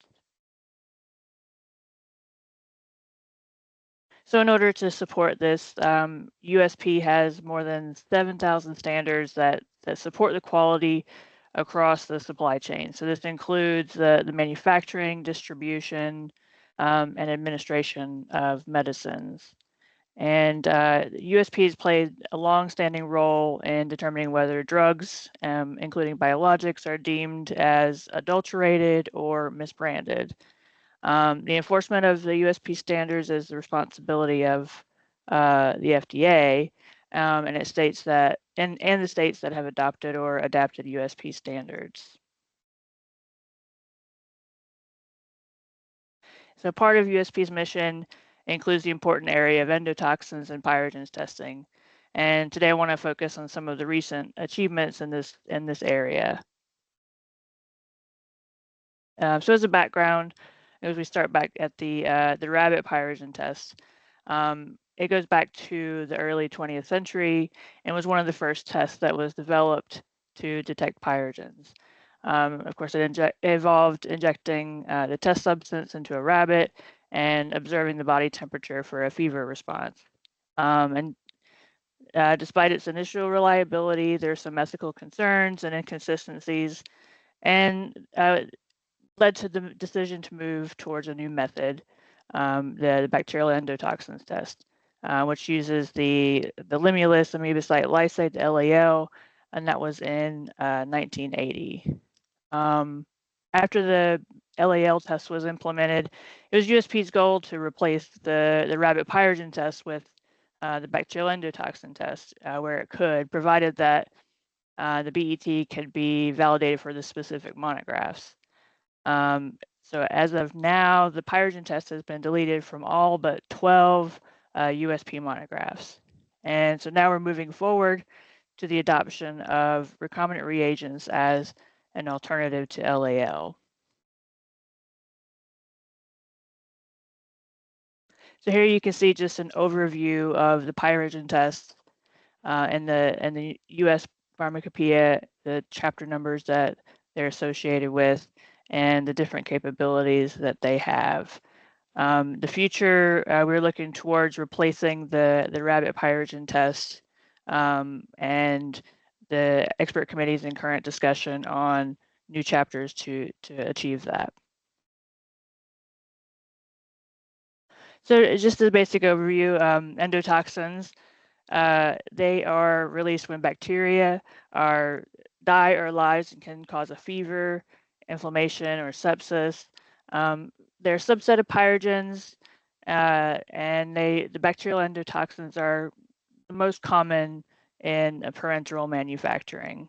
[SPEAKER 10] So in order to support this, USP has more than 7,000 standards that support the quality across the supply chain. So this includes the manufacturing, distribution, and administration of medicines. And USP has played a long-standing role in determining whether drugs, including biologics, are deemed as adulterated or misbranded. The enforcement of the USP standards is the responsibility of the FDA, and it states that, and the states that have adopted or adapted USP standards. So part of USP's mission includes the important area of endotoxins and pyrogens testing. And today I want to focus on some of the recent achievements in this area. So as a background, as we start back at the rabbit pyrogen test. It goes back to the early 20th century and was one of the first tests that was developed to detect pyrogens. Of course, it involved injecting the test substance into a rabbit and observing the body temperature for a fever response. Despite its initial reliability, there's some ethical concerns and inconsistencies, and led to the decision to move towards a new method, the bacterial endotoxins test, which uses the limulus, ameboctye, lysate, the LAL, and that was in 1980. After the LAL test was implemented, it was USP's goal to replace the rabbit pyrogen test with the bacterial endotoxin test where it could, provided that the BET could be validated for the specific monographs. So as of now, the pyrogen test has been deleted from all but 12 USP monographs. And so now we're moving forward to the adoption of recombinant reagents as an alternative to LAL. So here you can see just an overview of the pyrogen tests and the US Pharmacopoeia, the chapter numbers that they're associated with, and the different capabilities that they have. The future, we're looking towards replacing the rabbit pyrogen test, and the expert committees in current discussion on new chapters to achieve that. So just a basic overview, endotoxins, they are released when bacteria die or lives and can cause a fever, inflammation, or sepsis. They're a subset of pyrogens, and the bacterial endotoxins are the most common in parenteral manufacturing.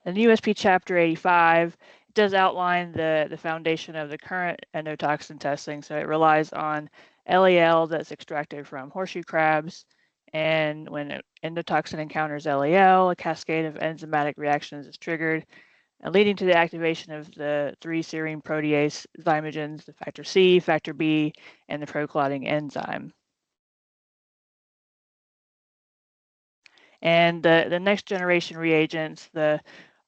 [SPEAKER 10] In the USP Chapter 85, it does outline the foundation of the current endotoxin testing. So it relies on LAL that's extracted from horseshoe crabs. And when endotoxin encounters LAL, a cascade of enzymatic reactions is triggered, leading to the activation of the 3 serine protease zymogens, the factor C, factor B, and the proclotting enzyme. And the next generation reagents, the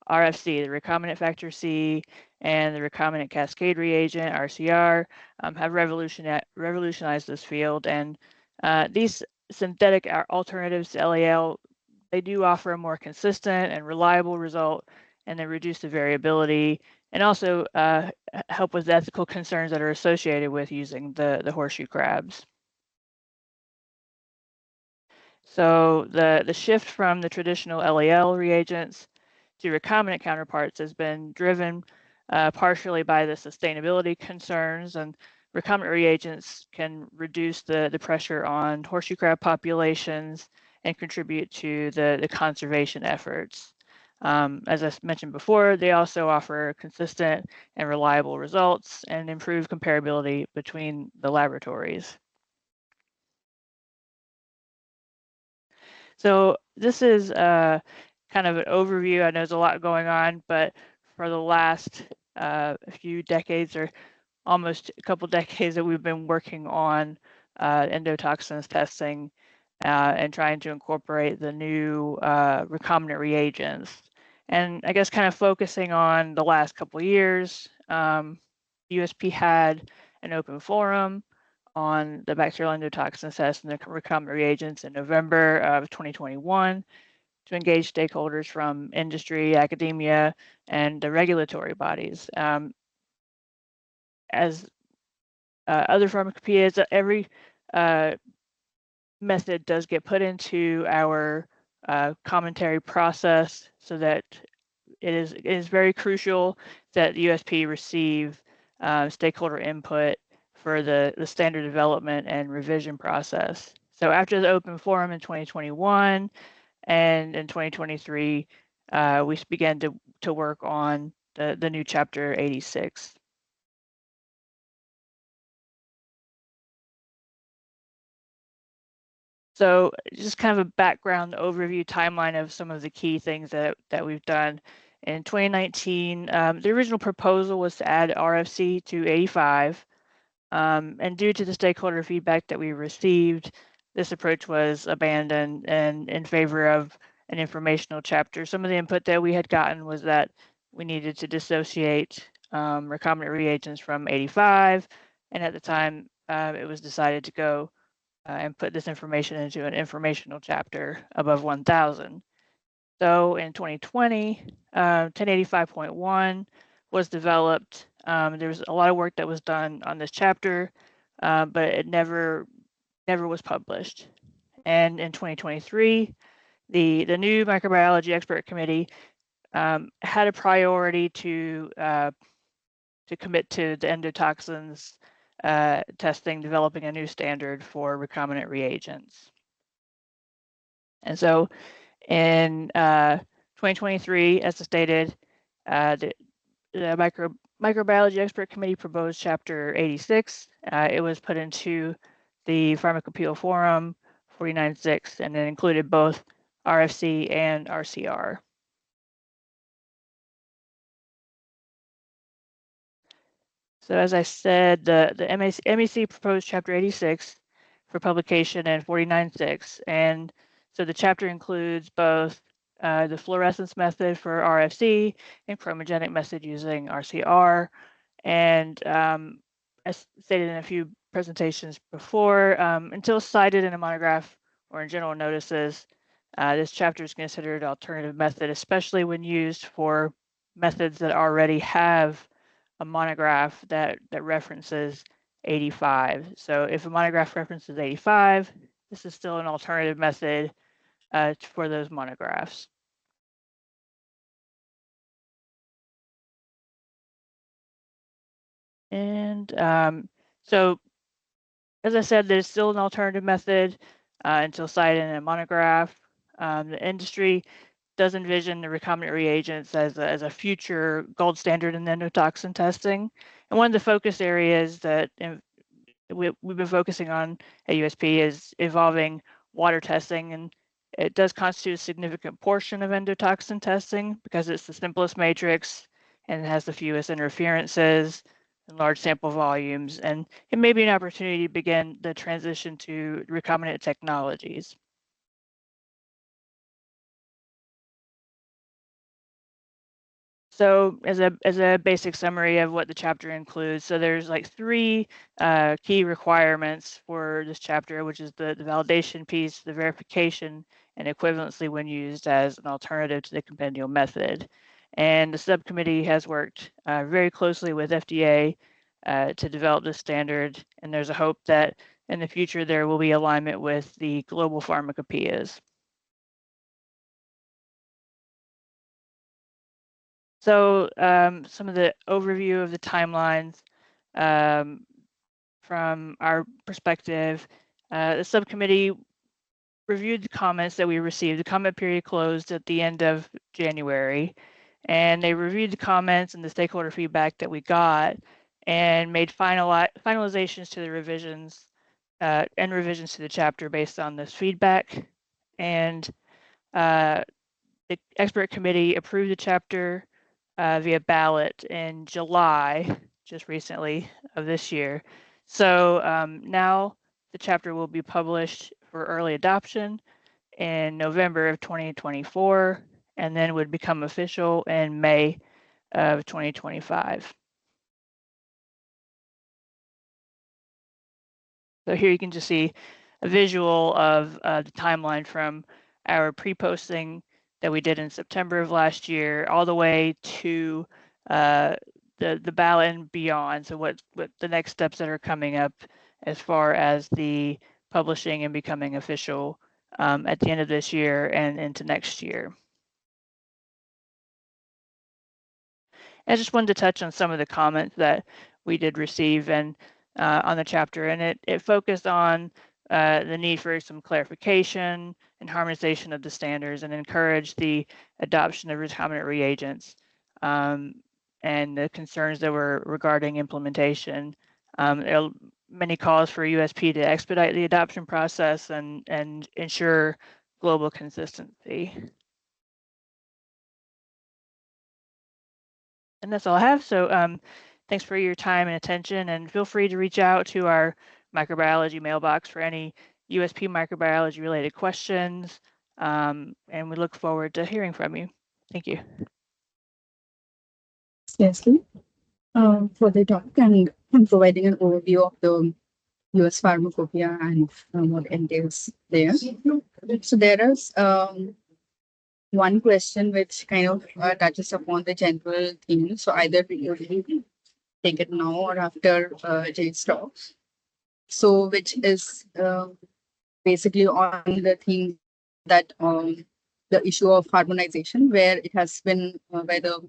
[SPEAKER 10] RFC, the recombinant factor C, and the recombinant cascade reagent, RCR, have revolutionized this field. And these synthetic alternatives to LAL, they do offer a more consistent and reliable result, and they reduce the variability, and also help with the ethical concerns that are associated with using the horseshoe crabs. So the shift from the traditional LAL reagents to recombinant counterparts has been driven partially by the sustainability concerns, and recombinant reagents can reduce the pressure on horseshoe crab populations and contribute to the conservation efforts. As I mentioned before, they also offer consistent and reliable results and improve comparability between the laboratories. So this is kind of an overview. I know there's a lot going on, but for the last few decades, or almost a couple decades, that we've been working on endotoxins testing and trying to incorporate the new recombinant reagents. And I guess kind of focusing on the last couple of years, USP had an open forum on the bacterial endotoxin test and the recombinant reagents in November of 2021 to engage stakeholders from industry, academia, and the regulatory bodies. As other pharmacopoeias, every method does get put into our commentary process, so that it is very crucial that the USP receive stakeholder input for the standard development and revision process. So after the open forum in 2021 and in 2023, we began to work on the new chapter 86. So just kind of a background overview timeline of some of the key things that we've done. In 2019, the original proposal was to add RFC to 85. And due to the stakeholder feedback that we received, this approach was abandoned and in favor of an informational chapter. Some of the input that we had gotten was that we needed to dissociate recombinant reagents from 85. And at the time, it was decided to go and put this information into an informational chapter above 1000. So in 2020, 1085.1 was developed. There was a lot of work that was done on this chapter, but it never was published. And in 2023, the new microbiology expert committee had a priority to commit to the endotoxins testing, developing a new standard for recombinant reagents. And so in 2023, as stated, the microbiology expert committee proposed chapter 86. It was put into the Pharmacopoeia Forum 49.6, and it included both RFC and RCR. So as I said, the MEC proposed chapter 86 for publication in 49.6, and so the chapter includes both the fluorescence method for RFC and chromogenic method using RCR. And as stated in a few presentations before, until cited in a monograph or in general notices, this chapter is considered an alternative method, especially when used for methods that already have a monograph that references 85. So if a monograph references 85, this is still an alternative method for those monographs. And so, as I said, there's still an alternative method until cited in a monograph. The industry does envision the recombinant reagents as a future gold standard in endotoxin testing. And one of the focus areas that we've been focusing on at USP is evolving water testing, and it does constitute a significant portion of endotoxin testing because it's the simplest matrix and it has the fewest interferences and large sample volumes, and it may be an opportunity to begin the transition to recombinant technologies. So as a basic summary of what the chapter includes, so there's like 3 key requirements for this chapter, which is the validation piece, the verification, and equivalency when used as an alternative to the compendial method. And the subcommittee has worked very closely with FDA to develop this standard, and there's a hope that in the future there will be alignment with the global pharmacopoeias. So some of the overview of the timelines from our perspective, the subcommittee reviewed the comments that we received. The comment period closed at the end of January, and they reviewed the comments and the stakeholder feedback that we got and made finalizations to the revisions and revisions to the chapter based on this feedback. And the expert committee approved the chapter via ballot in July, just recently of this year. So now the chapter will be published for early adoption in November of 2024, and then would become official in May of 2025. So here you can just see a visual of the timeline from our pre-posting that we did in September of last year, all the way to the ballot and beyond. So what the next steps that are coming up as far as the publishing and becoming official at the end of this year and into next year. I just wanted to touch on some of the comments that we did receive and on the chapter, and it focused on the need for some clarification and harmonization of the standards and encourage the adoption of recombinant reagents and the concerns that were regarding implementation. There are many calls for USP to expedite the adoption process and ensure global consistency. And that's all I have. So thanks for your time and attention, and feel free to reach out to our microbiology mailbox for any USP microbiology related questions. And we look forward to hearing from you. Thank you.
[SPEAKER 3] Yes, for the talk and providing an overview of the US pharmacopoeia and what entails there. So there is one question which kind of touches upon the general theme. So either we would take it now or after Jay's talk. So which is basically on the theme that the issue of harmonization, where it has been where the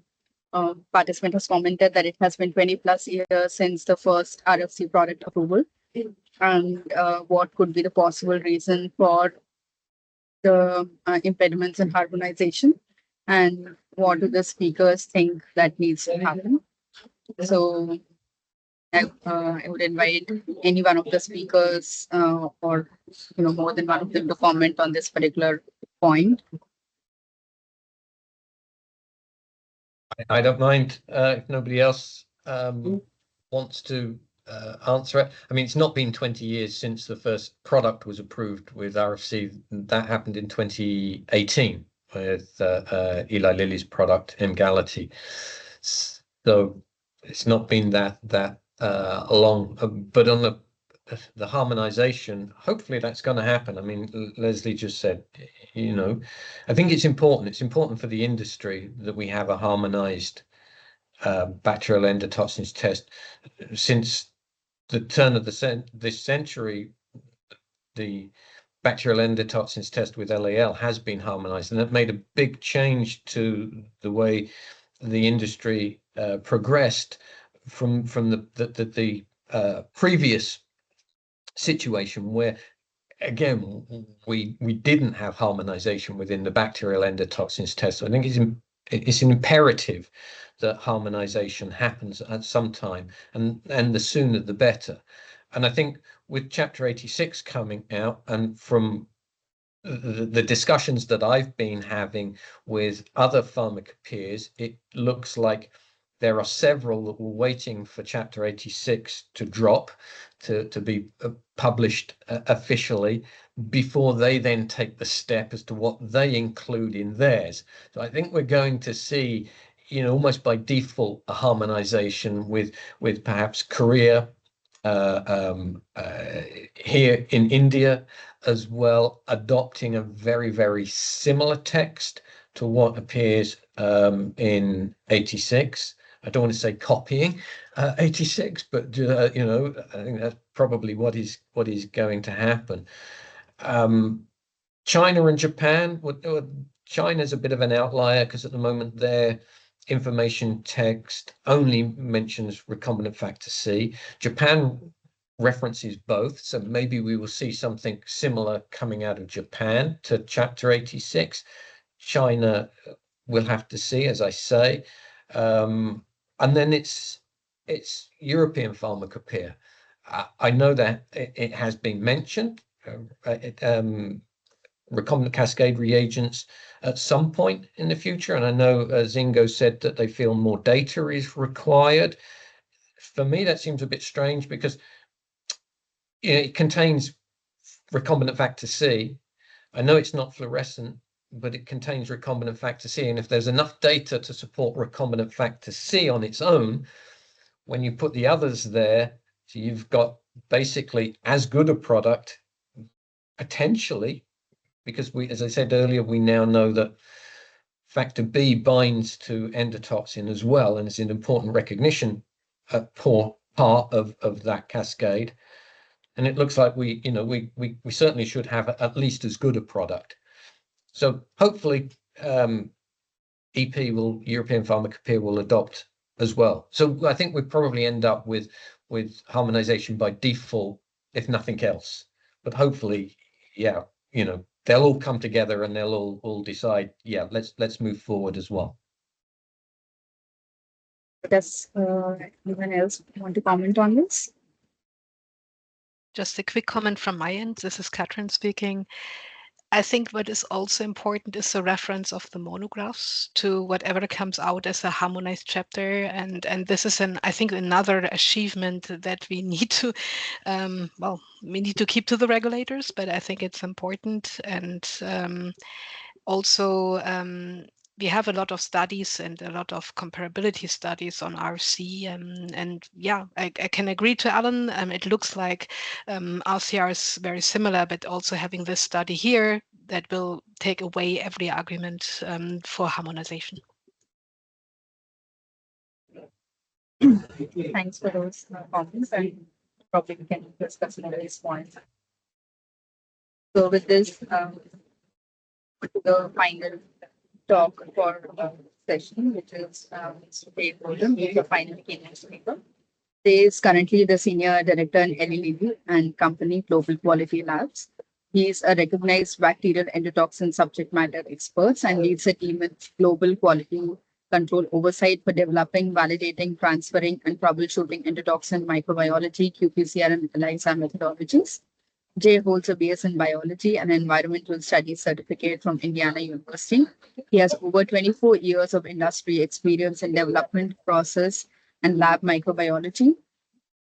[SPEAKER 3] participant has commented that it has been 20 plus years since the first RFC product approval, and what could be the possible reason for the impediments in harmonization, and what do the speakers think that needs to happen. So I would invite any one of the speakers or more than one of them to comment on this particular point.
[SPEAKER 9] I don't mind if nobody else wants to answer it. I mean, it's not been 20 years since the first product was approved with RFC. That happened in 2018 with Eli Lilly's product, Emgality. So it's not been that long. But on the harmonization, hopefully that's going to happen. I mean, Leslie just said, I think it's important. It's important for the industry that we have a harmonized bacterial endotoxins test. Since the turn of this century, the bacterial endotoxins test with LAL has been harmonized, and that made a big change to the way the industry progressed from the previous situation where, again, we didn't have harmonization within the bacterial endotoxins test. So I think it's an imperative that harmonization happens at some time, and the sooner the better. And I think with Chapter 86 coming out, and from the discussions that I've been having with other pharmacopoeias, it looks like there are several that were waiting for Chapter 86 to drop, to be published officially, before they then take the step as to what they include in theirs. So I think we're going to see, almost by default, a harmonization with perhaps Korea, here in India as well, adopting a very, very similar text to what appears in 86. I don't want to say copying 86, but I think that's probably what is going to happen. China and Japan. China's a bit of an outlier because at the moment their information text only mentions recombinant factor C. Japan references both, so maybe we will see something similar coming out of Japan to Chapter 86. China, we'll have to see, as I say. And then it's European pharmacopoeia. I know that it has been mentioned, recombinant cascade reagents at some point in the future. And I know Zingo said that they feel more data is required. For me, that seems a bit strange because it contains recombinant factor C. I know it's not fluorescent, but it contains recombinant factor C. And if there's enough data to support recombinant factor C on its own, when you put the others there, so you've got basically as good a product, potentially, because as I said earlier, we now know that factor B binds to endotoxin as well, and it's an important recognition part of that cascade. And it looks like we certainly should have at least as good a product. So hopefully European Pharmacopoeia will adopt as well. So I think we probably end up with harmonization by default, if nothing else. But hopefully, yeah, they'll all come together and they'll all decide, yeah, let's move forward as well.
[SPEAKER 3] Does anyone else want to comment on this?
[SPEAKER 8] Just a quick comment from my end. This is Katrin speaking. I think what is also important is the reference of the monographs to whatever comes out as a harmonized chapter, and this is I think another achievement that we need to well, we need to keep to the regulators, but I think it's important. And also we have a lot of studies and a lot of comparability studies on RC, and yeah, I can agree to Alan. It looks like RCR is very similar, but also having this study here that will take away every argument for harmonization.
[SPEAKER 3] Thanks for those comments, and probably we can discuss more these points. So with this, the final talk for session, which is Dave Golden, who is the final keynote speaker. He is currently the Senior Director in LEDB and Company Global Quality Labs. He is a recognized bacterial endotoxin subject matter expert and leads a team with global quality control oversight for developing, validating, transferring, and troubleshooting endotoxin microbiology, qPCR, and ELISA methodologies. Jay holds a BS in biology and environmental studies certificate from Indiana University. He has over 24 years of industry experience in development, process, and lab microbiology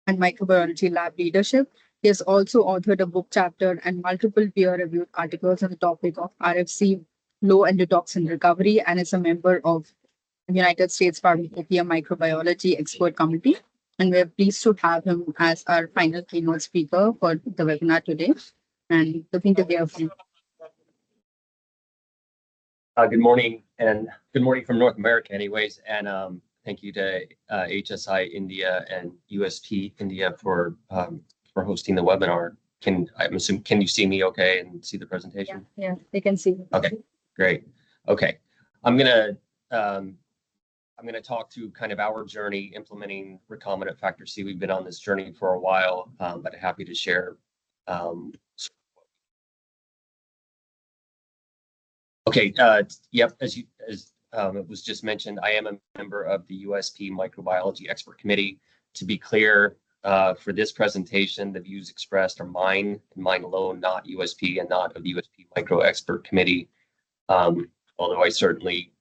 [SPEAKER 3] and microbiology lab leadership. He has also authored a book chapter and multiple peer-reviewed articles on the topic of RFC low endotoxin recovery, and is a member of the United States Pharmacopoeia Microbiology Expert Committee. And we're pleased to have him as our final keynote speaker for the webinar today. And looking to hear from you.
[SPEAKER 11] Good morning, and good morning from North America anyways. And thank you to HSI India and USP India for hosting the webinar. Can you see me okay and see the presentation?
[SPEAKER 3] Yeah, they can see.
[SPEAKER 11] Okay, great. Okay, I'm gonna talk through kind of our journey implementing recombinant factor C. We've been on this journey for a while, but happy to share. Okay, yep, as it was just mentioned, I am a member of the USP Microbiology Expert Committee. To be clear, for this presentation, the views expressed are mine and mine alone, not USP and not of the USP Micro Expert Committee. Although I certainly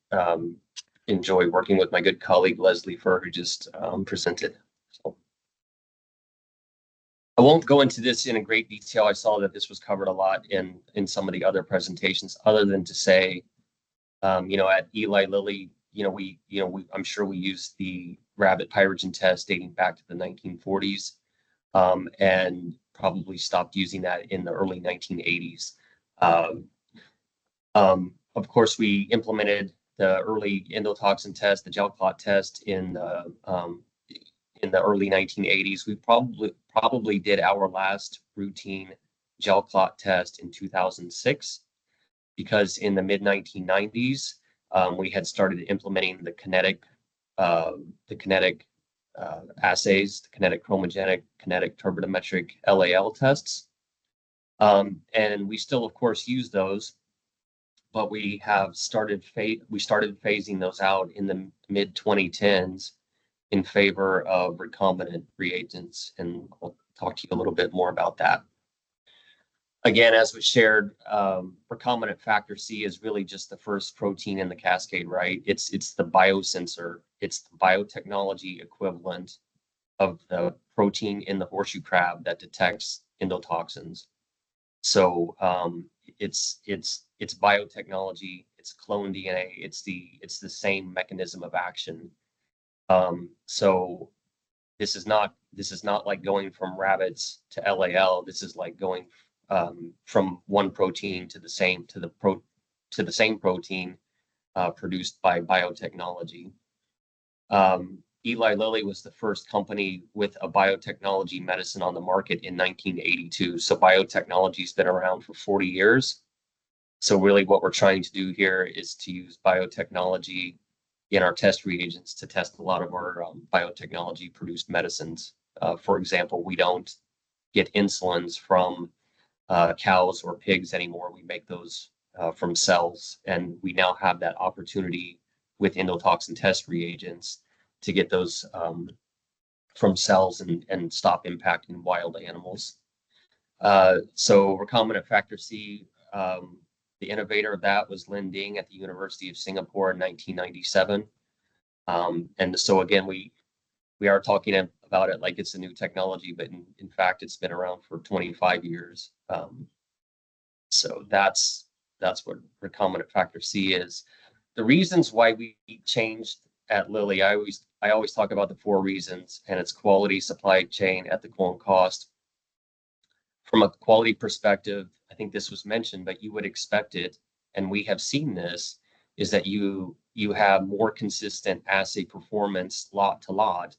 [SPEAKER 11] enjoy working with my good colleague, Leslie Furr, who just presented. So I won't go into this in great detail. I saw that this was covered a lot in some of the other presentations, other than to say, at Eli Lilly, I'm sure we used the rabbit pyrogen test dating back to the 1940s, and probably stopped using that in the early 1980s. Of course, we implemented the early endotoxin test, the gel clot test in the early 1980s. We probably did our last routine gel clot test in 2006, because in the mid 1990s, we had started implementing the kinetic assays, the kinetic chromogenic, kinetic turbidimetric LAL tests. And we still, of course, use those, but we started phasing those out in the mid 2010s in favor of recombinant reagents, and I'll talk to you a little bit more about that. Again, as was shared, recombinant factor C is really just the first protein in the cascade, right? It's the biosensor. It's the biotechnology equivalent of the protein in the horseshoe crab that detects endotoxins. So it's biotechnology. It's clone DNA. It's the same mechanism of action. So this is not like going from rabbits to LAL. This is like going from one protein to the same protein produced by biotechnology. Eli Lilly was the first company with a biotechnology medicine on the market in 1982. So biotechnology has been around for 40 years. So really what we're trying to do here is to use biotechnology in our test reagents to test a lot of our biotechnology produced medicines. For example, we don't get insulins from cows or pigs anymore. We make those from cells, and we now have that opportunity with endotoxin test reagents to get those from cells and stop impacting wild animals. So recombinant factor C The innovator of that was Lin Ding at the University of Singapore in 1997. And so again, we are talking about it like it's a new technology, but in fact, it's been around for 25 years. So that's what recombinant factor C is. The reasons why we changed at Lilly, I always talk about the 4 reasons, and it's quality, supply chain, ethical, and cost. From a quality perspective, I think this was mentioned, but you would expect it, and we have seen this, is that you have more consistent assay performance lot to lot,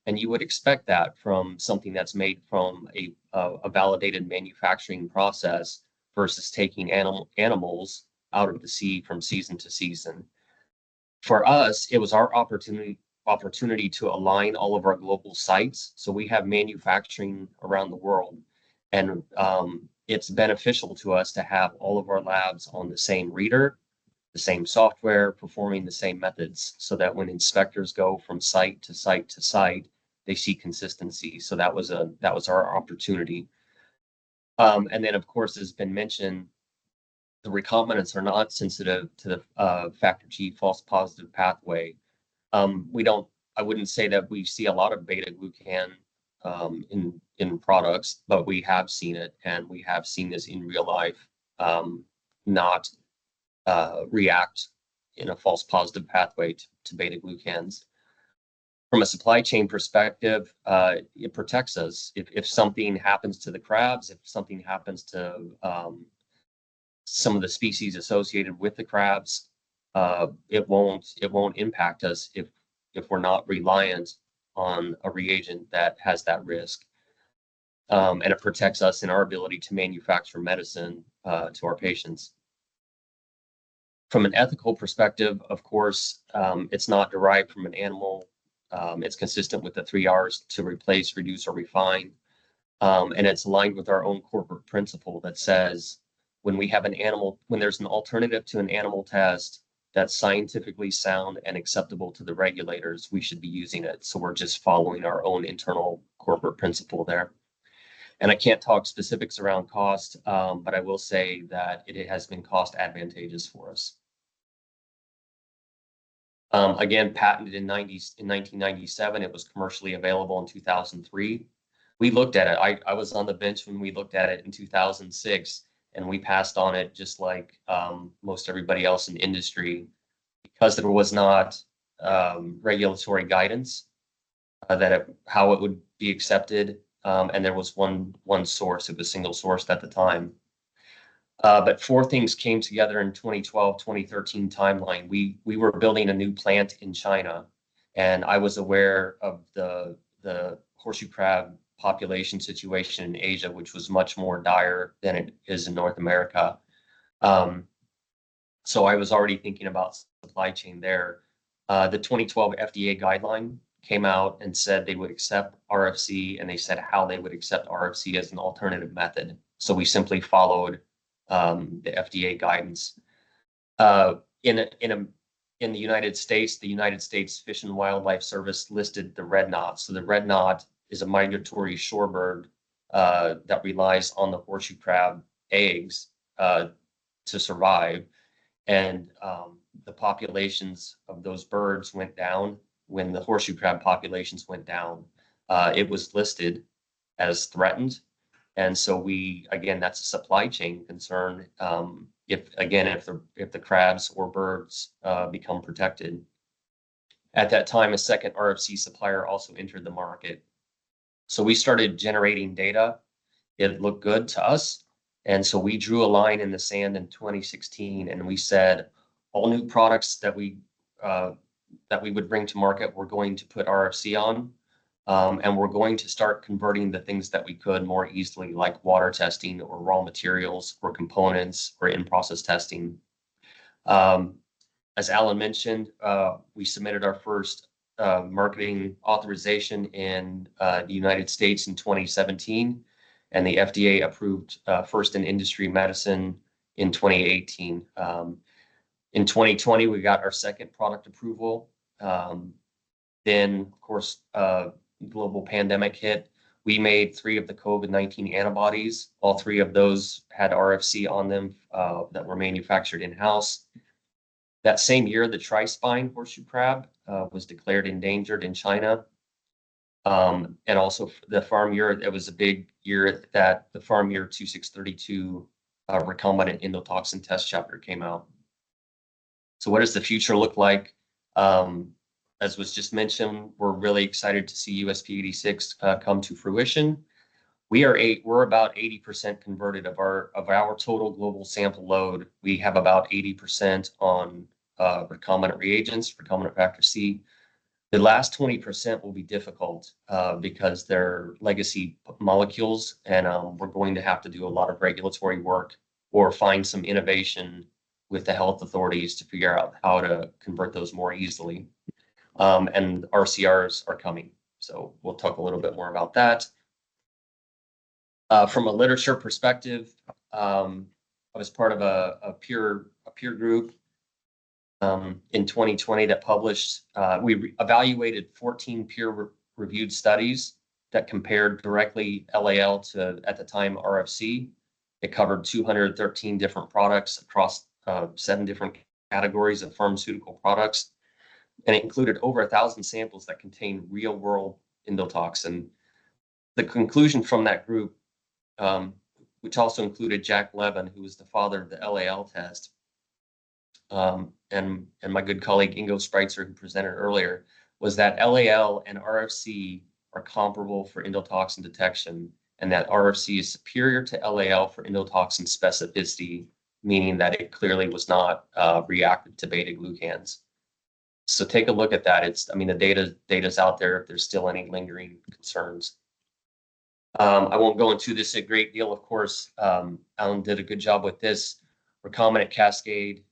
[SPEAKER 11] and you would expect that from something that's made from a validated manufacturing process versus taking animals out of the sea from season to season. For us, it was our opportunity to align all of our global sites. So we have manufacturing around the world, and it's beneficial to us to have all of our labs on the same reader, the same software, performing the same methods, so that when inspectors go from site to site to site, they see consistency. So that was our opportunity. And then, of course, as been mentioned, the recombinants are not sensitive to the factor G false positive pathway. I wouldn't say that we see a lot of beta glucan in products, but we have seen it, and we have seen this in real life not react in a false positive pathway to beta glucans. From a supply chain perspective, it protects us. If something happens to the crabs, if something happens to some of the species associated with the crabs, it won't impact us if we're not reliant on a reagent that has that risk. And it protects us in our ability to manufacture medicine to our patients. From an ethical perspective, of course, it's not derived from an animal. It's consistent with the 3 R's: to replace, reduce, or refine. And it's aligned with our own corporate principle that says when there's an alternative to an animal test that's scientifically sound and acceptable to the regulators, we should be using it. So we're just following our own internal corporate principle there. And I can't talk specifics around cost, but I will say that it has been cost advantageous for us. Again, patented in 1997, it was commercially available in 2003. We looked at it. I was on the bench when we looked at it in 2006, and we passed on it just like most everybody else in the industry, because there was not regulatory guidance how it would be accepted, and there was one source. It was single sourced at the time. But 4 things came together in 2012, 2013 timeline. We were building a new plant in China, and I was aware of the horseshoe crab population situation in Asia, which was much more dire than it is in North America. So I was already thinking about supply chain there. The 2012 FDA guideline came out and said they would accept RFC, and they said how they would accept RFC as an alternative method. So we simply followed the FDA guidance. In the United States, the United States Fish and Wildlife Service listed the red knot. So the red knot is a migratory shorebird that relies on the horseshoe crab eggs to survive. And the populations of those birds went down when the horseshoe crab populations went down. It was listed as threatened. And so that's a supply chain concern. If the crabs or birds become protected. At that time, a second RFC supplier also entered the market. So we started generating data. It looked good to us. And so we drew a line in the sand in 2016, and we said all new products that we would bring to market, we're going to put RFC on. And we're going to start converting the things that we could more easily, like water testing or raw materials or components or in-process testing. As Alan mentioned, we submitted our first marketing authorization in the United States in 2017, and the FDA approved first in industry medicine in 2018. In 2020, we got our second product approval. Then, of course, global pandemic hit. We made 3 of the COVID-19 antibodies. All 3 of those had RFC on them that were manufactured in-house. That same year, the tri-spine horseshoe crab was declared endangered in China. And also the farm year, it was a big year that the farm year 2632 recombinant endotoxin test chapter came out. So what does the future look like? As was just mentioned, we're really excited to see USP 86 come to fruition. We're about 80% converted of our total global sample load. We have about 80% on recombinant reagents, recombinant factor C. The last 20% will be difficult because they're legacy molecules, and we're going to have to do a lot of regulatory work or find some innovation with the health authorities to figure out how to convert those more easily. And RCRs are coming, so we'll talk a little bit more about that. From a literature perspective, I was part of a peer group in 2020 that published, we evaluated 14 peer-reviewed studies that compared directly LAL to, at the time, RFC. It covered 213 different products across 7 different categories of pharmaceutical products. And it included over 1,000 samples that contained real-world endotoxin. The conclusion from that group, which also included Jack Levin, who was the father of the LAL test, and my good colleague Ingo Spreitzer, who presented earlier, was that LAL and RFC are comparable for endotoxin detection, and that RFC is superior to LAL for endotoxin specificity, meaning that it clearly was not reactive to beta-glucans. So take a look at that. The data's out there if there's still any lingering concerns. I won't go into this a great deal, of course. Alan did a good job with this. Recombinant cascade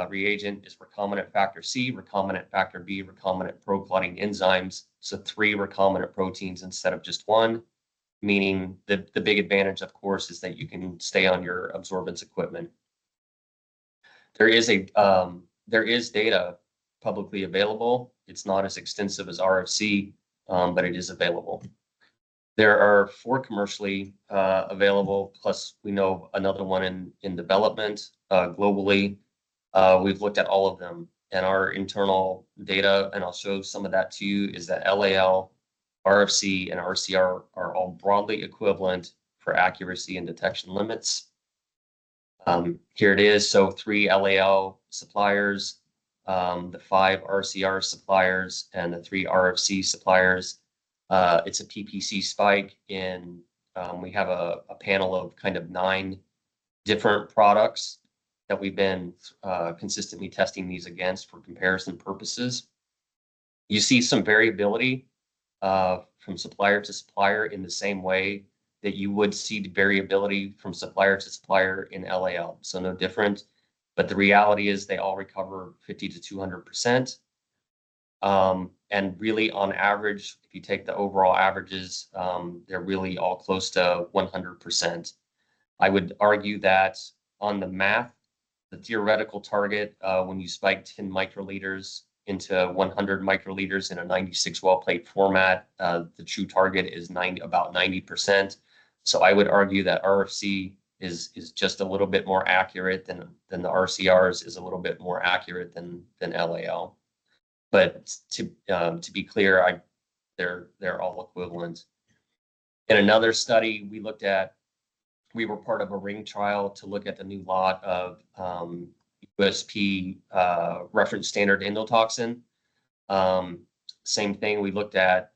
[SPEAKER 11] reagent is recombinant factor C, recombinant factor B, recombinant proclotting enzymes. So 3 recombinant proteins instead of just 1, meaning the big advantage, of course, is that you can stay on your absorbance equipment. There is data publicly available. It's not as extensive as RFC, but it is available. There are 4 commercially available, plus we know another one in development globally. We've looked at all of them, and our internal data, and I'll show some of that to you, is that LAL, RFC, and RCR are all broadly equivalent for accuracy and detection limits. Here it is. So 3 LAL suppliers, the 5 RCR suppliers, and the 3 RFC suppliers. It's a PPC spike in, we have a panel of kind of 9 different products that we've been consistently testing these against for comparison purposes. You see some variability from supplier to supplier in the same way that you would see the variability from supplier to supplier in LAL. So no different, but the reality is they all recover 50 to 200%. And really on average, if you take the overall averages, they're really all close to 100%. I would argue that on the math, the theoretical target, when you spike 10 microliters into 100 microliters in a 96 well plate format, the true target is about 90%. So I would argue that RFC is just a little bit more accurate than the RCRs, is a little bit more accurate than LAL. But to be clear, they're all equivalent. In another study, we were part of a ring trial to look at the new lot of USP reference standard endotoxin. Same thing, we looked at,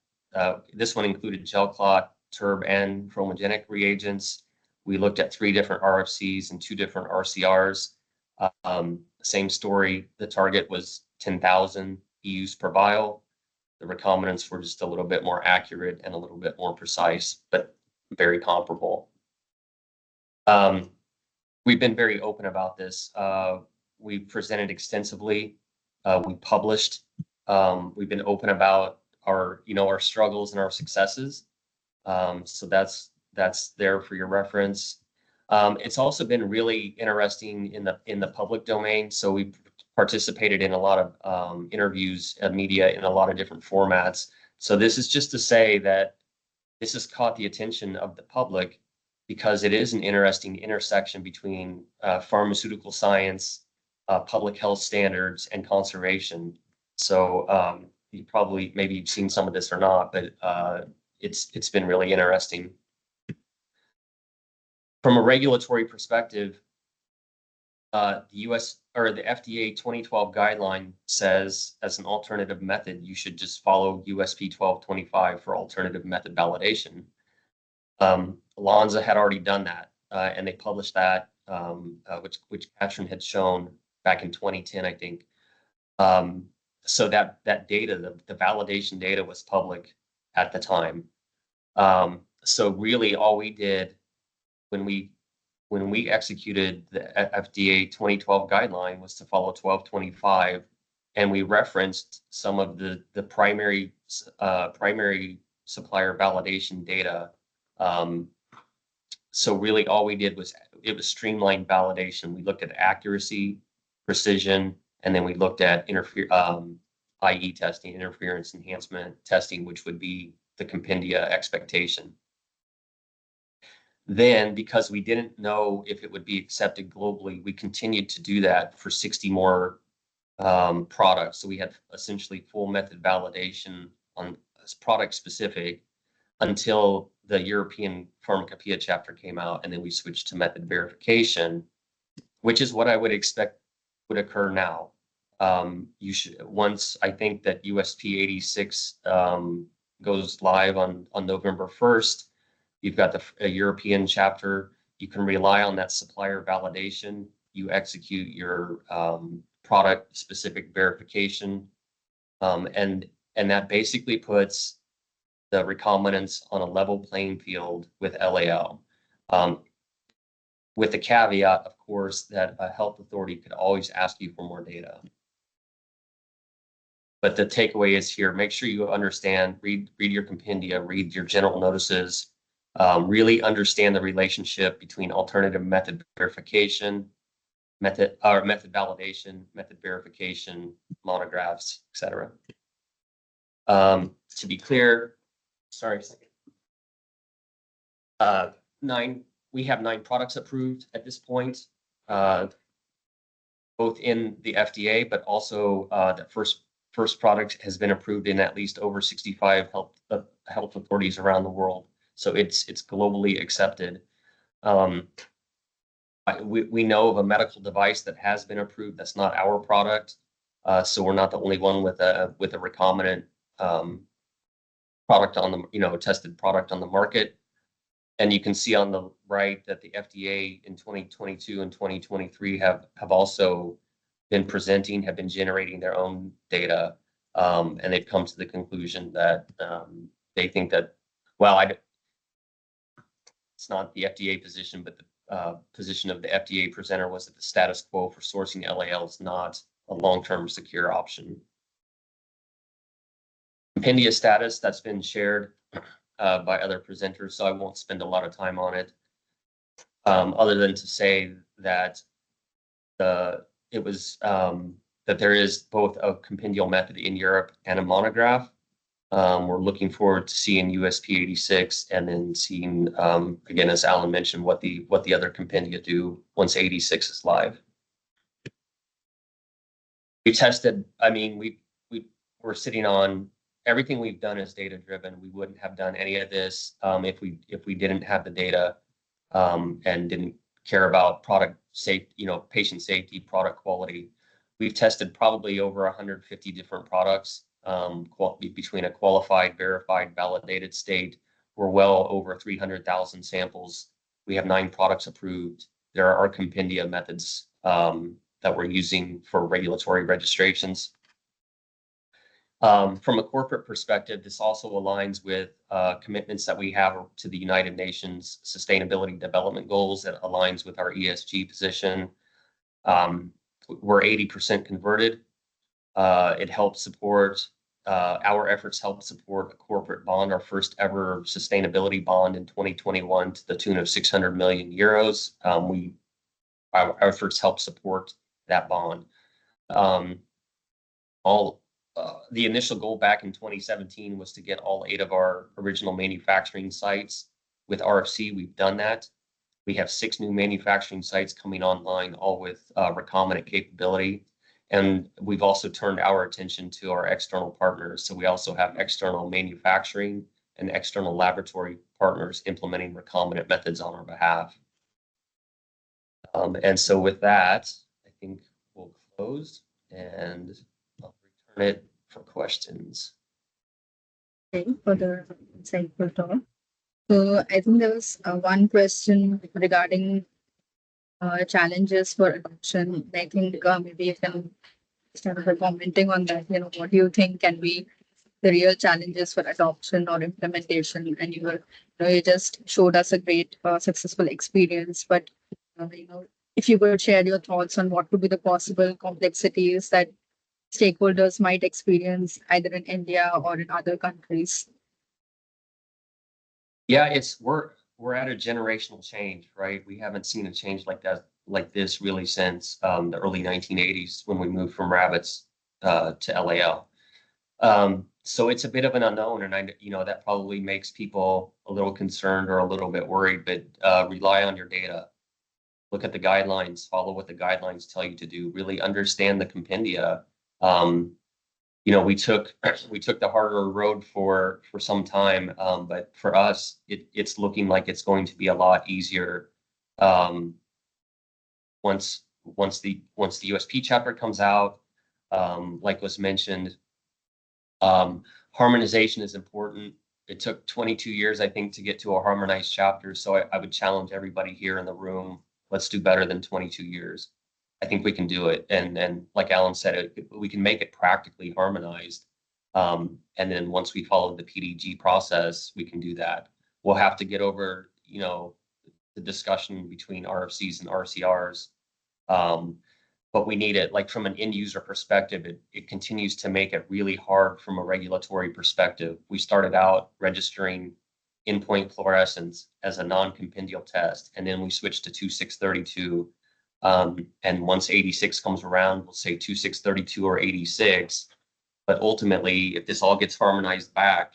[SPEAKER 11] this one included gel clot, turb, and chromogenic reagents. We looked at 3 different RFCs and 2 different RCRs. Same story, the target was 10,000 EUs per vial. The recombinants were just a little bit more accurate and a little bit more precise, but very comparable. We've been very open about this. We presented extensively. We published. We've been open about our struggles and our successes. So that's there for your reference. It's also been really interesting in the public domain. So we participated in a lot of interviews and media in a lot of different formats. So this is just to say that this has caught the attention of the public because it is an interesting intersection between pharmaceutical science, public health standards, and conservation. So you probably, maybe you've seen some of this or not, but it's been really interesting. From a regulatory perspective, the US or the FDA 2012 guideline says as an alternative method, you should just follow USP 1225 for alternative method validation. Lonza had already done that, and they published that, which Katrin had shown back in 2010, I think. So that data, the validation data, was public at the time. So really, all we did when we executed the FDA 2012 guideline was to follow 1225, and we referenced some of the primary supplier validation data. So really all we did was, it was streamlined validation. We looked at accuracy, precision, and then we looked at IE testing, interference enhancement testing, which would be the compendia expectation. Then, because we didn't know if it would be accepted globally, we continued to do that for 60 more products. So we had essentially full method validation on product specific until the European Pharmacopoeia chapter came out, and then we switched to method verification, which is what I would expect would occur now. You should, once I think that USP 86 goes live on November 1st, you've got a European chapter. You can rely on that supplier validation. You execute your product specific verification, and that basically puts the recombinants on a level playing field with LAL. With the caveat, of course, that a health authority could always ask you for more data. But the takeaway is here, make sure you understand, read your compendia, read your general notices, really understand the relationship between alternative method verification, method validation, method verification, monographs, etc. To be clear, sorry, we have 9 products approved at this point, both in the FDA, but also the first product has been approved in at least over 65 health authorities around the world. So it's globally accepted. We know of a medical device that has been approved. That's not our product, so we're not the only one with a recombinant product on the tested product on the market. And you can see on the right that the FDA in 2022 and 2023 have also been presenting, have been generating their own data, and they've come to the conclusion that they think that, well, it's not the FDA position, but the position of the FDA presenter was that the status quo for sourcing LAL is not a long-term secure option. Compendia status, that's been shared by other presenters, so I won't spend a lot of time on it, other than to say that that there is both a compendial method in Europe and a monograph. We're looking forward to seeing USP 86 and then seeing, again, as Alan mentioned, what the other compendia do once 86 is live. We tested, I mean, we're sitting on everything we've done is data driven. We wouldn't have done any of this if we didn't have the data and didn't care about product safety, patient safety, product quality. We've tested probably over 150 different products between a qualified, verified, validated state. We're well over 300,000 samples. We have 9 products approved. There are compendia methods that we're using for regulatory registrations. From a corporate perspective, this also aligns with commitments that we have to the United Nations Sustainability Development Goals, that aligns with our ESG position. We're 80% converted. It helps support, our efforts help support a corporate bond, our first ever sustainability bond in 2021 to the tune of 600 million euros. Our efforts help support that bond. the initial goal back in 2017 was to get all 8 of our original manufacturing sites with RFC. We've done that. We have 6 new manufacturing sites coming online, all with recombinant capability. And we've also turned our attention to our external partners. So we also have external manufacturing and external laboratory partners implementing recombinant methods on our behalf. And so with that, I think we'll close and I'll return it for questions.
[SPEAKER 3] Okay, for the insightful talk. So I think there was one question regarding challenges for adoption. I think maybe you can start by commenting on that. What do you think can be the real challenges for adoption or implementation? And you just showed us a great successful experience, but if you could share your thoughts on what could be the possible complexities that stakeholders might experience either in India or in other countries.
[SPEAKER 11] Yeah, we're at a generational change, right? We haven't seen a change like this really since the early 1980s when we moved from rabbits to LAL. So it's a bit of an unknown, and that probably makes people a little concerned or a little bit worried. But rely on your data. Look at the guidelines. Follow what the guidelines tell you to do. Really understand the compendia. We took the harder road for some time, but for us, it's looking like it's going to be a lot easier once the USP chapter comes out. Like was mentioned, harmonization is important. It took 22 years, I think, to get to a harmonized chapter. So I would challenge everybody here in the room. Let's do better than 22 years. I think we can do it. And like Alan said, we can make it practically harmonized. And then once we follow the PDG process, we can do that. We'll have to get over, the discussion between RFCs and RCRs. But we need it, like from an end user perspective, it continues to make it really hard from a regulatory perspective. We started out registering endpoint fluorescence as a non-compendial test, and then we switched to 2632. And once 86 comes around, we'll say 2632 or 86. But ultimately, if this all gets harmonized back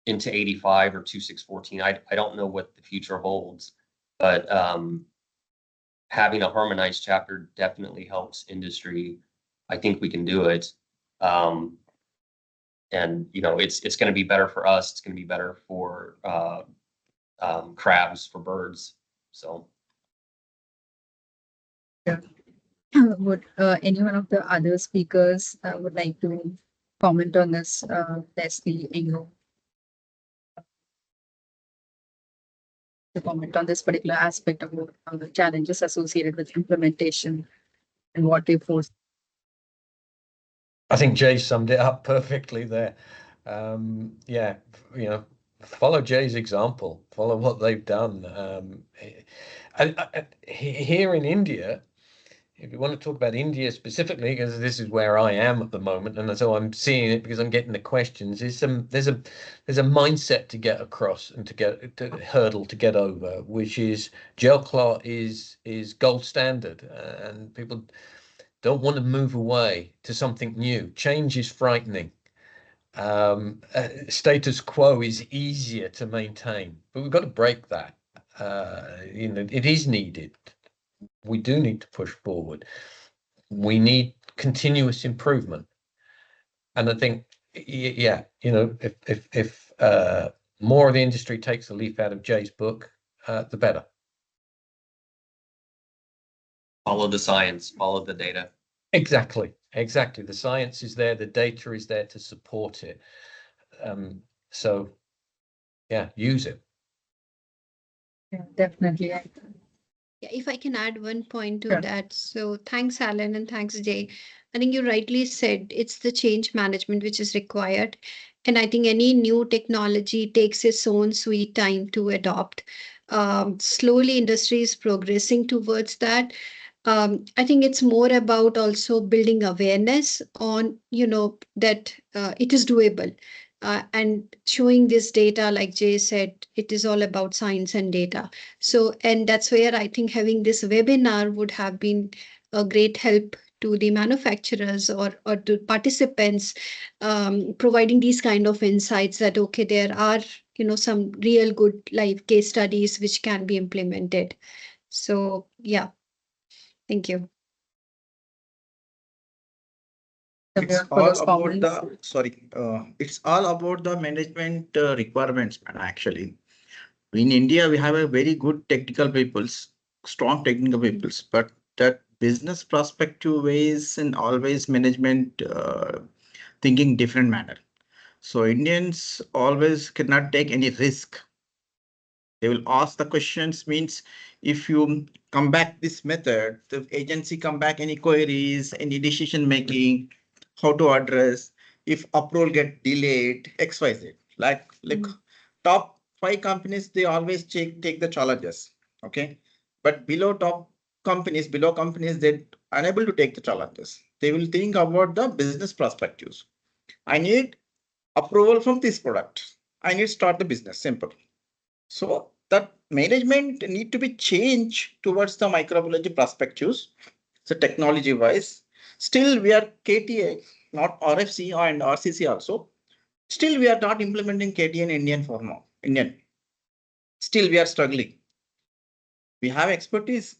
[SPEAKER 11] into 85 or 2614, I don't know what the future holds. But having a harmonized chapter definitely helps industry. I think we can do it. And it's going to be better for us. It's going to be better for crabs, for birds. So.
[SPEAKER 3] Yeah. Would any one of the other speakers would like to comment on this, Leslie, to comment on this particular aspect of the challenges associated with implementation and what they force?
[SPEAKER 9] I think Jay summed it up perfectly there. Yeah, follow Jay's example, follow what they've done. Here in India, if you want to talk about India specifically, because this is where I am at the moment, and so I'm seeing it because I'm getting the questions. There's a mindset to get across and to hurdle to get over, which is gel clot is gold standard, and people don't want to move away to something new. Change is frightening. Status quo is easier to maintain, but we've got to break that. It is needed. We do need to push forward. We need continuous improvement. And I think, yeah, if more of the industry takes a leaf out of Jay's book, the better.
[SPEAKER 11] Follow the science, follow the data.
[SPEAKER 9] Exactly. The science is there, the data is there to support it. So, yeah, use it.
[SPEAKER 3] Yeah, definitely.
[SPEAKER 2] Yeah, if I can add one point to that. So thanks, Alan, and thanks, Jay. I think you rightly said it's the change management which is required. And I think any new technology takes its own sweet time to adopt. Slowly, industry is progressing towards that. I think it's more about also building awareness on, that it is doable. And showing this data, like Jay said, it is all about science and data. So, and that's where I think having this webinar would have been a great help to the manufacturers or to participants, providing these kind of insights that, okay, there are, some real good live case studies which can be implemented. So, yeah, thank you.
[SPEAKER 6] It's
[SPEAKER 3] For
[SPEAKER 6] all
[SPEAKER 3] those
[SPEAKER 6] about
[SPEAKER 3] comments.
[SPEAKER 6] it's all about the management requirements, man, actually. In India, we have a very good technical peoples, strong technical peoples, but that business perspective ways and always management thinking different manner. So Indians always cannot take any risk. They will ask the questions, means if you come back this method, the agency come back any queries, any decision making, how to address, if approval get delayed, XYZ. Like top 5 companies, they always take the challenges. Okay. But below companies, they unable to take the challenges. They will think about the business perspectives. I need approval from this product. I need to start the business. Simple. So that management need to be changed towards the microbiology perspectives. So technology wise, still we are KTA, not RFC and RCC also. Still we are not implementing KTA in Indian pharma. Indian. Still we are struggling. We have expertise,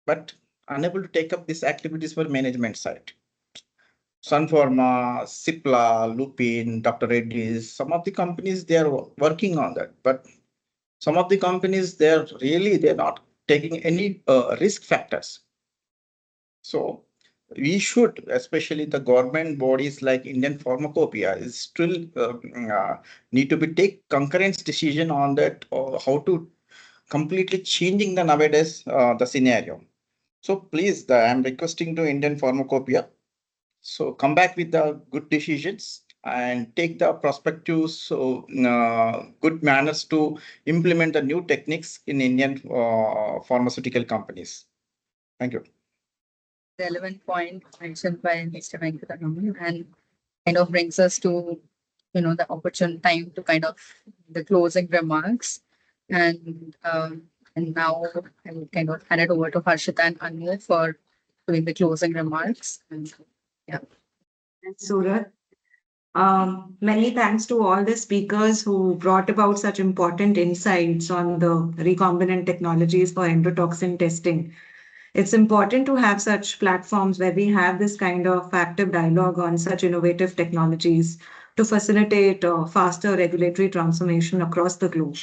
[SPEAKER 6] but unable to take up these activities for management side. Sun Pharma, Cipla, Lupin, Dr. Reddy's, some of the companies they are working on that, but some of the companies they're not taking any risk factors. So we should, especially the government bodies like Indian Pharmacopoeia, is still need to be take concurrent decision on that, or how to completely changing the nowadays the scenario. So please, I'm requesting to Indian Pharmacopoeia. So come back with the good decisions and take the prospectives, so good manners to implement the new techniques in Indian pharmaceutical companies. Thank you.
[SPEAKER 3] Relevant point mentioned by Mr. Venkatanam, and kind of brings us to the opportune time to kind of the closing remarks. And now I will kind of hand it over to Harshita and Anu for doing the closing remarks. And yeah.
[SPEAKER 1] Thanks, Surat. Many thanks to all the speakers who brought about such important insights on the recombinant technologies for endotoxin testing. It's important to have such platforms where we have this kind of active dialogue on such innovative technologies to facilitate faster regulatory transformation across the globe.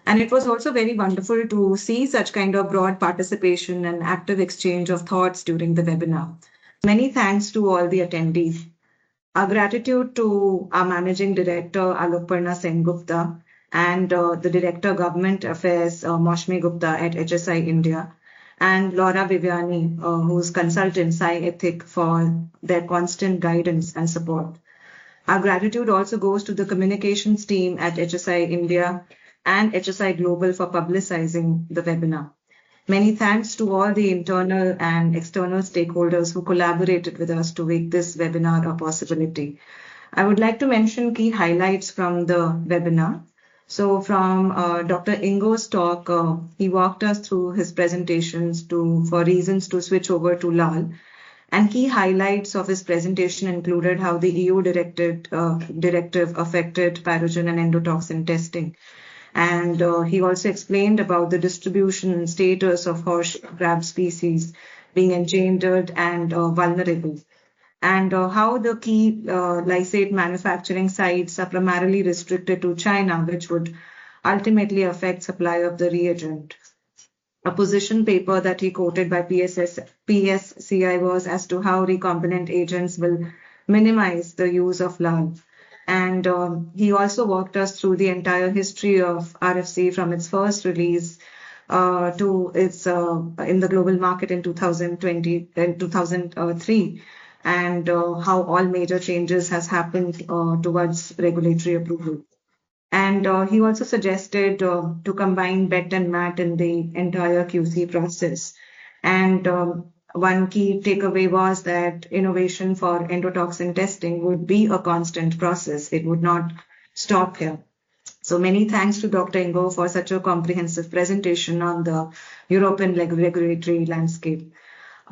[SPEAKER 1] And it was also very wonderful to see such kind of broad participation and active exchange of thoughts during the webinar. Many thanks to all the attendees. Our gratitude to our Managing Director, Alokparna Sengupta, and the Director Government Affairs, Moshmi Gupta at HSI India, and Laura Viviani, who's consultant SciEthic, for their constant guidance and support. Our gratitude also goes to the communications team at HSI India and HSI Global for publicizing the webinar. Many thanks to all the internal and external stakeholders who collaborated with us to make this webinar a possibility. I would like to mention key highlights from the webinar. So from Dr. Ingo's talk, he walked us through his presentations for reasons to switch over to Lal. And key highlights of his presentation included how the EU directive affected pathogen and endotoxin testing. And he also explained about the distribution and status of horseshoe crab species being endangered and vulnerable, and how the key lysate manufacturing sites are primarily restricted to China, which would ultimately affect supply of the reagent. A position paper that he quoted by PSCI was as to how recombinant agents will minimize the use of lal. And he also walked us through the entire history of RFC from its first release to its in the global market in 2003, and how all major changes has happened towards regulatory approval. And he also suggested to combine BET and MAT in the entire QC process. And one key takeaway was that innovation for endotoxin testing would be a constant process. It would not stop here. So many thanks to Dr. Ingo for such a comprehensive presentation on the European regulatory landscape.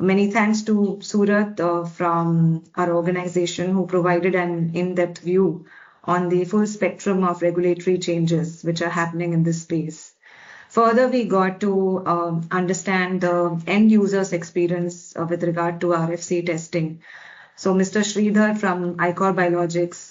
[SPEAKER 1] Many thanks to Surat from our organization, who provided an in-depth view on the full spectrum of regulatory changes which are happening in this space. Further, we got to understand the end user's experience with regard to RFC testing. So Mr. Sridhar from Icor Biologics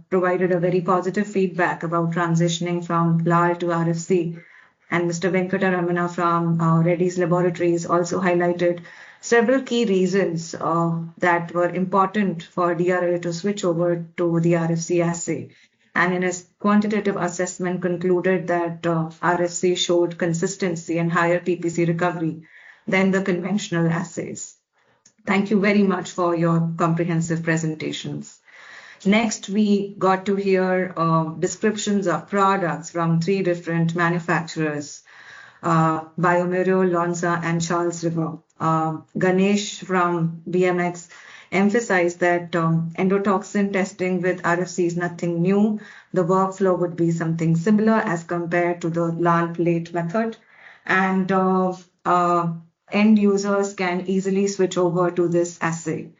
[SPEAKER 1] provided a very positive feedback about transitioning from LAL to RFC. And Mr. Venkataramana from Reddy's Laboratories also highlighted several key reasons that were important for DRL to switch over to the RFC assay. And in his quantitative assessment concluded that RFC showed consistency and higher PPC recovery than the conventional assays. Thank you very much for your comprehensive presentations. Next, we got to hear descriptions of products from 3 different manufacturers, bioMérieux, Lonza, and Charles River. Ganesh from BMX emphasized that endotoxin testing with RFC is nothing new. The workflow would be something similar as compared to the LAL plate method. And end users can easily switch over to this assay.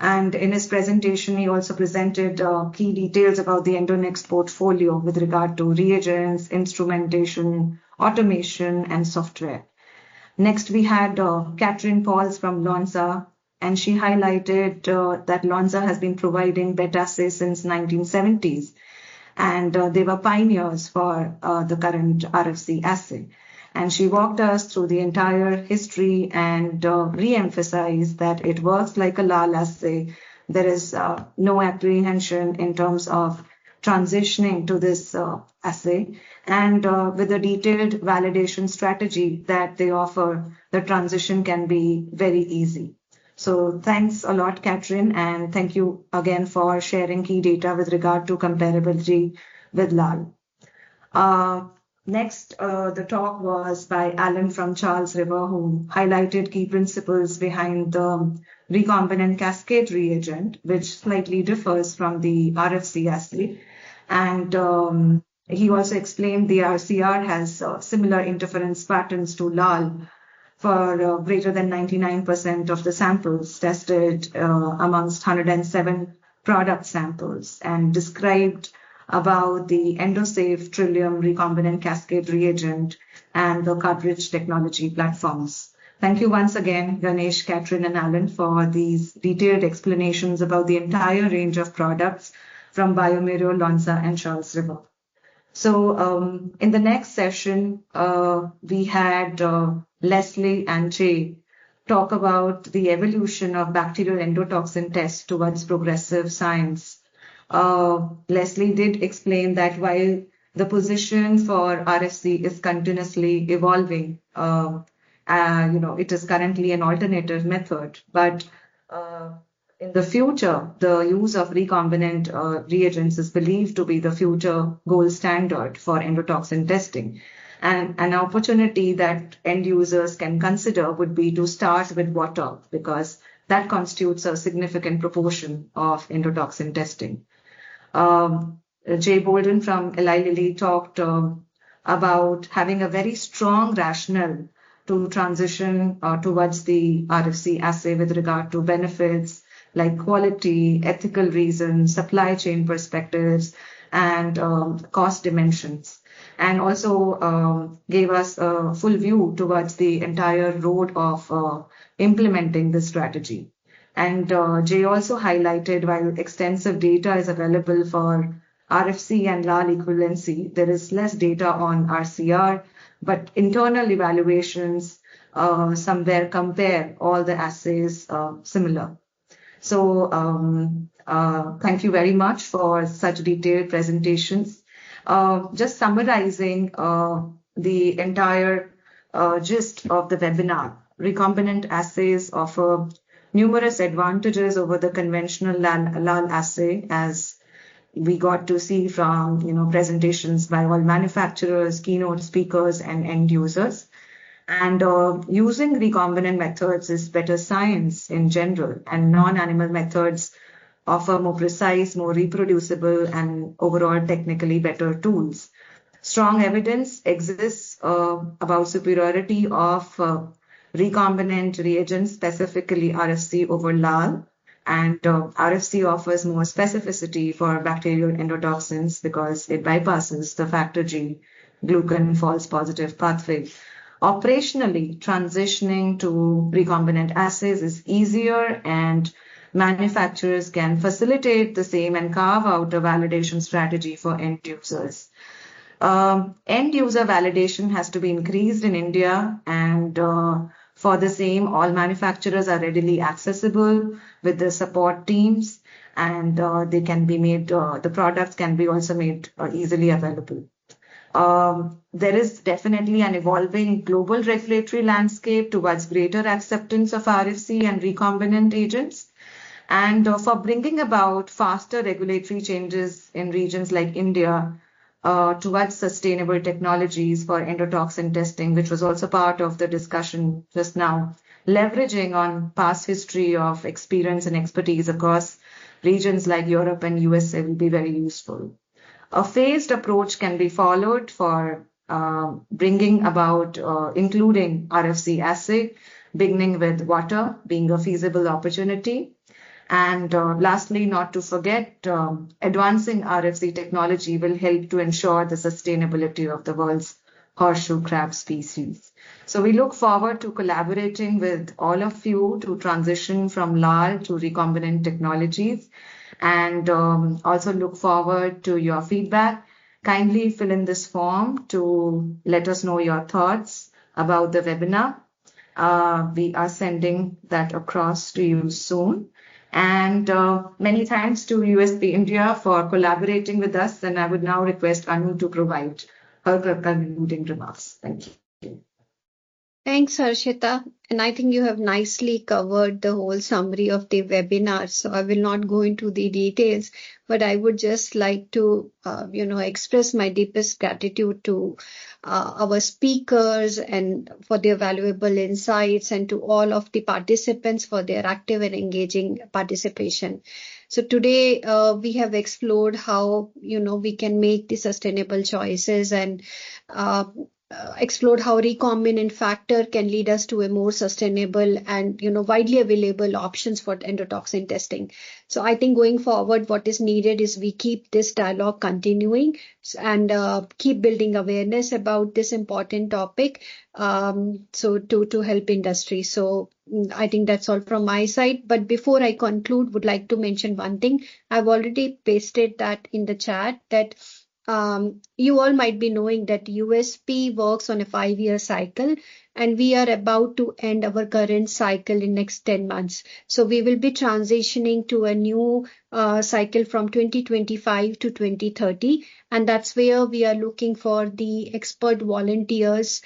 [SPEAKER 1] And in his presentation, he also presented key details about the Endonext portfolio with regard to reagents, instrumentation, automation, and software. Next, we had Catherine Pauls from Lonza, and she highlighted that Lonza has been providing BET assays since 1970s, and they were pioneers for the current RFC assay. And she walked us through the entire history and re-emphasized that it works like a LAL assay. There is no apprehension in terms of transitioning to this assay. And with a detailed validation strategy that they offer, the transition can be very easy. So thanks a lot, Catherine, and thank you again for sharing key data with regard to comparability with LAL. Next, the talk was by Alan from Charles River, who highlighted key principles behind the recombinant cascade reagent, which slightly differs from the RFC assay. And he also explained the RCR has similar interference patterns to LAL for greater than 99% of the samples tested amongst 107 product samples, and described about the EndoSafe Trillium recombinant cascade reagent and the cartridge technology platforms. Thank you once again, Ganesh, Catherine, and Alan, for these detailed explanations about the entire range of products from bioMérieux, Lonza, and Charles River. So in the next session, we had Leslie and Jay talk about the evolution of bacterial endotoxin tests towards progressive science. Leslie did explain that while the position for RFC is continuously evolving, it is currently an alternative method, but in the future, the use of recombinant reagents is believed to be the future gold standard for endotoxin testing. And an opportunity that end users can consider would be to start with water, because that constitutes a significant proportion of endotoxin testing. Jay Bolden from Eli Lilly talked about having a very strong rationale to transition towards the RFC assay with regard to benefits like quality, ethical reasons, supply chain perspectives, and cost dimensions. And also gave us a full view towards the entire road of implementing this strategy. And Jay also highlighted, while extensive data is available for RFC and LAL equivalency, there is less data on RCR, but internal evaluations somewhere compare all the assays similar. So thank you very much for such detailed presentations. Just summarizing the entire gist of the webinar, recombinant assays offer numerous advantages over the conventional LAL assay, as we got to see from presentations by all manufacturers, keynote speakers, and end users. And using recombinant methods is better science in general, and non-animal methods offer more precise, more reproducible, and overall technically better tools. Strong evidence exists about superiority of recombinant reagents, specifically RFC over LAL. And RFC offers more specificity for bacterial endotoxins because it bypasses the factor G glucan false positive pathway. Operationally, transitioning to recombinant assays is easier, and manufacturers can facilitate the same and carve out a validation strategy for end users. End user validation has to be increased in India, and for the same, all manufacturers are readily accessible with the support teams, and they can be made, the products can be also made easily available. There is definitely an evolving global regulatory landscape towards greater acceptance of RFC and recombinant agents. And for bringing about faster regulatory changes in regions like India towards sustainable technologies for endotoxin testing, which was also part of the discussion just now, leveraging on past history of experience and expertise across regions like Europe and USA will be very useful. A phased approach can be followed for bringing about, including RFC assay, beginning with water being a feasible opportunity. And lastly, not to forget, advancing RFC technology will help to ensure the sustainability of the world's horseshoe crab species. So we look forward to collaborating with all of you to transition from LAL to recombinant technologies, and also look forward to your feedback. Kindly fill in this form to let us know your thoughts about the webinar. We are sending that across to you soon. And many thanks to USP India for collaborating with us. And I would now request Anu to provide her concluding remarks. Thank you.
[SPEAKER 2] Thanks, Harshita. And I think you have nicely covered the whole summary of the webinar. So I will not go into the details, but I would just like to, express my deepest gratitude to our speakers and for their valuable insights, and to all of the participants for their active and engaging participation. So today we have explored how, we can make the sustainable choices, and explored how recombinant factor can lead us to a more sustainable and widely available options for endotoxin testing. So I think going forward, what is needed is we keep this dialogue continuing and keep building awareness about this important topic, so to help industry. So I think that's all from my side. But before I conclude, would like to mention one thing. I've already pasted that in the chat, that you all might be knowing that USP works on a 5-year cycle, and we are about to end our current cycle in next 10 months. So we will be transitioning to a new cycle from 2025 to 2030. And that's where we are looking for the expert volunteers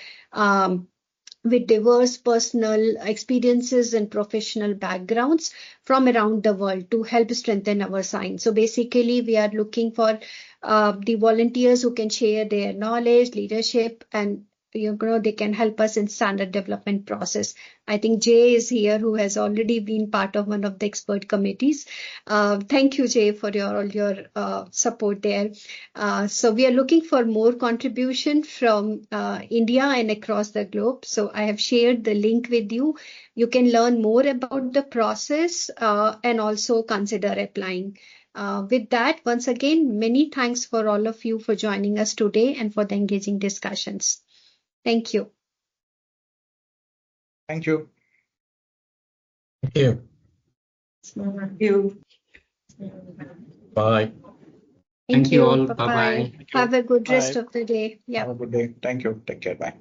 [SPEAKER 2] with diverse personal experiences and professional backgrounds from around the world to help strengthen our science. So basically, we are looking for the volunteers who can share their knowledge, leadership, and they can help us in standard development process. I think Jay is here, who has already been part of one of the expert committees. Thank you, Jay, for all your support there. So we are looking for more contribution from India and across the globe. So I have shared the link with you. You can learn more about the process and also consider applying. With that, once again, many thanks for all of you for joining us today and for the engaging discussions. Thank you.
[SPEAKER 6] Thank you.
[SPEAKER 9] Thank you.
[SPEAKER 1] Thank you.
[SPEAKER 9] Bye.
[SPEAKER 2] Thank you all.
[SPEAKER 7] Bye-bye.
[SPEAKER 2] Bye-bye. Have a good
[SPEAKER 4] Bye.
[SPEAKER 2] rest of the day. Yeah.
[SPEAKER 6] Have a good day. Thank you. Take care. Bye.